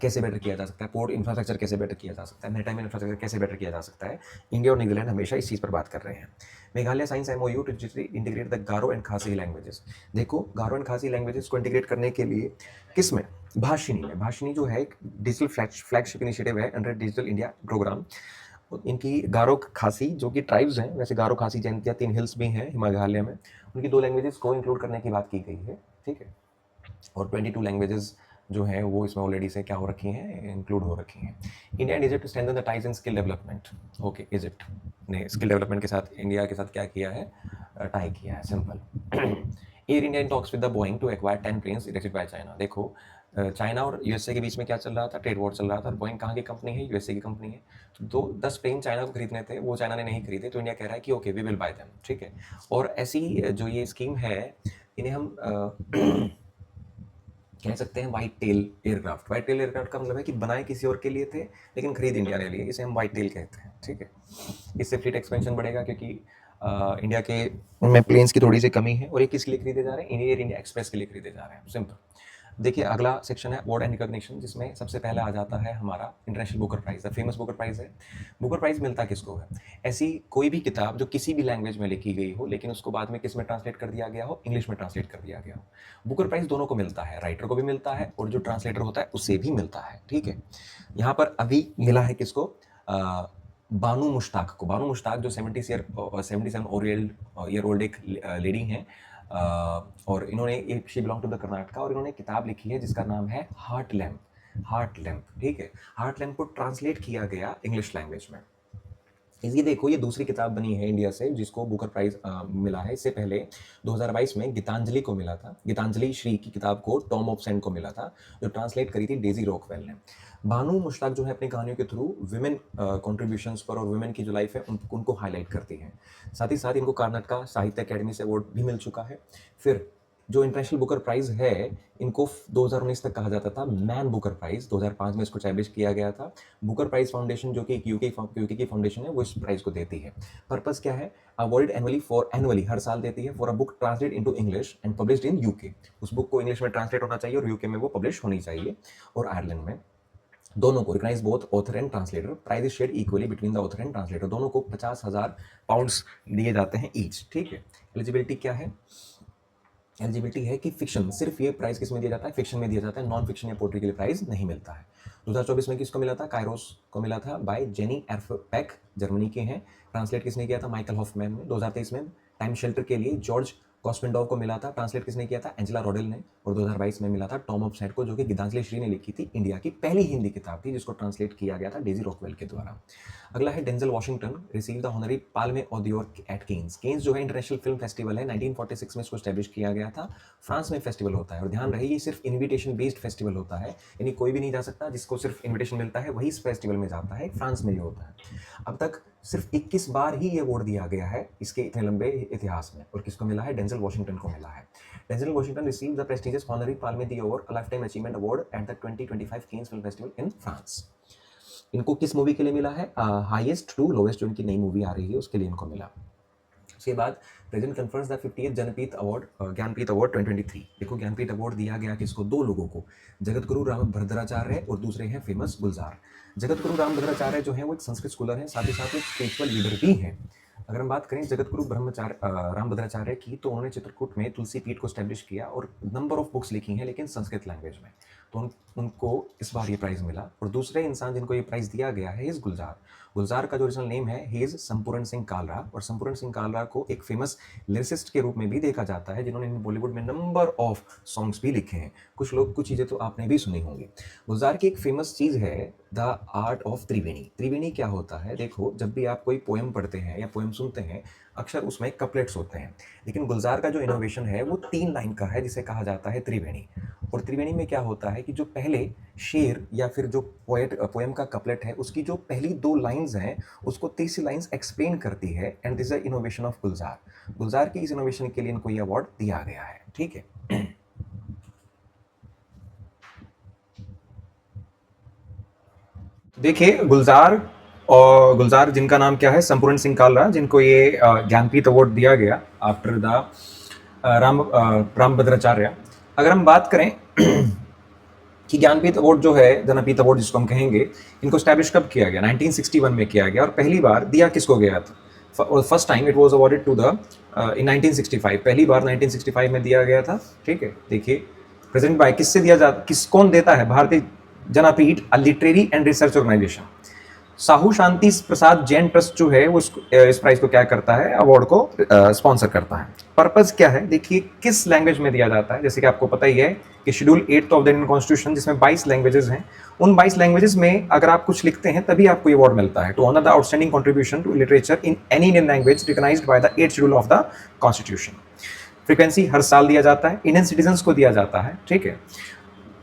कैसे बेटर किया जा सकता है, पोर्ट इंफ्रास्ट्रक्चर कैसे बेटर किया जा सकता है, मैरीटाइम इंफ्रास्ट्रक्चर कैसे बेटर किया जा सकता है। इंडिया और नीदरलैंड हमेशा इस चीज़ पर बात कर रहे हैं। Meghalaya science MOU to integrate the Garo and Khasi languages. देखो गारो एंड खासी लैंग्वेजेस को इंटीग्रेट करने के लिए किस में, भाषिनी में। भाषिनी जो है एक डिजिटल फ्लैगशिप इनिशिएटिव है अंडर डिजिटल इंडिया प्रोग्राम। इनकी गारो खासी जो कि ट्राइब्स हैं, वैसे गारो खासी जयंतिया 3 हिल्स भी हैं मेघालय में, उनकी 2 लैंग्वेजेस को इंक्लूड करने की बात की गई है, ठीक है। और 22 लैंग्वेजेस जो हैं वो इसमें ऑलरेडी से क्या हो रखी हैं, इंक्लूड हो रखी हैं। India and Egypt strengthen the ties in skill development. Okay, Egypt ने स्किल डेवलपमेंट के साथ इंडिया के साथ क्या किया है, टाई किया है, simple. Air India in talks with the Boeing to acquire 10 planes electric by China. देखो चाइना और USA के बीच में क्या चल रहा था, ट्रेड वॉर चल रहा था, और बोइंग कहाँ की कंपनी है, USA की कंपनी है। तो 10 प्लेन चाइना को खरीदने थे, वो चाइना ने नहीं खरीदे, तो इंडिया कह रहा है कि okay we will buy them, ठीक है। और ऐसी जो ये स्कीम है, इन्हें हम कह सकते हैं white tail aircraft. White tail aircraft का मतलब है कि बनाए किसी और के लिए थे लेकिन खरीद इंडिया ने लिए, इसे हम वाइट टेल कहते हैं, ठीक है। इससे फ्लीट एक्सपेंशन बढ़ेगा, क्योंकि इंडिया के में प्लेन्स की थोड़ी सी कमी है, और ये किस लिए खरीदे जा रहे हैं, एयर इंडिया एक्सप्रेस के लिए खरीदे जा रहे हैं, सिंपल। देखिए अगला सेक्शन है अवार्ड एंड रिकॉग्निशन, जिसमें सबसे पहले आ जाता है हमारा international Booker prize. The famous Booker prize है। बुकर प्राइज मिलता किसको है, ऐसी कोई भी किताब जो किसी भी लैंग्वेज में लिखी गई हो लेकिन उसको बाद में किस में ट्रांसलेट कर दिया गया हो, इंग्लिश में ट्रांसलेट कर दिया गया हो। बुकर प्राइज दोनों को मिलता है, राइटर को भी मिलता है और जो ट्रांसलेटर होता है उसे भी मिलता है, ठीक है। यहाँ पर अभी मिला है किसको, बानू मुश्ताक को। बानू मुश्ताक जो 77 ईयर ओल्ड एक लेडी हैं, और इन्होंने she belong to the Karnataka, और इन्होंने किताब लिखी है जिसका नाम है हार्ट लैम्प, ठीक है। हार्ट लैम्प को ट्रांसलेट किया गया इंग्लिश लैंग्वेज में। ये देखो, ये दूसरी किताब बनी है इंडिया से जिसको बुकर प्राइज मिला है। इससे पहले 2022 में गीतांजलि को मिला था, गीतांजलि श्री की किताब को टॉम ऑफ सेंट को मिला था, जो ट्रांसलेट करी थी डेजी रॉकवेल ने। बानू मुश्ताक जो है अपनी कहानियों के थ्रू विमेन कॉन्ट्रीब्यूशंस पर और विमेन की जो लाइफ है उनको हाईलाइट करती हैं। साथ ही साथ इनको कर्नाटका साहित्य अकेडमी से अवार्ड भी मिल चुका है। फिर जो इंटरनेशनल बुकर प्राइज है इनको 2019 तक कहा जाता था मैन बुकर प्राइज, 2005 में इसको एस्टैब्लिश किया गया था। बुकर प्राइज फाउंडेशन जो कि एक यूके की फाउंडेशन है वो इस प्राइज को देती है। पर्पस क्या है, अवॉर्डेड एनुअली हर साल देती है for a book translate into English and published in UK. उस बुक को इंग्लिश में ट्रांसलेट होना चाहिए और यूके में वो पब्लिश होनी चाहिए, और आयरलैंड में। दोनों को recognize both author and translator, prize is shared equally between the author and translator. दोनों को 50,000 पाउंड्स दिए जाते हैं ईच, ठीक है। एलिजिबिलिटी क्या है, एलिजिबिलिटी है कि फिक्शन, सिर्फ ये प्राइस किस में दिया जाता है, फिक्शन में दिया जाता है, नॉन फिक्शन या पोट्री के लिए प्राइज नहीं मिलता है। 2024 में किसको मिला था, कायरोस को मिला था बाय जेनी एर्फपैक, जर्मनी के हैं। ट्रांसलेट किसने किया था, माइकल हॉफमैन ने। 2023 में टाइम शेल्टर के लिए जॉर्ज कॉस्पेंडोव को मिला था, ट्रांसलेट किसने किया था, एंजेला रोडेल ने। और 2022 में मिला था टॉम ऑफ सेट को, जो कि गीतांजलि श्री ने लिखी थी, इंडिया की पहली हिंदी किताब थी जिसको ट्रांसलेट किया गया था डेजी रॉकवेल के द्वारा। अगला है Denzel Washington receive the honorary Palme d'Or at Cannes. Cannes जो है इंटरनेशनल फिल्म फेस्टिवल है, 1946 में इसको एस्टैब्लिश किया गया था। फ्रांस में फेस्टिवल होता है, और ध्यान रहे ये सिर्फ इन्विटेशन बेस्ड फेस्टिवल होता है, यानी कोई भी नहीं जा सकता, जिसको सिर्फ इन्विटेशन मिलता है वही इस फेस्टिवल में जाता है। फ्रांस में ये होता है। अब तक सिर्फ 21 बार ही ये अवार्ड दिया गया है इसके इतने लंबे इतिहास में, और किसको मिला है, डेंजल वॉशिंगटन को मिला है। Denzel Washington receive the prestigious honorary Palme d'Or a life time achievement award at the 2025 Cannes film festival in France. इनको किस मूवी के लिए मिला है, हाईएस्ट टू लोवेस्ट, जो इनकी नई मूवी आ रही है उसके लिए इनको मिला। उसके बाद present confers the 50th Jnanpith award, Jnanpith award 2023। देखो ज्ञानपीठ अवार्ड दिया गया किसको, दो लोगों को, जगत गुरु राम भद्राचार्य और दूसरे हैं फेमस गुलजार। जगत गुरु राम भद्राचार्य जो है वो एक संस्कृत स्कॉलर हैं, साथ ही साथ एक स्पिरिचुअल लीडर भी हैं। अगर हम बात करें जगत गुरु राम भद्राचार्य की, तो उन्होंने चित्रकूट में तुलसी पीठ को स्टैब्लिश किया और नंबर ऑफ बुक्स लिखी हैं, लेकिन संस्कृत लैंग्वेज में, तो उनको इस बार ये प्राइज मिला। और दूसरे इंसान जिनको ये प्राइज दिया गया है इस गुलजार। गुलजार का जो ओरिजिनल नेम है ही इज संपूर्ण सिंह कालरा, और संपूर्ण सिंह कालरा को एक फेमस लिरिसिस्ट के रूप में भी देखा जाता है, जिन्होंने बॉलीवुड में नंबर ऑफ सॉन्ग्स भी लिखे हैं। कुछ चीज़ें तो आपने भी सुनी होंगी। गुलजार की एक फेमस चीज़ है द आर्ट ऑफ त्रिवेणी। त्रिवेणी क्या होता है, देखो जब भी आप कोई पोएम पढ़ते हैं या पोएम सुनते हैं, अक्सर उसमें कपलेट्स होते हैं, लेकिन गुलजार का जो इनोवेशन है वो 3 लाइन का है, जिसे कहा जाता है त्रिवेणी। और त्रिवेणी में क्या होता है कि जो पहले शेर या फिर जो पोएम का कपलेट है, उसकी जो पहली 2 लाइंस हैं उसको तीसरी लाइंस एक्सप्लेन करती है, and this is the innovation of Gulzar. Gulzar की इस इनोवेशन के लिए इनको ये अवार्ड दिया गया है, ठीक है। देखिए गुलजार, और गुलजार जिनका नाम क्या है, संपूर्ण सिंह कालरा, जिनको ये ज्ञानपीठ अवार्ड दिया गया आफ्टर द राम भद्राचार्य। अगर हम बात करें कि ज्ञानपीठ अवार्ड जो है, ज्ञानपीठ अवार्ड जिसको हम कहेंगे, इनको स्टैब्लिश कब किया गया, 1961 में किया गया, और पहली बार दिया किसको गया था, first time it was awarded to the in 1965, पहली बार 1965 में दिया गया था, ठीक है। देखिए प्रेजेंट बाय किससे दिया जाता, कौन देता है, Bharatiya Jnanpith a literary and research organisation. Sahu Shanti Prasad Jain trust जो है वो इस प्राइज को क्या करता है, अवार्ड को स्पॉन्सर करता है। पर्पस क्या है, देखिए किस लैंग्वेज में दिया जाता है, जैसे कि आपको पता ही है कि schedule 8 of the Indian constitution, जिसमें 22 लैंग्वेजेस हैं, उन 22 लैंग्वेजेस में अगर आप कुछ लिखते हैं तभी आपको ये अवार्ड मिलता है, to honour the outstanding contribution to literature in any Indian language recognised by the 8th schedule of the constitution. Frequency हर साल दिया जाता है, इंडियन सिटीजन्स को दिया जाता है, ठीक है।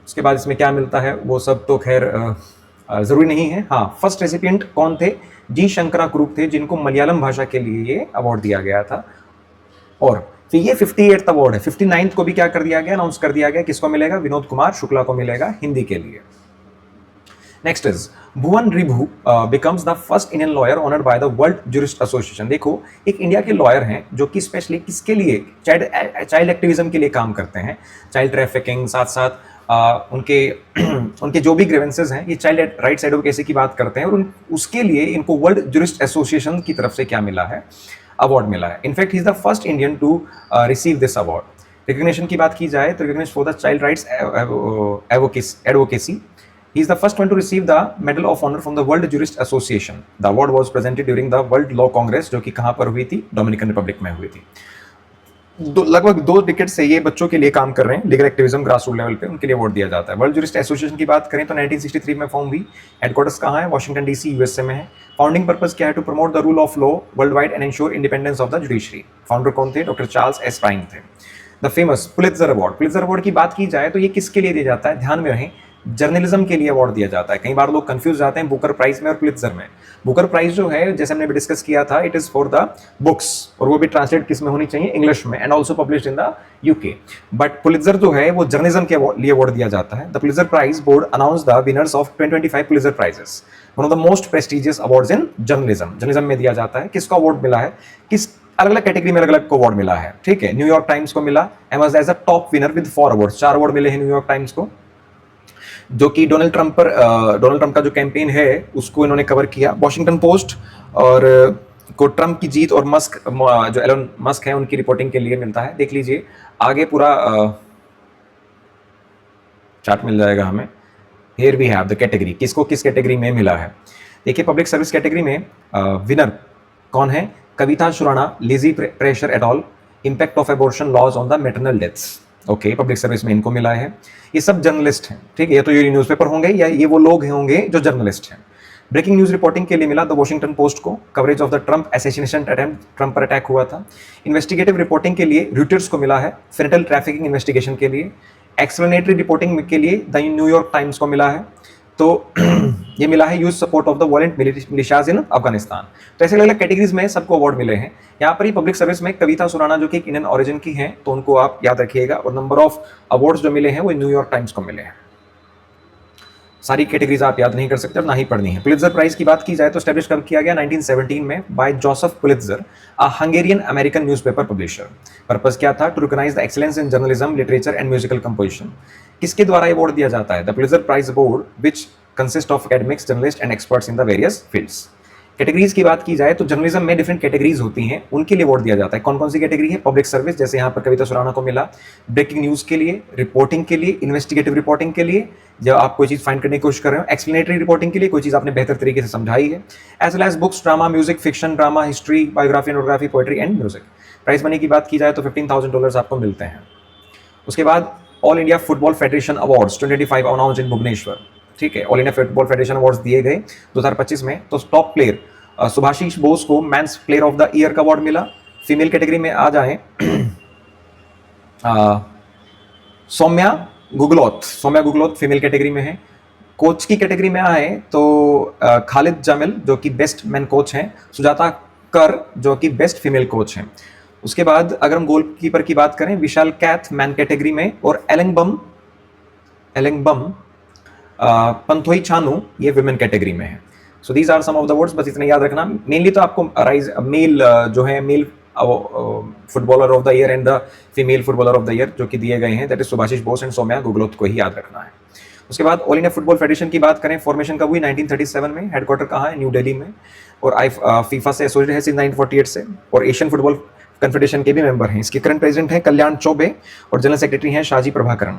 उसके बाद इसमें क्या मिलता है वो सब तो खैर जरूरी नहीं है। हाँ, फर्स्ट रेसिपिएंट कौन थे, जी शंकरा कुरुप थे, जिनको मलयालम भाषा के लिए ये अवार्ड दिया गया था। और फिर ये 58th अवार्ड है, 59th को भी क्या कर दिया गया, अनाउंस कर दिया गया, किसको मिलेगा, विनोद कुमार शुक्ला को मिलेगा हिंदी के लिए। Next is Bhuvan Ribhu becomes the first Indian lawyer honoured bye the world jurist association. देखो एक इंडिया के लॉयर हैं जो कि स्पेशली किसके लिए, चाइल्ड एक्टिविज्म के लिए काम करते हैं, चाइल्ड ट्रैफिकिंग, साथ साथ उनके जो भी ग्रीवेंसेस हैं, ये चाइल्ड राइट्स एडवोकेसी की बात करते हैं, और उसके लिए इनको वर्ल्ड ज्यूरिस्ट एसोसिएशन की तरफ से क्या मिला है, अवार्ड मिला है। In fact he is the first Indian to receive this award. Recognition की बात की जाए तो recognition for the child rights advocacy, he is the first one to receive the medal of honor from the world jurist association. the award was presented during the world law congress, जो कि कहां पर हुई थी, Dominican Republic में हुई थी। लगभग 2 डिकेड से ये बच्चों के लिए काम कर रहे हैं, legal activism grass root level पे, उनके लिए अवार्ड दिया जाता है। वर्ल्ड ज्यूरिस्ट एसोसिएशन की बात करें तो 1963 में फॉर्म हुई। हेडक्वार्टर्स कहाँ है, वॉशिंगटन डीसी यूएसए में है। फाउंडिंग पर्पस क्या है, to promote the rule of law world wide and ensure independence of the judiciary. Founder कौन थे, डॉक्टर चार्ल्स एस प्राइम थे। The famous Pulitzer award, Pulitzer award की बात की जाए तो ये किसके लिए दिया जाता है, ध्यान में रहे, जर्नलिज्म के लिए अवार्ड दिया जाता है। कई बार लोग कंफ्यूज जाते हैं बुकर प्राइज में और पुलित्जर में। बुकर प्राइज जो है, जैसे हमने भी डिस्कस किया था, it is for the books, और वो भी ट्रांसलेट किस में होनी चाहिए, इंग्लिश में, and also published in the UK. But Pulitzer जो है वो जर्नलिज्म के लिए अवार्ड दिया जाता है। The Pulitzer prize board announce the winners of 2025 Pulitzer prizes, one of the most prestigious awards in journalism. Journalism में दिया जाता है। किसको अवार्ड मिला है, किस अलग अलग कैटेगरी में अलग अलग को अवार्ड मिला है, ठीक है। न्यूयॉर्क टाइम्स को मिला as a top winner with 4 awards, 4 award मिले हैं न्यूयॉर्क टाइम्स को, जो कि डोनाल्ड ट्रंप का जो कैंपेन है उसको इन्होंने कवर किया। वॉशिंगटन पोस्ट और को ट्रंप की जीत और मस्क, जो एलन मस्क है, उनकी रिपोर्टिंग के लिए मिलता है। देख लीजिए आगे पूरा चार्ट मिल जाएगा हमें। Here we have the category, किसको किस कैटेगरी में मिला है। देखिए पब्लिक सर्विस कैटेगरी में विनर कौन है, Kavita Surana, Lizzie Presser et al, impact of abortion laws on the maternal deaths. Okay, public service में इनको मिला है। ये सब जर्नलिस्ट हैं, ठीक है। ये तो ये न्यूज़पेपर होंगे या ये वो लोग होंगे जो जर्नलिस्ट हैं। ब्रेकिंग न्यूज रिपोर्टिंग के लिए मिला द वॉशिंगटन पोस्ट को, coverage of the Trump assassination attempt, Trump पर अटैक हुआ था। इन्वेस्टिगेटिव रिपोर्टिंग के लिए रॉयटर्स को मिला है, फेटल ट्रैफिकिंग इन्वेस्टिगेशन के लिए। एक्सप्लेनेटरी रिपोर्टिंग के लिए द न्यूयॉर्क टाइम्स को मिला है। तो ये मिला है use support of the violent militias in Afghanistan. तो ऐसे अलग अलग कैटेगरीज में सबको अवार्ड मिले हैं। यहाँ पर ही पब्लिक सर्विस में कविता सुराणा जो कि एक इंडियन ओरिजिन की हैं, तो उनको आप याद रखिएगा। और नंबर ऑफ अवार्ड्स जो मिले हैं वो न्यूयॉर्क टाइम्स को मिले हैं। सारी कैटेगरीज आप याद नहीं कर सकते और ना ही पढ़नी है। पुलित्जर प्राइज की बात की जाए तो स्टैब्लिश कब किया गया, 1917 में, by Joseph Pulitzer, a Hungarian American newspaper publisher. Purpose क्या था, to recognise the excellence in journalism, literature and musical composition. किसके द्वारा अवार्ड दिया जाता है, the Pulitzer prize board which consist of academics, journalist and experts in the various fields. Categories की बात की जाए तो जर्नलिज्म में डिफरेंट कैटेगरीज होती हैं, उनके लिए अवार्ड दिया जाता है। कौन कौन सी कैटेगरी है, पब्लिक सर्विस, जैसे यहाँ पर कविता सुराणा को मिला, ब्रेकिंग न्यूज के लिए, रिपोर्टिंग के लिए, इन्वेस्टिगेटिव रिपोर्टिंग के लिए, जब आप कोई चीज फाइंड करने की कोशिश कर रहे हो, एक्सप्लेनेटरी रिपोर्टिंग के लिए, कोई चीज आपने बेहतर तरीके से समझाई है, as well as books, drama, music, fiction, drama, history, biography, photography, poetry and music. Prize money की बात की जाए तो $15,000 आपको मिलते हैं। उसके बाद All India Football Federation awards 2025 announced in Bhubaneswar, ठीक है। All India Football Federation awards दिए गए 2025 में। तो टॉप प्लेयर सुभाषिश बोस को men's player of the year का अवार्ड मिला। फीमेल कैटेगरी में आ जाएं सौम्या गुगलोथ फीमेल कैटेगरी में है। कोच की कैटेगरी में आए तो खालिद जामिल जो कि बेस्ट मैन कोच हैं, सुजाता कर जो कि बेस्ट फीमेल कोच हैं। उसके बाद अगर हम गोलकीपर की बात करें, विशाल कैथ मैन कैटेगरी में, और एलेंगबम पंथोई चानू ये वुमेन कैटेगरी में है। So these are some of the words, बस इतना याद रखना। मेनली तो आपको मेल जो है male footballer of the year and the female footballer of the year जो कि दिए गए हैं, that is Subhashish Bose and Soumya Gugloth को ही याद रखना है। उसके बाद ऑल इंडिया फुटबॉल फेडरेशन की बात करें, फॉर्मेशन कब हुई, 1937 में। हेडक्वार्टर कहाँ है, न्यू दिल्ली में। और फीफा से एसोसिएटेड है सिंस 1948 से, और एशियन फुटबॉल कन्फेडरेशन के भी मेंबर हैं। इसके करंट प्रेसिडेंट हैं कल्याण चौबे और जनरल सेक्रेटरी हैं Shaji Prabhakaran.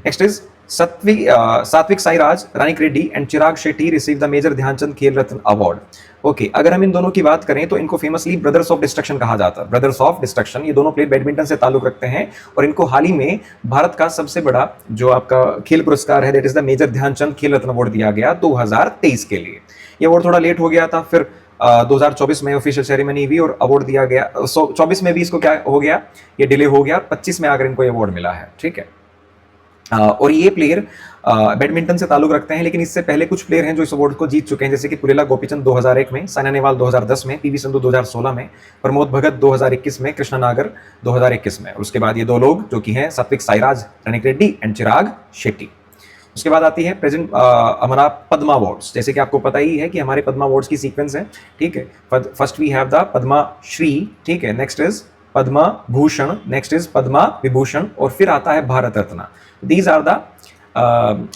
Next is Satwik Sairaj, Rankireddy and Chirag Shetty receive the major Dhyan Chand Khel Ratna award. Okay, अगर हम इन दोनों की बात करें तो इनको फेमसली ब्रदर्स ऑफ डिस्ट्रक्शन कहा जाता है। ब्रदर्स ऑफ डिस्ट्रक्शन, ये दोनों प्लेयर बैडमिंटन से ताल्लुक रखते हैं और इनको हाल ही में भारत का सबसे बड़ा जो आपका खेल पुरस्कार है, that is the major Dhyan Chand Khel Ratna award दिया गया 2023 के लिए। ये अवार्ड थोड़ा लेट हो गया था, फिर 2024 में ऑफिशियल सेरेमनी हुई और अवार्ड दिया गया। 24 में भी इसको क्या हो गया, ये डिले हो गया, 25 में आकर इनको अवार्ड मिला है, ठीक है। और ये प्लेयर बैडमिंटन से ताल्लुक रखते हैं, लेकिन इससे पहले कुछ प्लेयर हैं जो इस अवार्ड को जीत चुके हैं, जैसे कि पुरेला गोपीचंद 2001 में, साइना नेहवाल 2010 में, पीवी संधू 2016 में, प्रमोद भगत 2021 में, कृष्णा नागर 2021 में। और उसके बाद ये दो लोग जो कि हैं सात्विक साईराज, रानिक रेड्डी एंड चिराग शेट्टी। उसके बाद आती है प्रेजेंट हमारा पद्मा अवार्ड्स। जैसे कि आपको पता ही है कि हमारे पद्मा अवार्ड्स की सीक्वेंस है, ठीक है। First we have the Padma Shri, ठीक है, next is Padma Bhushan, next is Padma Vibhushan, और फिर आता है Bharat Ratna. These are the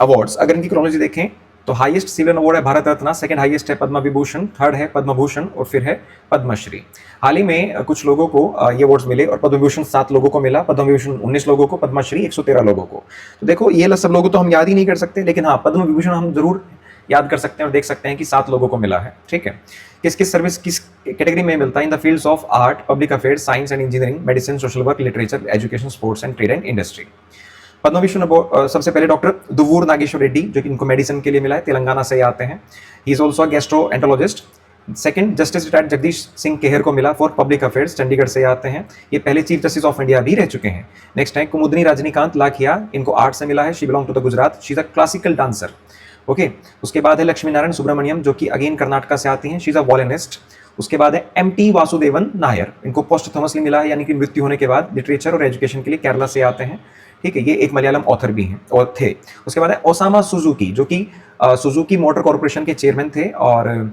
awards. अगर इनकी क्रोनोलॉजी देखें तो हाईएस्ट सिविलियन अवार्ड है भारत रत्न, सेकंड हाईएस्ट है पद्मा विभूषण, थर्ड है पद्म भूषण और फिर है पद्मश्री। हाल ही में कुछ लोगों को ये अवार्ड्स मिले और पद्म विभूषण 7 लोगों को मिला, पद्म विभूषण 19 लोगों को, पद्मश्री 113 लोगों को। तो देखो ये सब लोगों तो हम याद ही नहीं कर सकते, लेकिन हाँ पद्म विभूषण हम जरूर याद कर सकते हैं और देख सकते हैं कि 7 लोगों को मिला है, ठीक है। किस किस सर्विस किस कैटेगरी में मिलता है, in the fields of art, public affairs, science and engineering, medicine, social work, literature, education, sports and trade and industry. Padma Vibhushan सबसे पहले डॉक्टर दुव्वूर नागेश्वर रेड्डी जो कि इनको मेडिसिन के लिए मिला है, तेलंगाना से आते हैं। He is also gastroenterologist second, justice retired Jagdish Singh Kehar को मिला फॉर पब्लिक अफेयर्स, चंडीगढ़ से आते हैं, ये पहले चीफ जस्टिस ऑफ इंडिया भी रह चुके हैं। नेक्स्ट है कुमुदनी रजनीकांत लाखिया, इनको आर्ट से मिला है, she belong to the Gujarat, she is a classical dancer. Okay, उसके बाद है लक्ष्मी नारायण सुब्रमण्यम, जो कि अगेन कर्नाटका से आती हैं, शी इज अ वॉयलिनिस्ट। उसके बाद है एम.टी. वासुदेवन नायर, इनको पोस्टथमसली मिला है, यानी कि मृत्यु होने के बाद, लिटरेचर और एजुकेशन के लिए केरला से आते हैं। ठीक है, ये एक मलयालम ऑथर भी हैं और थे। उसके बाद है ओसामा सुजुकी, जो कि सुजुकी मोटर कॉर्पोरेशन के चेयरमैन थे, और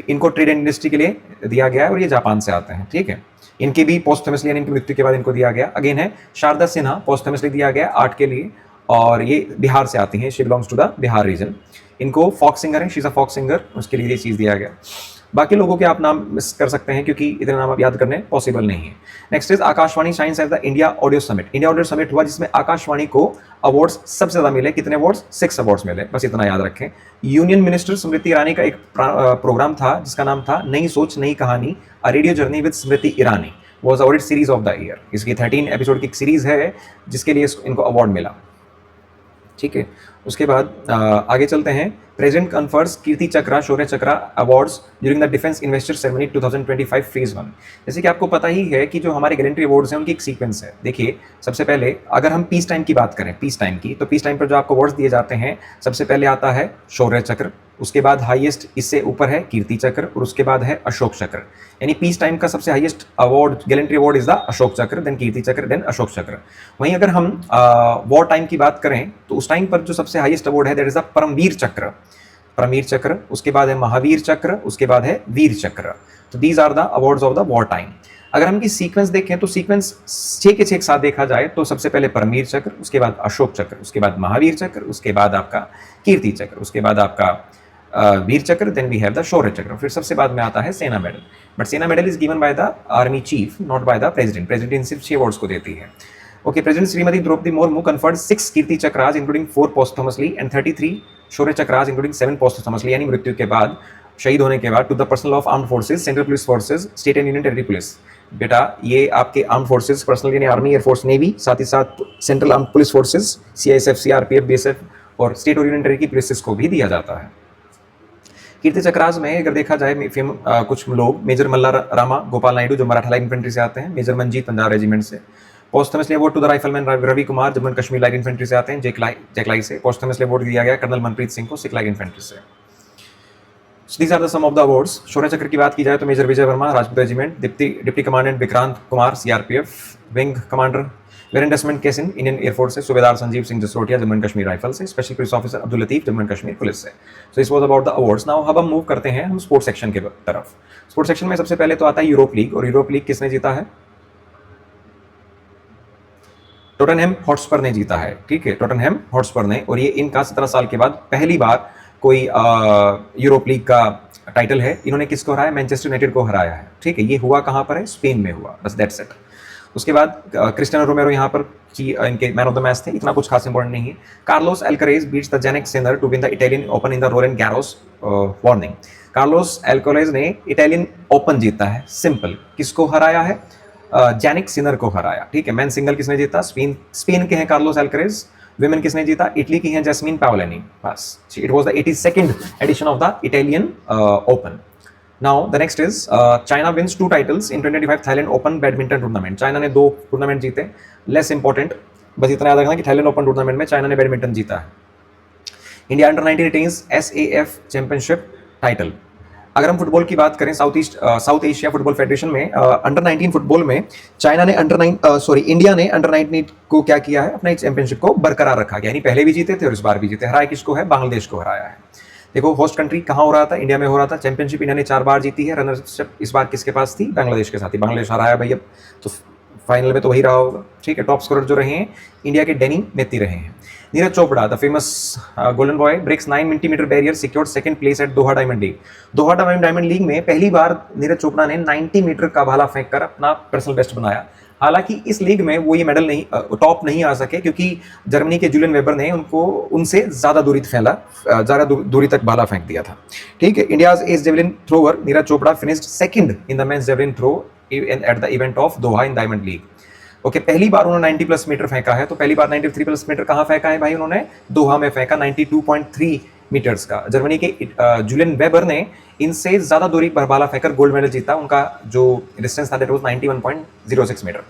इनको ट्रेड एंड इंडस्ट्री के लिए दिया गया है, और ये जापान से आते हैं। ठीक है, इनके भी पोस्टथमसली यानी इनकी मृत्यु के बाद इनको दिया गया। अगेन है शारदा सिन्हा, पोस्टथमसली दिया गया आर्ट के लिए, और ये बिहार से आती हैं, she belongs to the Bihar region. इनको फॉक सिंगर है, she is a folk singer, उसके लिए ये चीज़ दिया गया। बाकी लोगों के आप नाम मिस कर सकते हैं क्योंकि इतने नाम आप याद करने पॉसिबल नहीं है। Next is Akashvani shines at the India audio summit. India audio summit हुआ जिसमें आकाशवाणी को अवार्ड्स सबसे ज्यादा मिले। कितने अवार्ड्स? 6 अवार्ड्स मिले, बस इतना याद रखें। यूनियन मिनिस्टर स्मृति ईरानी का एक प्रोग्राम था जिसका नाम था नई सोच नई कहानी, a radio journey with Smriti Irani, was awarded series of the year. इसकी 13 एपिसोड की एक सीरीज है जिसके लिए इनको अवार्ड मिला। ठीक है, उसके बाद आगे चलते हैं। Present confers Kirti chakra Shaurya chakra awards during the defence investor ceremony 2025 phase 1। जैसे कि आपको पता ही है कि जो हमारे गैलेंट्री अवार्ड्स हैं उनकी एक सीक्वेंस है। देखिए, सबसे पहले अगर हम पीस टाइम की बात करें, पीस टाइम की, तो पीस टाइम पर जो आपको अवार्ड्स दिए जाते हैं, सबसे पहले आता है शौर्य चक्र, उसके बाद हाईएस्ट इससे ऊपर है कीर्ति चक्र, और उसके बाद है अशोक चक्र। यानी पीस टाइम का सबसे highest award gallantry award is the Ashok चक्र, देन कीर्ति चक्र, देन अशोक चक्र। वहीं अगर हम वॉर टाइम की बात करें तो उस टाइम पर जो सबसे हाईएस्ट अवार्ड है दैट इज द परमवीर चक्र, परमवीर चक्र, उसके बाद है महावीर चक्र, उसके बाद है वीर चक्र। तो these are the awards of the war time. अगर हम इनकी सीक्वेंस देखें तो सीक्वेंस 6 के 6 साथ देखा जाए तो सबसे पहले परमवीर चक्र, उसके बाद अशोक चक्र, उसके बाद महावीर चक्र, उसके बाद आपका कीर्ति चक्र, उसके बाद आपका Vir Chakra, then we have the Shaurya Chakra, फिर सबसे बाद में आता है Sena medal. But Sena medal is given by the army chief, not by the president. President इन सिर्फ 6 अवार्ड्स को देती है। Okay, president Shrimati Droupadi Murmu conferred 6 Kirti Chakras including 4 posthumously and 33 Shaurya Chakras including 7 posthumously, यानी मृत्यु के बाद, शहीद होने के बाद, to the personal of armed forces, central police forces, state and union territory police. बेटा, ये आपके आर्म्ड फोर्सेज पर्सनल यानी आर्मी, एयरफोर्स, नेवी, साथ ही साथ central armed police forces, CISF, CRPF, BSF और स्टेट और यूनियन टेरिटरी पुलिस को भी दिया जाता है। कीर्ति चक्रास में अगर देखा जाए कुछ लोग, मेजर मल्ला रामा गोपाल नायडू जो मराठा लाइट इन्फेंट्री से आते हैं, मेजर मंजीत पंजाब रेजिमेंट से। Posthumously award to the rifleman Ravi Kumar Jammu and Kashmir light infantry से आते हैं, जेकलाई से। पोस्टमसली अवार्ड दिया गया कर्नल मनप्रीत सिंह को सिख लाइट इन्फेंट्री से। These are the some of the awards। Shaurya Chakra की बात की जाए तो major Vijay Verma Rajput regiment, deputy commandant Vikrant Kumar CRPF, wing commander वेरेंडसमेंट केसिन इंडियन एयरफोर्स से, सूबेदार संजीव सिंह जसरोटिया जम्मू एंड कश्मीर राइफल से, special police officer Abdul Latif Jammu and Kashmir police से। So this was about the awards. Now अब हम मूव करते हैं हम स्पोर्ट्स सेक्शन के तरफ। स्पोर्ट्स सेक्शन में सबसे पहले तो आता है यूरोप लीग, और यूरोप लीग किसने जीता है? टोटनहैम हॉटस्पर ने जीता है। ठीक है, टोटनहैम हॉटस्पर ने, और ये इनका 17 साल के बाद पहली बार कोई यूरोप लीग का टाइटल है। इन्होंने किसको हराया? मैनचेस्टर यूनाइटेड को हराया है। ठीक है, ये हुआ कहाँ पर है? स्पेन में हुआ, बस दैट्स इट। उसके बाद क्रिस्टियानो रोमेरो यहाँ पर इनके मैन ऑफ द मैच थे, इतना कुछ खास इंपॉर्टेंट नहीं है। Carlos Alcaraz beats the Jannik Sinner to win the Italian Open in the Roland Garros warning. Carlos Alcaraz ने इटालियन ओपन जीता है, सिंपल। किसको हराया है? जेनिक सिनर को हराया। ठीक है, मैन सिंगल किसने जीता? स्पेन के हैं कार्लोस अल्करेज। विमेन किसने जीता? इटली की हैं जैस्मिन पाओलेनी। बस, it was the 82nd edition of the Italian Open. Now the next is China wins 2 titles in 2025 Thailand Open badminton tournament. China ने 2 टूर्नामेंट जीते, लेस इंपॉर्टेंट, बस इतना याद रखना कि थाईलैंड ओपन टूर्नामेंट में चाइना ने बैडमिंटन जीता है। India under 19 retains SAF championship title. अगर हम फुटबॉल की बात करें, साउथ एशिया फुटबॉल फेडरेशन में अंडर 19 फुटबॉल में इंडिया ने अंडर 19 को क्या किया है? अपना चैंपियनशिप को बरकरार रखा गया, यानी पहले भी जीते थे और इस बार भी जीते। हराया किसको है? बांग्लादेश को हराया है। देखो, होस्ट कंट्री कहाँ हो रहा था? इंडिया में हो रहा था। चैंपियनशिप इंडिया ने 4 बार जीती है, रनरशिप इस बार किसके पास थी? बांग्लादेश के साथ ही। बांग्लादेश हराया भाई, अब तो फाइनल में तो वही रहा होगा। ठीक है, टॉप स्कोरर जो रहे हैं इंडिया के डेनी मेती रहे हैं। Neeraj Chopra the famous golden boy breaks 9 मिंटीमीटर barrier, secured second place at Doha Diamond League. Doha Diamond League में पहली बार नीरज चोपड़ा ने 90 मीटर का भाला फेंक कर अपना पर्सनल बेस्ट बनाया। हालांकि इस लीग में वो ये मेडल नहीं, टॉप नहीं आ सके, क्योंकि जर्मनी के जूलियन वेबर ने उनसे ज्यादा दूरी तक भाला फेंक दिया था। ठीक है, India's ace javelin thrower Neeraj Chopra finished second in the men's javelin throw at the event of Doha in Diamond League. Okay, पहली बार उन्होंने 90+ मीटर फेंका है, तो पहली बार 93+ मीटर कहाँ फेंका है भाई? उन्होंने दोहा में फेंका। 92.3 मीटर्स का। जर्मनी के जूलियन वेबर ने इनसे ज्यादा दूरी पर भाला फेंकर गोल्ड मेडल जीता। उनका जो डिस्टेंस था that was 91.06 metre.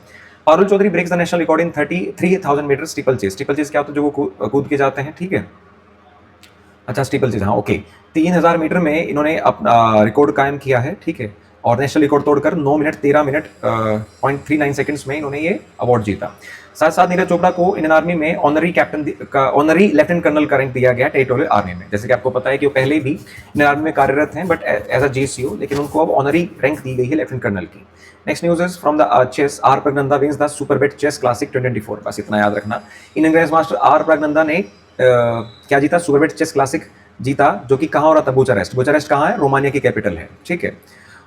Parul Chaudhary breaks the national record in 33,000 metre steeple chase. Steeple chase क्या होता है? जो वो कूद के जाते हैं, ठीक है। अच्छा, स्टीपल चेस, हाँ ओके। 3000 मीटर में इन्होंने अपना रिकॉर्ड कायम किया है, ठीक है। और नेशनल रिकॉर्ड तोड़कर 9 मिनट 13 मिनट 0.39 सेकंड्स में इन्होंने ये अवार्ड जीता। साथ साथ नीरज चोपड़ा को इंडियन आर्मी में ऑनरी लेफ्टिनेंट कर्नल का रैंक दिया गया टेरिटोरियल आर्मी में। जैसे कि आपको पता है कि वो पहले भी इंडियन आर्मी में कार्यरत हैं बट एज अ जेसीओ, लेकिन उनको अब ऑनरी रैंक दी गई है लेफ्टिनेंट कर्नल की। Next news is from the chess. R Praggnanandhaa wins the super bet chess classic 2024। बस इतना याद रखना। Indian grand master R Praggnanandhaa ने क्या जीता? सुपर बेट चेस क्लासिक जीता, जो कि कहाँ हो रहा था? बुचारेस्ट। बुचारेस्ट कहाँ है? रोमानिया की कैपिटल है, ठीक है।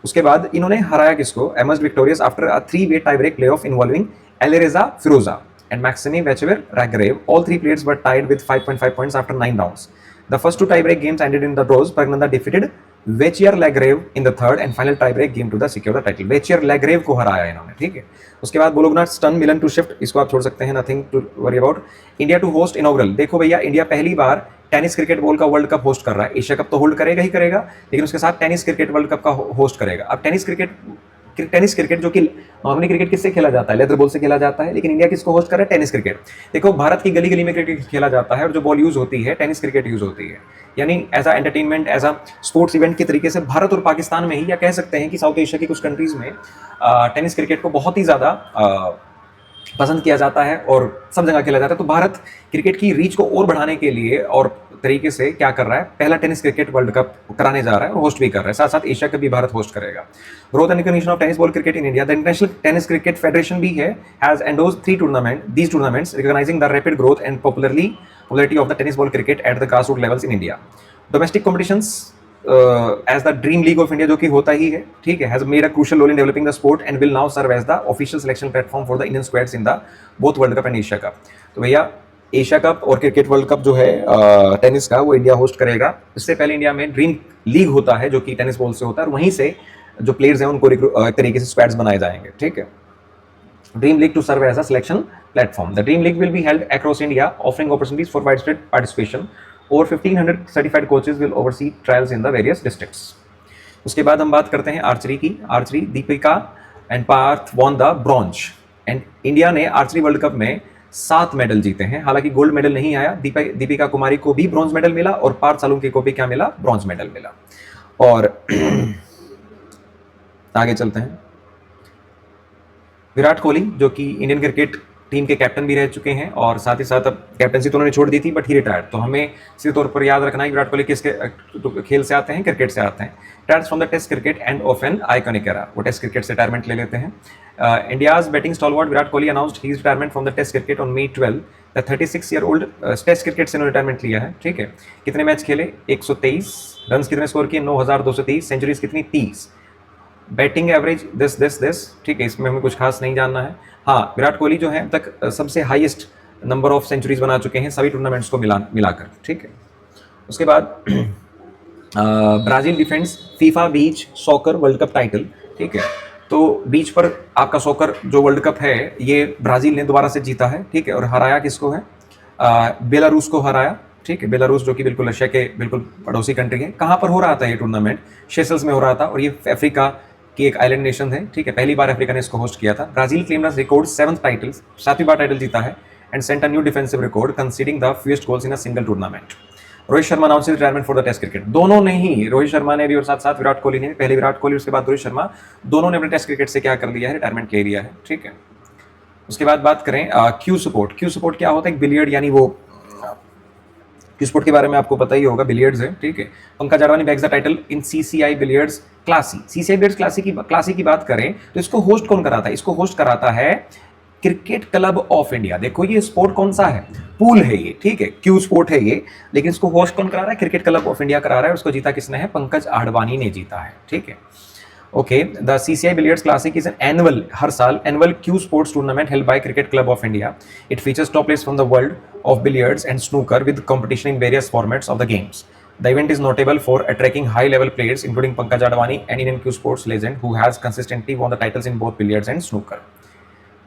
उसके बाद इन्होंने हराया किसको? Emerge victorious after a 3-way tie break playoff involving Alireza Firouzja and Maxime Vachiver-Raghrev. All three players were tied with 5.5 points after 9 rounds. The first two tie-break games ended in the draws. Pragnanda defeated Vachier-Lagrave in the third and final tie-break game to secure the title. Vachier-Lagrave को हराया इन्होंने, ठीक है। उसके बाद Bologna stun Milan to shift, इसको आप छोड़ सकते हैं, nothing to worry about. India to host inaugural. देखो भैया, इंडिया पहली बार टेनिस क्रिकेट बॉल का वर्ल्ड कप होस्ट कर रहा है। एशिया कप तो होल्ड करेगा ही करेगा, लेकिन उसके साथ टेनिस क्रिकेट वर्ल्ड कप का होस्ट करेगा। अब टेनिस क्रिकेट जो कि नॉर्मली क्रिकेट किससे खेला जाता है? लेदर बॉल से खेला जाता है, लेकिन इंडिया किसको होस्ट कर रहा है? Tennis cricket. देखो, भारत की गली गली में क्रिकेट खेला जाता है और जो बॉल यूज होती है टेनिस क्रिकेट यूज होती है। यानी as a entertainment, as a sports event के तरीके से भारत और पाकिस्तान में ही, या कह सकते हैं कि साउथ एशिया की कुछ कंट्रीज में टेनिस क्रिकेट को बहुत ही ज्यादा पसंद किया जाता है और सब जगह खेला जाता है। तो भारत क्रिकेट की रीच को और बढ़ाने के लिए और तरीके से क्या कर रहा है? पहला टेनिस क्रिकेट वर्ल्ड कप कराने जा रहा है और होस्ट भी कर रहा है। साथ साथ एशिया कप भी भारत होस्ट करेगा। Growth and recognition of tennis ball cricket in India. The international tennis cricket federation भी है has endorsed these tournaments recognizing the rapid growth and popularity of the tennis ball cricket at the grassroots levels in India. Domestic competitions as the Dream League of India, जो कि होता ही है, ठीक है, has made a crucial role in developing the sport and will now serve as the official selection platform for the Indian squads in the both World Cup and Asia Cup. तो भैया, Asia cup और cricket world cup जो है tennis का, वो India host करेगा। इससे पहले इंडिया में ड्रीम लीग होता है जो कि टेनिस बॉल से होता है, और वहीं से जो प्लेयर्स हैं उनको एक तरीके से स्क्वाड्स बनाए जाएंगे, ठीक है। Dream league to serve as a selection platform. The dream league will be held across India, offering opportunities for widespread participation. Over 1500 certified coaches will oversee trials in the various districts. उसके बाद हम बात करते हैं archery की। Archery, Deepika and Parth won the bronze, and India ने archery world cup में 7 medal जीते हैं। हालांकि गोल्ड मेडल नहीं आया। दीपिका कुमारी को भी ब्रॉन्ज मेडल मिला और पार्थ सालुंके को भी क्या मिला? ब्रॉन्ज मेडल मिला। और आगे चलते हैं। विराट कोहली, जो कि इंडियन क्रिकेट टीम के कैप्टन भी रह चुके हैं, और साथ ही साथ अब कैप्टनसी तो उन्होंने छोड़ दी थी बट ही रिटायर्ड। तो हमें सीधे तौर पर याद रखना है विराट कोहली किसके खेल से आते हैं? क्रिकेट से आते हैं। Retires from the test cricket end of an iconic era. वो टेस्ट क्रिकेट से रिटायरमेंट ले लेते हैं। India's batting stalwart Virat Kohli announced his retirement from the test cricket on May 12। The 36-year-old test cricket से उन्होंने रिटायरमेंट लिया है, ठीक है। कितने मैच खेले? 123 रन कितने स्कोर किए? 9230। सेंचुरीज कितनी? 30। बैटिंग एवरेज दिस, ठीक है, इसमें हमें कुछ खास नहीं जानना है। हाँ, विराट कोहली जो है अब तक सबसे हाईएस्ट नंबर ऑफ सेंचुरीज बना चुके हैं सभी टूर्नामेंट्स को मिलाकर, ठीक है। उसके बाद Brazil defends FIFA beach soccer world cup title, ठीक है। तो बीच पर आपका सॉकर जो वर्ल्ड कप है ये ब्राजील ने दोबारा से जीता है, ठीक है। और हराया किसको है? बेलारूस को हराया, ठीक है। बेलारूस जो कि बिल्कुल रशिया के बिल्कुल पड़ोसी कंट्री है। कहाँ पर हो रहा था ये टूर्नामेंट? सेशल्स में हो रहा था, और ये अफ्रीका की एक आइलैंड नेशन है, ठीक है। पहली बार अफ्रीका ने इसको होस्ट किया था। Brazil claimed as record 7th title, 7वीं बार टाइटल जीता है, and set a new defensive record conceding the fewest goals in a single tournament. Rohit Sharma announce retirement for the test cricket. दोनों ने ही, रोहित शर्मा ने भी और साथ साथ विराट कोहली ने, पहले विराट कोहली उसके बाद रोहित शर्मा, दोनों ने अपने टेस्ट क्रिकेट से क्या कर लिया है? रिटायरमेंट ले लिया है, ठीक है। उसके बाद बात करें क्यू सपोर्ट। क्यू सपोर्ट क्या होता है? एक बिलियर्ड, यानी वो क्यू सपोर्ट के बारे में आपको पता ही होगा, बिलियर्ड्स है, ठीक है। Pankaj Advani bags the title in CCI billiards classy. CCI billiards classy की बात करें तो इसको होस्ट कौन कराता है? इसको होस्ट कराता है क्रिकेट क्लब ऑफ इंडिया। देखो ये स्पोर्ट कौन सा है? पूल है ये, ठीक है, क्यू स्पोर्ट है ये, लेकिन इसको होस्ट कौन करा रहा है? क्रिकेट क्लब ऑफ इंडिया करा रहा है। उसको जीता किसने है? पंकज आडवाणी ने जीता है, ठीक है। Okay, the CCI billiards classic is an annual, हर साल annual cue sports tournament held by cricket club of India. It features top players from the world of billiards and snooker with competition in various formats of the games. The event is notable for attracting high-level players, including Pankaj Advani, an Indian Q Sports legend who has consistently won the titles in both billiards and snooker.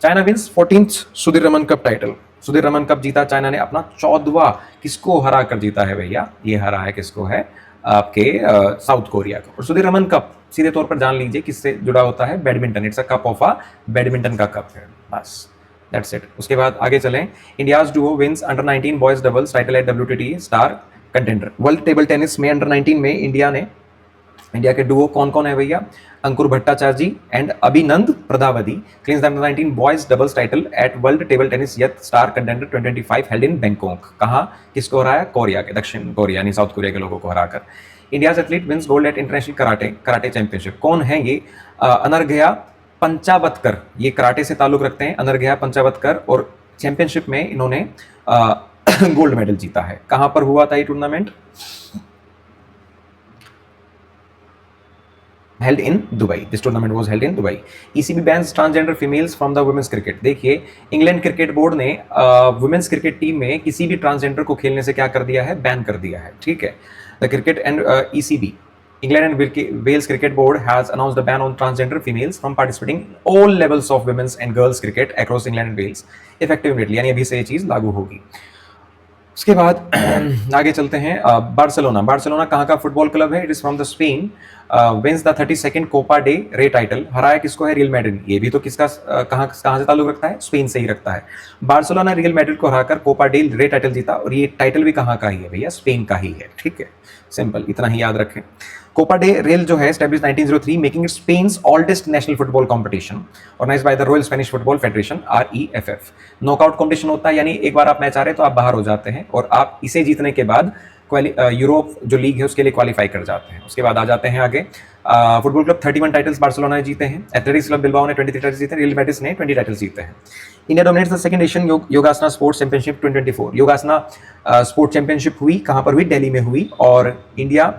China wins 14th Sudhir Raman Cup title. Sudhir Raman cup जीता China ने अपना 14वां, किसको हरा कर जीता है भैया, ये हरा है किसको है, आपके साउथ कोरिया को। और सुधीर रमन कप सीधे तौर पर जान लीजिए किससे जुड़ा होता है, badminton, it's a cup of a badminton का कप है, बस दैट्स इट। उसके बाद आगे चलें, India's duo wins under 19 boys doubles title at WTT star contender. World table tennis में अंडर 19 में इंडिया के डुओ कौन कौन है भैया, Ankur Bhattacharya ji and Abhinand Pradhivadhi clinches the under 19 boys doubles title at world table tennis at star contender 2025 held in Bangkok. कहाँ, किसको हराया, कोरिया के, दक्षिण कोरिया यानी साउथ कोरिया के लोगों को हराकर। India's athlete wins gold at international karate championship. कौन है ये, अनर्घया पंचावतकर, ये कराटे से ताल्लुक रखते हैं, अनर्घया पंचावतकर, और चैंपियनशिप में इन्होंने गोल्ड मेडल जीता है। कहां पर हुआ था ये tournament, held in Dubai. This tournament was held in Dubai. ECB bans transgender females from the women's cricket. देखिए, इंग्लैंड क्रिकेट बोर्ड ने वुमेन्स क्रिकेट टीम में किसी भी ट्रांसजेंडर को खेलने से क्या कर दिया है, बैन कर दिया है, ठीक है। The cricket and ECB, England and Wales Cricket Board has announced a ban on transgender females from participating in all levels of women's and girls cricket across England and Wales effective immediately, यानी अभी से ये चीज लागू होगी। उसके बाद आगे चलते हैं, बार्सिलोना कहाँ का फुटबॉल क्लब है, it is from the Spain, wins the 32nd Copa del Rey title. हराया किसको है, रियल मैड्रिड, ये भी तो किसका कहाँ से ताल्लुक रखता है, स्पेन से ही रखता है। बार्सिलोना रियल मैड्रिड को हराकर कोपा डे रे टाइटल जीता, और ये टाइटल भी कहाँ का ही है भैया, स्पेन का ही है, ठीक है, सिंपल, इतना ही याद रखें। कोपा डे रेल जो है established 1903, making it Spain's oldest national football competition, organised by the royal Spanish football federation REFF। Knockout competition होता है, यानी एक बार आप मैच आ रहे तो आप बाहर हो जाते हैं, और आप इसे जीतने के बाद यूरोप जो लीग है उसके लिए क्वालिफाई कर जाते हैं। उसके बाद आ जाते हैं आगे, फुटबॉल क्लब 31 टाइटल्स बार्सिलोना ने जीते हैं, एथलेटिक्स क्लब बिल्बाओ ने 23 टाइटल्स जीते हैं, रियल मैड्रिड ने 20 टाइटल्स जीते हैं। India dominates the second Asian योगासना sports championship 2024। योगासना sports championship हुई, कहाँ पर हुई, दिल्ली में हुई, और इंडिया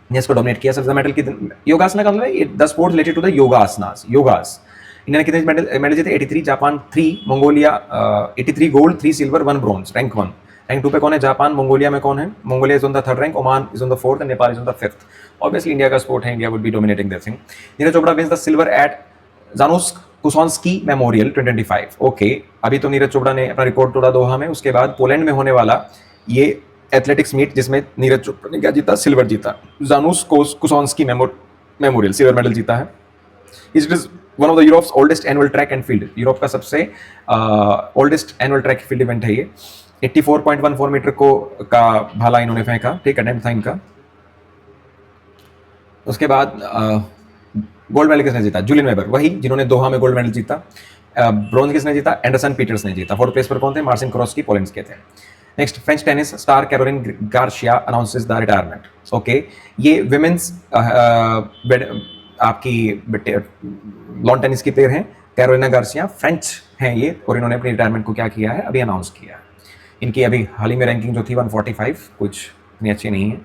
ने इसको डोमिनेट किया। सबसे मेडल की योगासना का मतलब the sports related to the yogasanas, yogas. India ने कितने मेडल जीते, 83, Japan 3, Mongolia 83 gold, 3 silver, 1 bronze, rank 1। Rank 2 पे कौन है, जापान। मंगोलिया में कौन है, Mongolia is on the 3rd rank, Oman is on the 4th and Nepal is on the 5th। Obviously India का स्पोर्ट है, India would be dominating that thing. Neeraj Chopra wins the silver at Janusz Kusocinski memorial 2025। Okay, अभी तो नीरज चोपड़ा ने अपना record तोड़ा दोहा में, उसके बाद पोलैंड में होने वाला ये एथलेटिक्स मीट जिसमें नीरज चोपड़ा ने क्या जीता, सिल्वर जीता, जानुस कुसॉन्स्की मेमोरियल सिल्वर मेडल जीता है। It is one of the Europe's oldest annual track and field, Europe का सबसे oldest annual track field event है ये। 84.14 मीटर का भाला इन्होंने फेंका, ठीक है, अटेम्प्ट था इनका। उसके बाद गोल्ड मेडल किसने जीता, जूलियन वेबर, वही जिन्होंने दोहा में गोल्ड मेडल जीता। ब्रॉन्ज किसने जीता, एंडरसन पीटर्स ने जीता। 4th प्लेस पर कौन थे, मार्सिन क्रॉस्की, पोलैंड के थे। Next, French tennis star Caroline Garcia announces the retirement. Okay, ये विमेंस आपकी लॉन टेनिस की प्लेयर हैं, कैरोलिना गार्सिया, फ्रेंच हैं ये, और इन्होंने अपनी रिटायरमेंट को क्या किया है, अभी अनाउंस किया है। इनकी अभी हाल ही में रैंकिंग जो थी 145, कुछ इतनी अच्छी नहीं है।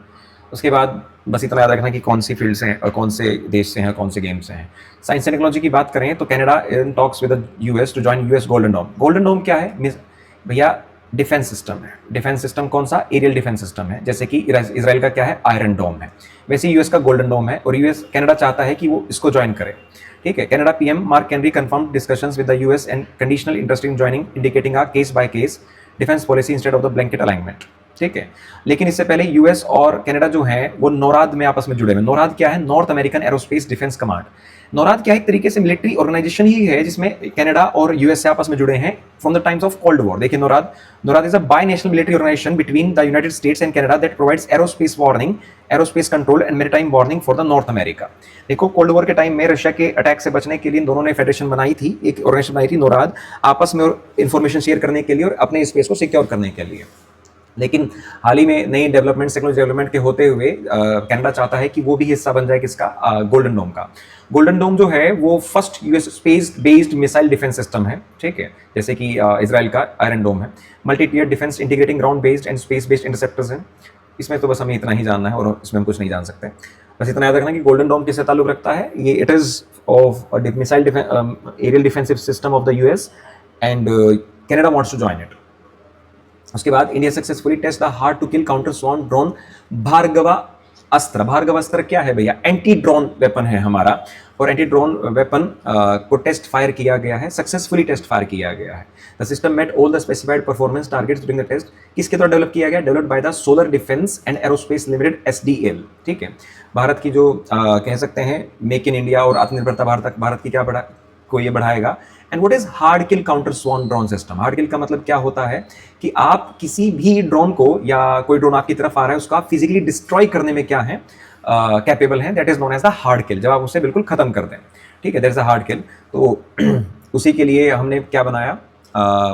उसके बाद बस इतना याद रखना कि कौन सी फील्ड से हैं और कौन से देश से हैं, कौन से गेम से हैं। साइंस एंड टेक्नोलॉजी की बात करें तो Canada in talks with the US to join US golden dome. Golden dome क्या है भैया, डिफेंस सिस्टम है। डिफेंस सिस्टम कौन सा, एरियल डिफेंस सिस्टम है, जैसे कि इसराइल का क्या है, आयरन डोम है, वैसे US का गोल्डन डोम है, और कनाडा चाहता है कि वो इसको ज्वाइन करे, ठीक है। Canada PM mark Canary confirm discussions with the US and conditional interest in joining, indicating a case by case defence policy instead of the blanket alignment, ठीक है। लेकिन इससे पहले US और कनाडा जो है वो नोराद में आपस में जुड़े हुए। नोराद क्या है, north American aerospace defence command. NORAD क्या है, एक तरीके से मिलिट्री ऑर्गेनाइजेशन ही है जिसमें कनाडा और US से आपस में जुड़े हैं from the times of cold war. देखिए, NORAD is a binational military organisation between the United States and Canada that provides aerospace warning, aerospace control and maritime warning for the north America. देखो, cold war के time में Russia के attack से बचने के लिए इन दोनों ने फेडरेशन बनाई थी, एक ऑर्गेनाइजेशन बनाई थी नोराद, आपस में इंफॉर्मेशन शेयर करने के लिए और अपने स्पेस को सिक्योर करने के लिए। लेकिन हाल ही में नई डेवलपमेंट, टेक्नोलॉजी डेवलपमेंट के होते हुए कनाडा चाहता है कि वो भी हिस्सा बन जाए किसका, गोल्डन डोम का। गोल्डन डोम जो है वो first US space based missile defence system है, ठीक है, जैसे कि इसराइल का आयरन डोम है। Multi tier defence integrating ground based and space based interceptors हैं। इसमें तो बस हमें इतना ही जानना है और इसमें हम कुछ नहीं जान सकते। बस इतना याद रखना कि गोल्डन डोम किससे ताल्लुक रखता है, ये it is of missile aerial defensive system of the US and Canada wants to join it. उसके बाद India successfully test the hard to kill counter swarm drone Bhargavastra. Bhargavastra क्या है भैया? एंटी ड्रोन वेपन है हमारा, और एंटी ड्रोन वेपन को test fire किया गया है, सक्सेसफुली टेस्ट फायर किया गया है। The system met all the specified performance targets during the test. किसके द्वारा डेवलप किया गया? Developed by the solar defence and aerospace limited, SDL। ठीक है, भारत की जो कह सकते हैं मेक इन इंडिया और आत्मनिर्भरता भारत की क्या बढ़ा को ये बढ़ाएगा। And what is hard kill counter swarm drone system? Hard kill का मतलब क्या होता है कि आप किसी भी ड्रोन को, या कोई ड्रोन आपकी तरफ आ रहा है, उसका फिजिकली डिस्ट्रॉय करने में क्या है, कैपेबल है। That is known as the hard kill, जब आप उसे बिल्कुल खत्म कर दें। ठीक है, that is a hard kill. तो उसी के लिए हमने क्या बनाया?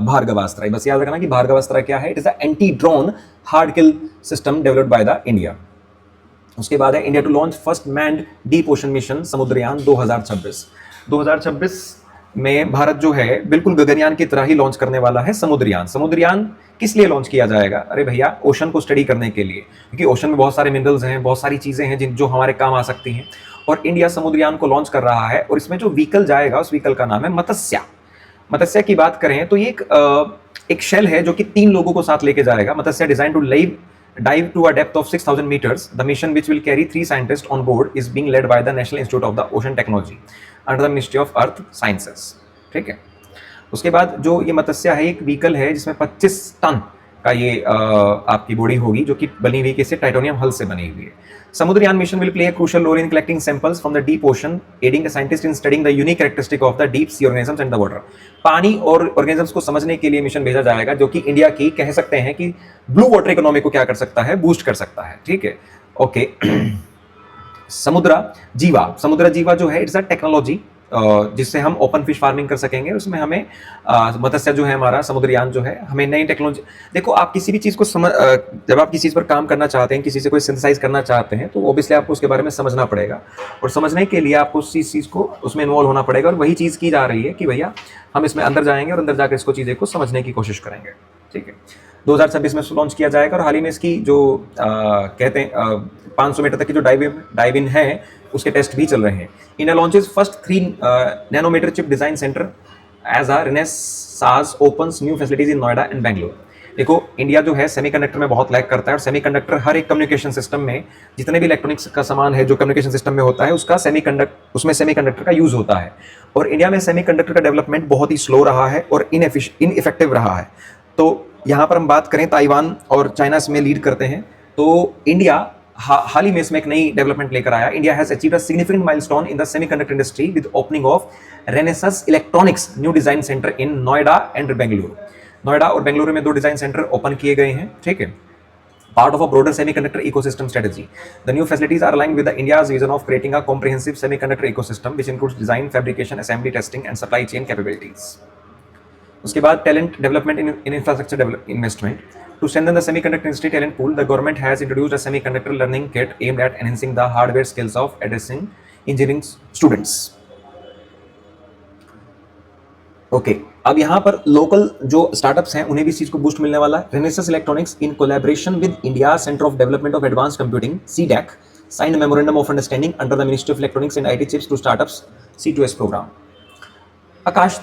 भार्गवास्त्र। बस याद रखना कि भार्गवास्त्र क्या है? It is the anti drone hard kill system developed by the India. उसके बाद है India to launch first manned deep ocean mission Samudrayaan 2026। 2026 में भारत जो है बिल्कुल गगनयान की तरह ही लॉन्च करने वाला है समुद्रयान। समुद्रयान किस लिए लॉन्च किया जाएगा? अरे भैया, ओशन को स्टडी करने के लिए, क्योंकि ओशन में बहुत सारे मिनरल्स हैं, बहुत सारी चीजें हैं जो हमारे काम आ सकती हैं। और इंडिया समुद्रयान को लॉन्च कर रहा है, और इसमें जो व्हीकल जाएगा उस व्हीकल का नाम है मत्स्या। मत्स्या की बात करें तो ये एक शेल है जो कि 3 लोगों को साथ लेके जाएगा। Matsya designed to dive to a depth of 6,000 meters. The mission, which will carry 3 scientists on board, is being led by the National Institute of the Ocean Technology under the Ministry of Earth Sciences. ठीक है, उसके बाद जो ये मत्स्या है, एक vehicle है जिसमें 25 टन का ये आपकी बॉडी होगी, जो कि बनी हुई किससे? टाइटेनियम हल से बनी हुई है। Samudrayaan mission will play a crucial role in collecting samples from the deep ocean, aiding the scientists in studying the unique characteristic of the deep sea organisms and the water. पानी और ऑर्गेनिजम्स को समझने के लिए मिशन भेजा जाएगा, जो कि इंडिया की कह सकते हैं कि ब्लू वाटर इकोनॉमी को क्या कर सकता है? बूस्ट कर सकता है। ठीक है, ओके। समुद्र जीवा जो है, इट्स अ टेक्नोलॉजी जिससे हम ओपन फिश फार्मिंग कर सकेंगे। उसमें हमें मत्स्य जो है हमारा समुद्रयान जो है, हमें नई टेक्नोलॉजी। देखो, आप किसी भी चीज़ को जब आप किसी चीज़ पर काम करना चाहते हैं, किसी से कोई सिंथेसाइज करना चाहते हैं, तो ऑब्वियसली आपको उसके बारे में समझना पड़ेगा, और समझने के लिए आपको उस चीज़ को उसमें इन्वॉल्व होना पड़ेगा। और वही चीज़ की जा रही है कि भैया हम इसमें अंदर जाएंगे और अंदर जाकर इसको चीज़ें को समझने की कोशिश करेंगे। ठीक है, 2026 में लॉन्च किया जाएगा। और हाल ही में इसकी जो कहते हैं 500 मीटर तक की जो डाइव इन है, उसके टेस्ट भी चल रहे हैं। India launches first 3 nanometre chip design centre as a Renesas opens new facilities in Noida and Bengaluru. देखो, इंडिया जो है सेमीकंडक्टर में बहुत लैग करता है, और सेमीकंडक्टर हर एक कम्युनिकेशन सिस्टम में, जितने भी इलेक्ट्रॉनिक्स का सामान है जो कम्युनिकेशन सिस्टम में होता है, उसमें सेमीकंडक्टर का यूज होता है। और इंडिया में सेमीकंडक्टर का डेवलपमेंट बहुत ही स्लो रहा है और इनइफेक्टिव रहा है। तो यहाँ पर हम बात करें, ताइवान और चाइना इसमें लीड करते हैं, तो इंडिया हाल ही में इसमें एक नई डेवलपमेंट लेकर आया। India has achieved a significant milestone in the semiconductor industry with opening of Renesas electronics new design centre in Noida and Bengaluru. Noida और बेंगलुरु में 2 डिजाइन सेंटर ओपन किए गए हैं। ठीक है, part of a broader semiconductor ecosystem strategy. The new facilities are aligned with the India's vision of creating a comprehensive semiconductor ecosystem, which includes design, fabrication, assembly, testing, and supply chain capabilities. उसके बाद talent development in infrastructure investment. To strengthen the semiconductor industry talent pool, the government has introduced a semiconductor learning kit aimed at enhancing the hardware skills of addressing engineering students. Okay, अब यहाँ पर local जो startups हैं उन्हें भी इस चीज को बूस्ट मिलने वाला है। Renesas electronics in collaboration with India centre of development of advance computing (CDAC) sign memorandum of understanding under the ministry of electronics and IT chips to startups C2S programme. Akash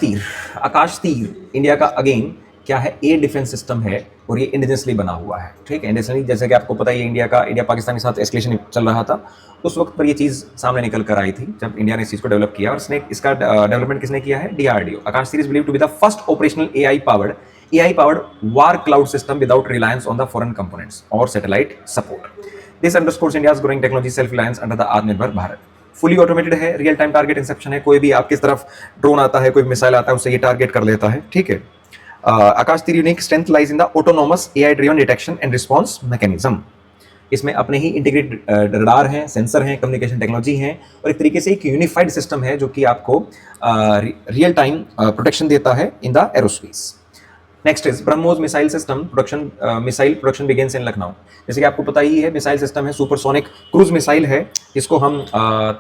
Teer India का again क्या है? Air defence system है, और ये indigenously बना हुआ है। ठीक है, इंडिजिनसली, जैसे कि आपको पता ही है, इंडिया पाकिस्तान के साथ एस्केलेशन चल रहा था, उस वक्त पर ये चीज़ सामने निकल कर आई थी जब इंडिया ने इस चीज़ को डेवलप किया। और इसका डेवलपमेंट किसने किया है? DRDO। Akash Teer is believed to be the first operational AI powered war cloud system without reliance on the foreign components और satellite support. This underscores India's growing technology self reliance under the Aatmanirbhar Bharat. Fully automated है, real time target inception है, कोई भी आपकी तरफ drone आता है, कोई मिसाइल आता है, उससे ये टारगेट कर लेता है। ठीक है, आकाश तीर unique strength lies in the autonomous AI driven detection and response mechanism. इसमें अपने ही इंटीग्रेटेड रडार हैं, सेंसर हैं, कम्युनिकेशन टेक्नोलॉजी हैं, और एक तरीके से एक यूनिफाइड सिस्टम है जो कि आपको रियल टाइम प्रोटेक्शन देता है in the aerospace. Next is BrahMos missile system production begins in Lucknow. जैसे कि आपको पता ही है, मिसाइल सिस्टम है, सुपरसोनिक क्रूज मिसाइल है, जिसको हम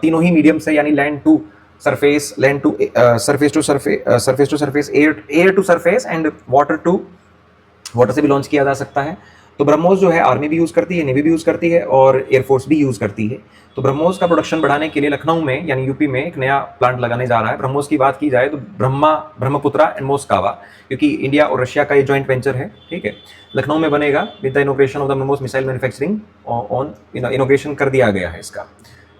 तीनों ही मीडियम से, यानी land to surface, surface to surface, air to surface and water से भी लॉन्च किया जा सकता है। तो ब्रह्मोस जो है आर्मी भी यूज़ करती है, नेवी भी यूज़ करती है और एयरफोर्स भी यूज़ करती है। तो ब्रह्मोस का प्रोडक्शन बढ़ाने के लिए लखनऊ में यानी यूपी में एक नया प्लांट लगाने जा रहा है। ब्रह्मोस की बात की जाए तो ब्रह्मपुत्रा एंड मोस्कावा, क्योंकि इंडिया और रशिया का ये जॉइंट वेंचर है, ठीक है, लखनऊ में बनेगा with the inauguration of the BrahMos missile manufacturing on inauguration कर दिया गया है इसका,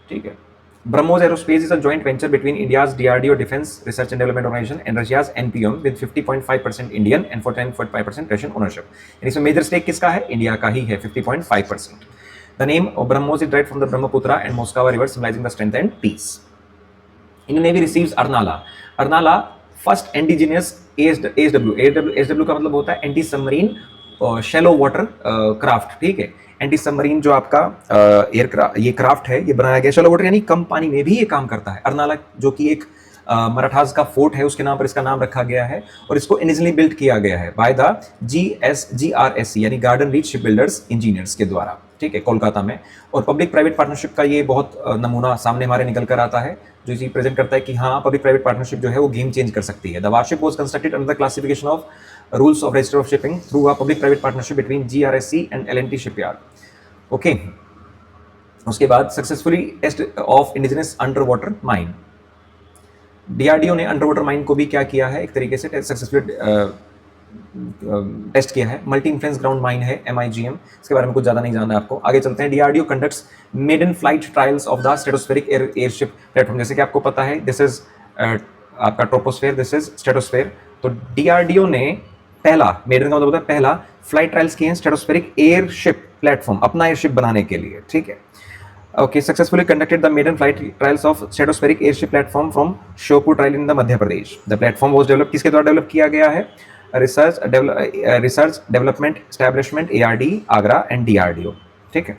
ठीक है। BrahMos Aerospace is a joint venture between India's DRDO Defense Research and Development Organization and Russia's NPM with 50.5% Indian and 49.5% Russian ownership. यानी इसमें major stake किसका है? इंडिया का ही है 50.5%. The name of BrahMos is derived from the Brahmaputra and Moskva rivers, symbolizing the strength and peace. Indian Navy receives Arnala. Arnala first indigenous ASW. ASW का मतलब होता है anti submarine shallow water craft, ठीक है। Anti submarine जो आपका aircraft ये craft है, ये बनाया गया शैलो वाटर यानी कम पानी में भी ये काम करता है। अर्नाला जो कि एक मराठास का फोर्ट है, उसके नाम पर इसका नाम रखा गया है और इसको इनिशियली बिल्ड किया गया है बाय द GRSC यानी garden reach ship builders engineers के द्वारा, ठीक है, कोलकाता में। और पब्लिक प्राइवेट पार्टनरशिप का ये बहुत नमूना सामने हमारे निकल कर आता है, जो चीज प्रेजेंट करता है कि हाँ, पब्लिक प्राइवेट पार्टनरशिप जो है वो गेम चेंज कर सकती है। The warship was constructed under the classification of rules of register of shipping through a public private partnership between GRSC and L&T shipyard, okay. उसके बाद successfully test of indigenous under water mine, DRDO ने under water mine को भी क्या किया है, एक तरीके से सक्सेसफुली टेस्ट किया है। मल्टी इन्फ्लुएंस ग्राउंड माइन है MIGM, इसके बारे में कुछ ज्यादा नहीं जानना है आपको। आगे चलते हैं। DRDO conducts maiden flight trials of the stratospheric airship platform, जैसे कि आपको पता है दिस इज आपका ट्रोपोस्फेयर, दिस इज स्ट्रेटोस्फेयर। तो DRDO ने पहला, मेडन का मतलब होता है पहला, फ्लाइट ट्रायल्स किए हैं स्ट्रेटोस्फेरिक एयरशिप प्लेटफॉर्म, अपना एयरशिप बनाने के लिए, ठीक है। Okay, successfully conducted the maiden flight trials of stratospheric airship platform from Shiopu trial in the Madhya Pradesh. The platform was developed, किसके द्वारा डेवलप किया गया है? Research development establishment ARD Agra and DRDO, ठीक है।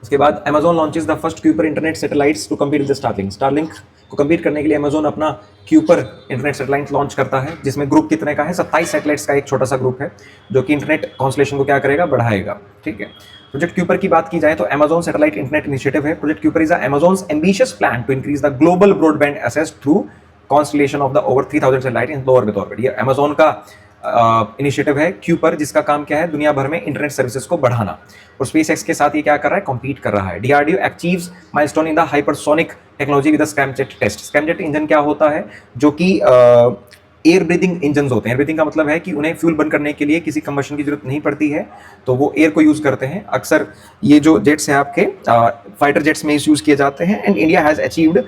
उसके बाद Amazon launches the first Kuiper internet satellites to compete with the Starlink. Starlink को compete करने के लिए Amazon अपना Kuiper इंटरनेट सैटेलाइट लॉन्च करता है, जिसमें ग्रुप कितने का है? 27 सैटेलाइट्स का एक छोटा सा ग्रुप है, जो कि इंटरनेट कॉन्स्टलेशन को क्या करेगा? बढ़ाएगा, ठीक है। प्रोजेक्ट क्यूपर की बात की जाए तो Amazon सैटेलाइट इंटरनेट इनिशिएटिव है। Project Kuiper is Amazon's ambitious plan to increase the global broadband access through constellation of the over 3000 satellite in low orbit orbit। ये Amazon का इनिशिएटिव है क्यूपर, जिसका काम क्या है? दुनिया भर में इंटरनेट सर्विसेज को बढ़ाना। और स्पेसएक्स के साथ ये क्या कर रहा है? कॉम्पीट कर रहा है। DRDO achieves milestone in the hypersonic technology with scramjet test. Scramjet engine क्या होता है? जो कि एयर ब्रीथिंग इंजन होते हैं। एयर ब्रीथिंग का मतलब है कि उन्हें फ्यूल बर्न करने के लिए किसी कंबशन की जरूरत नहीं पड़ती है, तो वो एयर को यूज करते हैं। अक्सर ये जो जेट्स हैं आपके फाइटर जेट्स में यूज किए जाते हैं। And India has achieved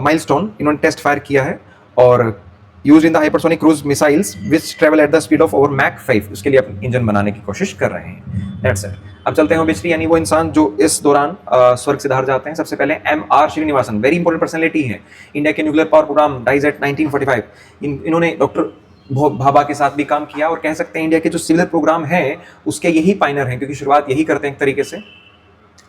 milestone, इन्होंने टेस्ट फायर किया है और use in the hypersonic cruise missiles which travel at the speed of over Mach 5, उसके लिए अपने इंजन बनाने की कोशिश कर रहे हैं। That's it. अब चलते हैं ओबेसिटी, यानी वो इंसान जो इस दौरान स्वर्ग से बाहर जाते हैं। सबसे पहले MR Srinivasan, very important personality है। इंडिया के nuclear power programme dies at 1945। इन्होंने डॉक्टर भाभा के साथ भी काम किया और कह सकते हैं इंडिया के जो सिविल प्रोग्राम है उसके यही पाइनर हैं, क्योंकि शुरुआत यही करते हैं एक तरीके से।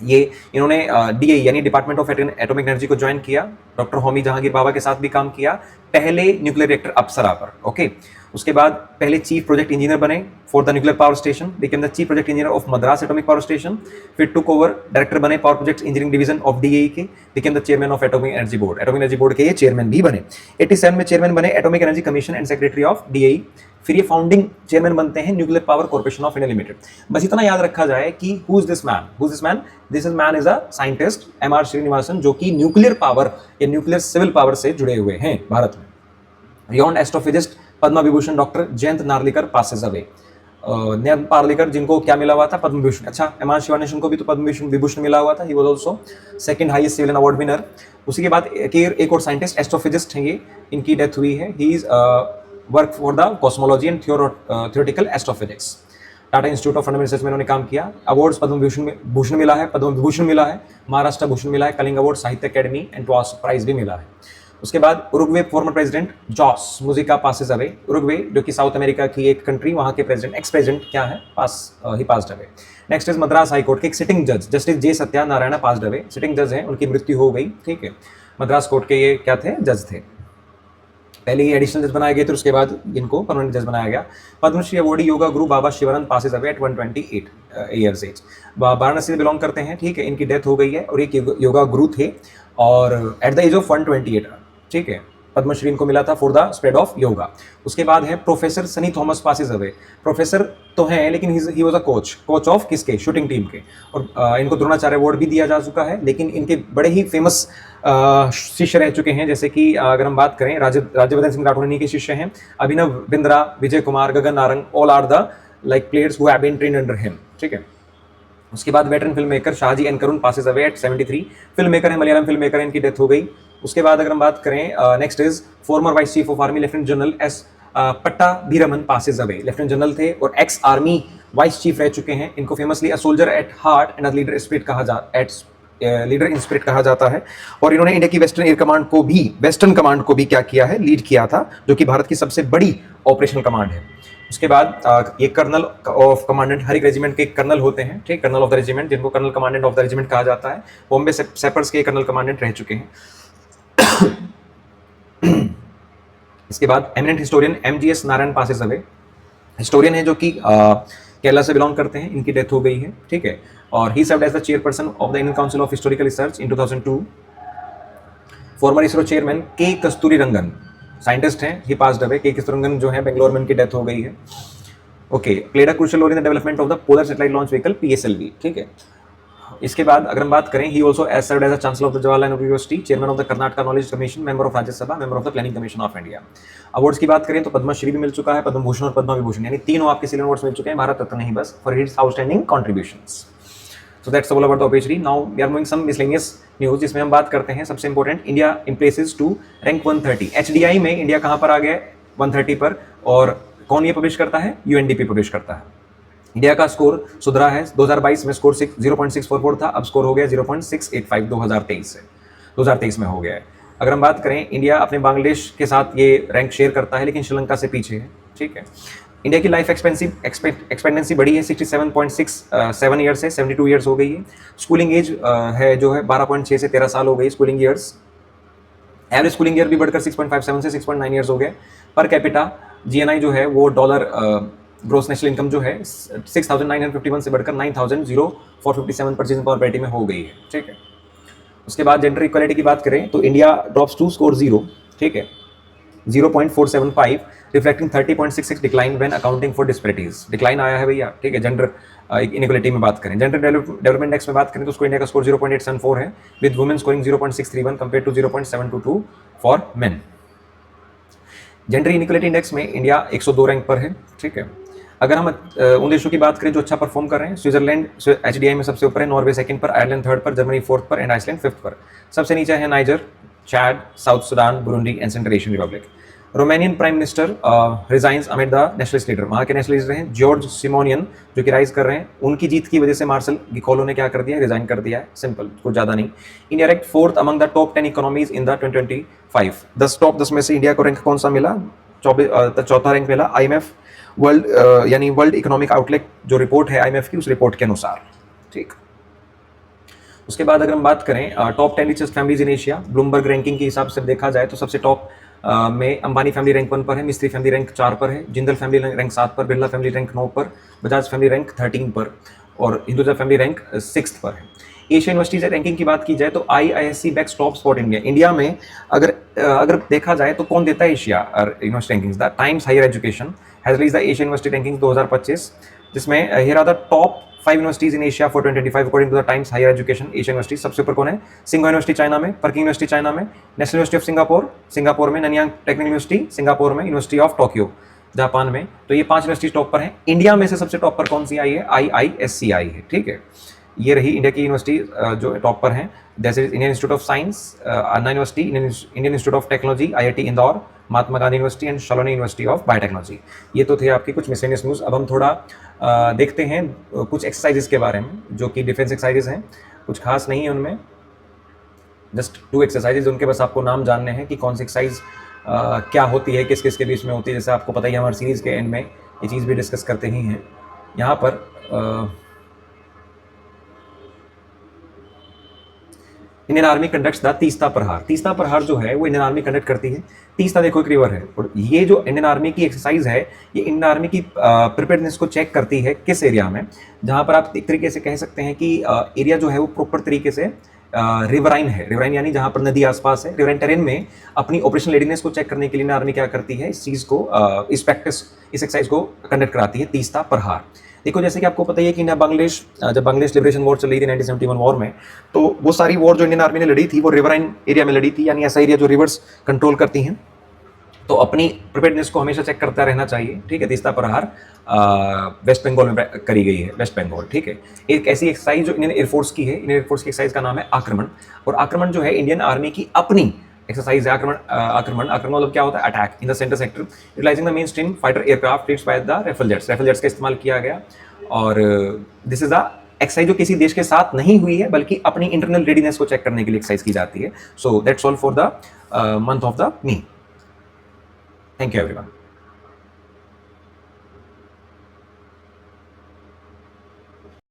ये इन्होंने DAE यानी डिपार्टमेंट ऑफ एटॉमिक एनर्जी को ज्वाइन किया। डॉक्टर होमी जहांगीर बाबा के साथ भी काम किया, पहले न्यूक्लियर रिएक्टर अप्सरा पर, ओके। उसके बाद पहले चीफ प्रोजेक्ट इंजीनियर बने for the nuclear power station, became the chief project engineer of Madras atomic power station. फिर टुक ओवर डायरेक्टर बने power project engineering division of DAE के, became the chairman of atomic energy board. Atomic energy board के ये chairman भी बने। 87 में chairman बने atomic energy commission and secretary of DAE। फिर ये फाउंडिंग चेयरमैन बनते हैं nuclear power corporation of India limited. बस इतना याद रखा जाए कि who is this man? This man is a scientist MR Srinivasan, जो कि न्यूक्लियर पावर या न्यूक्लियर सिविल पावर से जुड़े हुए हैं भारत में। Renowned astrophysicist Padma Vibhushan doctor Jayant Narlikar passes away. Narlikar जिनको क्या मिला हुआ था? पद्म विभूषण। अच्छा, MR शिवानेशन को भी तो पद्म विभूषण मिला हुआ था। He was also second highest civilian award winner. उसी के बाद एक और साइंटिस्ट एस्ट्रोफिजिस्ट हैं, ये इनकी डेथ हुई है। He is work for the cosmology and theoretical astrophysics. Tata institute of fundamental research में उन्होंने काम किया। अवार्ड्स पद्म भूषण मिला है, पद्म विभूषण मिला है, महाराष्ट्र भूषण मिला है, Kalinga award, Sahitya academy and toss prize भी मिला है। उसके बाद Uruguay former president José Mujica passes away. Uruguay जो कि साउथ अमेरिका की एक कंट्री, वहां के प्रेसिडेंट एक्स प्रेसिडेंट क्या है? He passed away. Next is Madras high court के एक सिटिंग जज justice J Satyanarayana passed away. Sitting जज है, उनकी मृत्यु हो गई, ठीक है। मद्रास कोर्ट के ये क्या थे? जज थे। पहले ये एडिशनल जज बनाए गए थे, उसके बाद इनको परमानेंट जज बनाया गया। Padmashri awardee yoga guru Baba Sivanand passes away at 128 years age. Varanasi से बिलोंग करते हैं, ठीक है। इनकी डेथ हो गई है और एक योगा गुरु थे और एट द एज ऑफ 128, ठीक है। पद्मश्री इनको मिला था for the spread of yoga. उसके बाद है professor Sunny Thomas passes away. Professor तो हैं लेकिन he was a coach of किसके, शूटिंग टीम के, और इनको द्रोणाचार्य अवार्ड भी दिया जा चुका है। लेकिन इनके बड़े ही फेमस शिष्य रह चुके हैं, जैसे कि अगर हम बात करें राज्यवर्धन सिंह राठौर इन्हीं के शिष्य हैं। Abhinav Bindra, Vijay Kumar, Gagan Narang, all are the like players who have been trained under him, ठीक है। उसके बाद veteran film maker Shaji N Karun passes away at 73। Film maker है, मलयालम फिल्म मेकर है, इनकी डेथ हो गई। उसके बाद अगर हम बात करें, next is former vice chief of army lieutenant general S Pattabhiraman passes away. Lieutenant general थे और एक्स आर्मी वाइस चीफ रह चुके हैं। इनको famously a soldier at heart and a leader spirit leader in spirit कहा जाता है। और इन्होंने इंडिया की वेस्टर्न कमांड को भी क्या किया है, लीड किया था, जो कि भारत की सबसे बड़ी ऑपरेशनल कमांड है। उसके बाद ये कर्नल ऑफ कमांडेंट, हर एक रेजिमेंट के कर्नल होते हैं, ठीक, कर्नल ऑफ द रेजिमेंट, जिनको colonel commandant of the regiment कहा जाता है। बॉम्बे सेपर्स के कर्नल कमांडेंट रह चुके हैं। इसके बाद eminent historian MGS Narayan passes away. Historian है जो कि केरला से बिलोंग करते हैं, इनकी डेथ हो गई है, ठीक है। और he served as the chairperson of the Indian council of historical research in 2002। Former ISRO chairman K Kasturi Rangan scientist हैं, ही पास्ड अवे। के कस्तूरी रंगन जो है बेंगलोर में इनकी डेथ हो गई है। Okay, played a crucial role in the development of the polar satellite launch vehicle PSLV, ठीक है। इसके बाद अगर हम बात करें, he also served as a chancellor of the Jawaharlal Nehru university, chairman of the Karnataka knowledge commission, member of Rajya Sabha, member of the planning commission of India. Awards की बात करें तो पद्मश्री भी मिल चुका है, पद्म भूषण और पद्म विभूषण, यानी तीनों आपके सिल्वर अवार्ड्स मिल चुके हैं, भारत रत्न नहीं बस, for his outstanding contributions. So that's all about the obituary. Now we are moving some miscellaneous news, जिसमें हम बात करते हैं सबसे important, India in places to rank 130। HDI में इंडिया कहाँ पर आ गया है, 130 पर, और कौन ये पब्लिश करता है, UNDP पब्लिश करता है। इंडिया का स्कोर सुधरा है, 2022 में स्कोर 0.644 था, अब स्कोर हो गया 0.685 2023 में हो गया है। अगर हम बात करें, इंडिया अपने बांग्लादेश के साथ ये रैंक शेयर करता है, लेकिन श्रीलंका से पीछे है, ठीक है। इंडिया की लाइफ एक्सपेक्टेंसी बढ़ी है 67.67 ईयर से 72 ईयर्स हो गई है। स्कूलिंग एज है जो है 12.6 से 13 साल हो गई schooling years. Average schooling year भी बढ़कर 6.57 से 6.9 ईयर्स हो गए। पर कैपिटा GNI जो है वो डॉलर ग्रोस नेशनल इनकम जो है 6,951 से बढ़कर 9,457 परचेजिंग पावर पैरिटी में हो गई है, ठीक है। उसके बाद जेंडर इक्वालिटी की बात करें तो इंडिया ड्रॉप्स टू स्कोर 0, ठीक है, 0.475, reflecting 30.66 decline when accounting for disparities. Decline आया है भैया, ठीक है। जेंडर इनइक्वालिटी में बात करें, जेंडर डेवलपमेंट इंडेक्स में बात करें तो उसको इंडिया का स्कोर 0.874 है, with women scoring 0.631 compare to 0.722 for men. Gender inequality index में इंडिया 102 रैंक पर है, ठीक है। अगर हम उन देशों की बात करें जो अच्छा परफॉर्म कर रहे हैं, स्विट्जरलैंड HDI में सबसे ऊपर है, नॉर्वे सेकंड पर, आयरलैंड थर्ड पर, जर्मनी फोर्थ पर एंड आइसलैंड फिफ्थ पर। सबसे नीचे है niger, Chad, south Sudan, Burundi and central Asian Republic. Romanian prime minister resigns amid the nationalist leader, वहाँ के नेशनलिस्ट हैं जॉर्ज सिमोनियन, जो कि राइज कर रहे हैं। उनकी जीत की वजह से मार्शल गिकोलो ने क्या कर दिया, रिजाइन कर दिया है, सिंपल, कुछ ज़्यादा नहीं। India rank fourth among the top 10 economies in the 2025। 10 में से इंडिया को रैंक कौन सा मिला, चौथा रैंक मिला IMF वर्ल्ड यानी वर्ल्ड इकोनॉमिक आउटलुक जो रिपोर्ट है IMF की, उस रिपोर्ट के अनुसार, ठीक। उसके बाद अगर हम बात करें top 10 richest families in Asia, Bloomberg ranking के हिसाब से देखा जाए तो सबसे टॉप में अंबानी फैमिली रैंक 1 पर है, मिस्त्री फैमिली रैंक 4 पर है, जिंदल फैमिली रैंक 7 पर, बिरला फैमिली रैंक 9 पर, बजाज फैमिली रैंक 13 पर और हिंदुजा फैमिली रैंक 6 पर है। एशिया यूनिवर्सिटीज रैंकिंग की बात की जाए तो IISc bags top spot India में अगर देखा जाए तो कौन देता है Asia university rankings, the Times higher education has released the Asia university rankings 2025, जिसमें here are the top 5 universities in Asia for 2025 according to the Times higher education Asia university. सबसे ऊपर कौन है, सिंघो यूनिवर्सिटी चाइना में, Peking university China में, national university of Singapore में, Nanyang technical university Singapore में, यूनिवर्सिटी ऑफ टोक्यो जापान में। तो ये 5 यूनिवर्सिटी टॉप पर हैं। इंडिया में से सबसे टॉप पर कौन सी आई है, IISc है, ठीक है। ये रही इंडिया की यूनिवर्सिटी जो टॉप पर हैं, जैसे Indian institute of science, Anna university, Indian institute of technology IIT Indore, Mahatma Gandhi university and Shoolini university of biotechnology. ये तो थे आपके कुछ मिसलेनियस न्यूज़। अब हम थोड़ा देखते हैं कुछ एक्सरसाइजेस के बारे में, जो कि डिफेंस एक्सरसाइजेस हैं, कुछ खास नहीं है उनमें, जस्ट 2 एक्सरसाइजेज, उनके बस आपको नाम जानने हैं कि कौन सी एक्सरसाइज क्या होती है, किस किस के बीच में होती है। जैसे आपको पता ही हमारे सीरीज़ के एंड में ये चीज़ भी डिस्कस करते ही हैं। यहाँ पर Indian army conducts the Teesta प्रहार। तीस्ता प्रहार जो है वो इंडियन आर्मी कंडक्ट करती है। तीस्ता देखो एक रिवर है, और ये जो इंडियन आर्मी की एक्सरसाइज है, ये इंडियन आर्मी की प्रिपेयर्डनेस को चेक करती है किस एरिया में, जहाँ पर आप एक तरीके से कह सकते हैं कि एरिया जो है वो प्रॉपर तरीके से रिवराइन है, रिवराइन यानी जहां पर नदी आसपास है, रिवराइन टेरेन में अपनी ऑपरेशनल रेडीनेस को चेक करने के लिए आर्मी क्या करती है, इस चीज को इस प्रैक्टिस इस एक्सरसाइज को कंडक्ट कराती है, तीस्ता प्रहार। देखो जैसे कि आपको पता ही है कि बांग्लादेश जब बांग्लादेश लिबरेशन वॉर चल रही थी 1971 वॉर में, तो वो सारी वॉर जो इंडियन आर्मी ने लड़ी थी वो रिवराइन एरिया में लड़ी थी, यानी ऐसा एरिया जो रिवर्स कंट्रोल करती हैं। तो अपनी प्रिपेयर्डनेस को हमेशा चेक करता रहना चाहिए, ठीक है। तीस्ता प्रहार वेस्ट बंगाल में करी गई है, वेस्ट बंगाल, ठीक है। एक ऐसी एक्सरसाइज जो इंडियन एयरफोर्स की है, इंडियन एयरफोर्स की एक्सरसाइज का नाम है आक्रमण। और आक्रमण जो है इंडियन आर्मी की अपनी एक्सरसाइज है। आक्रमण आक्रमण आक्रमण मतलब क्या होता है, attack in the centre sector utilising the main stream fighter aircraft fleets by the Rafale jets. Rafale jets का इस्तेमाल किया गया। और दिस इज द एक्सरसाइज जो किसी देश के साथ नहीं हुई है, बल्कि अपनी इंटरनल रेडीनेस को चेक करने के लिए एक्सरसाइज की जाती है। सो that's all for the month of the may. Thank you, everyone.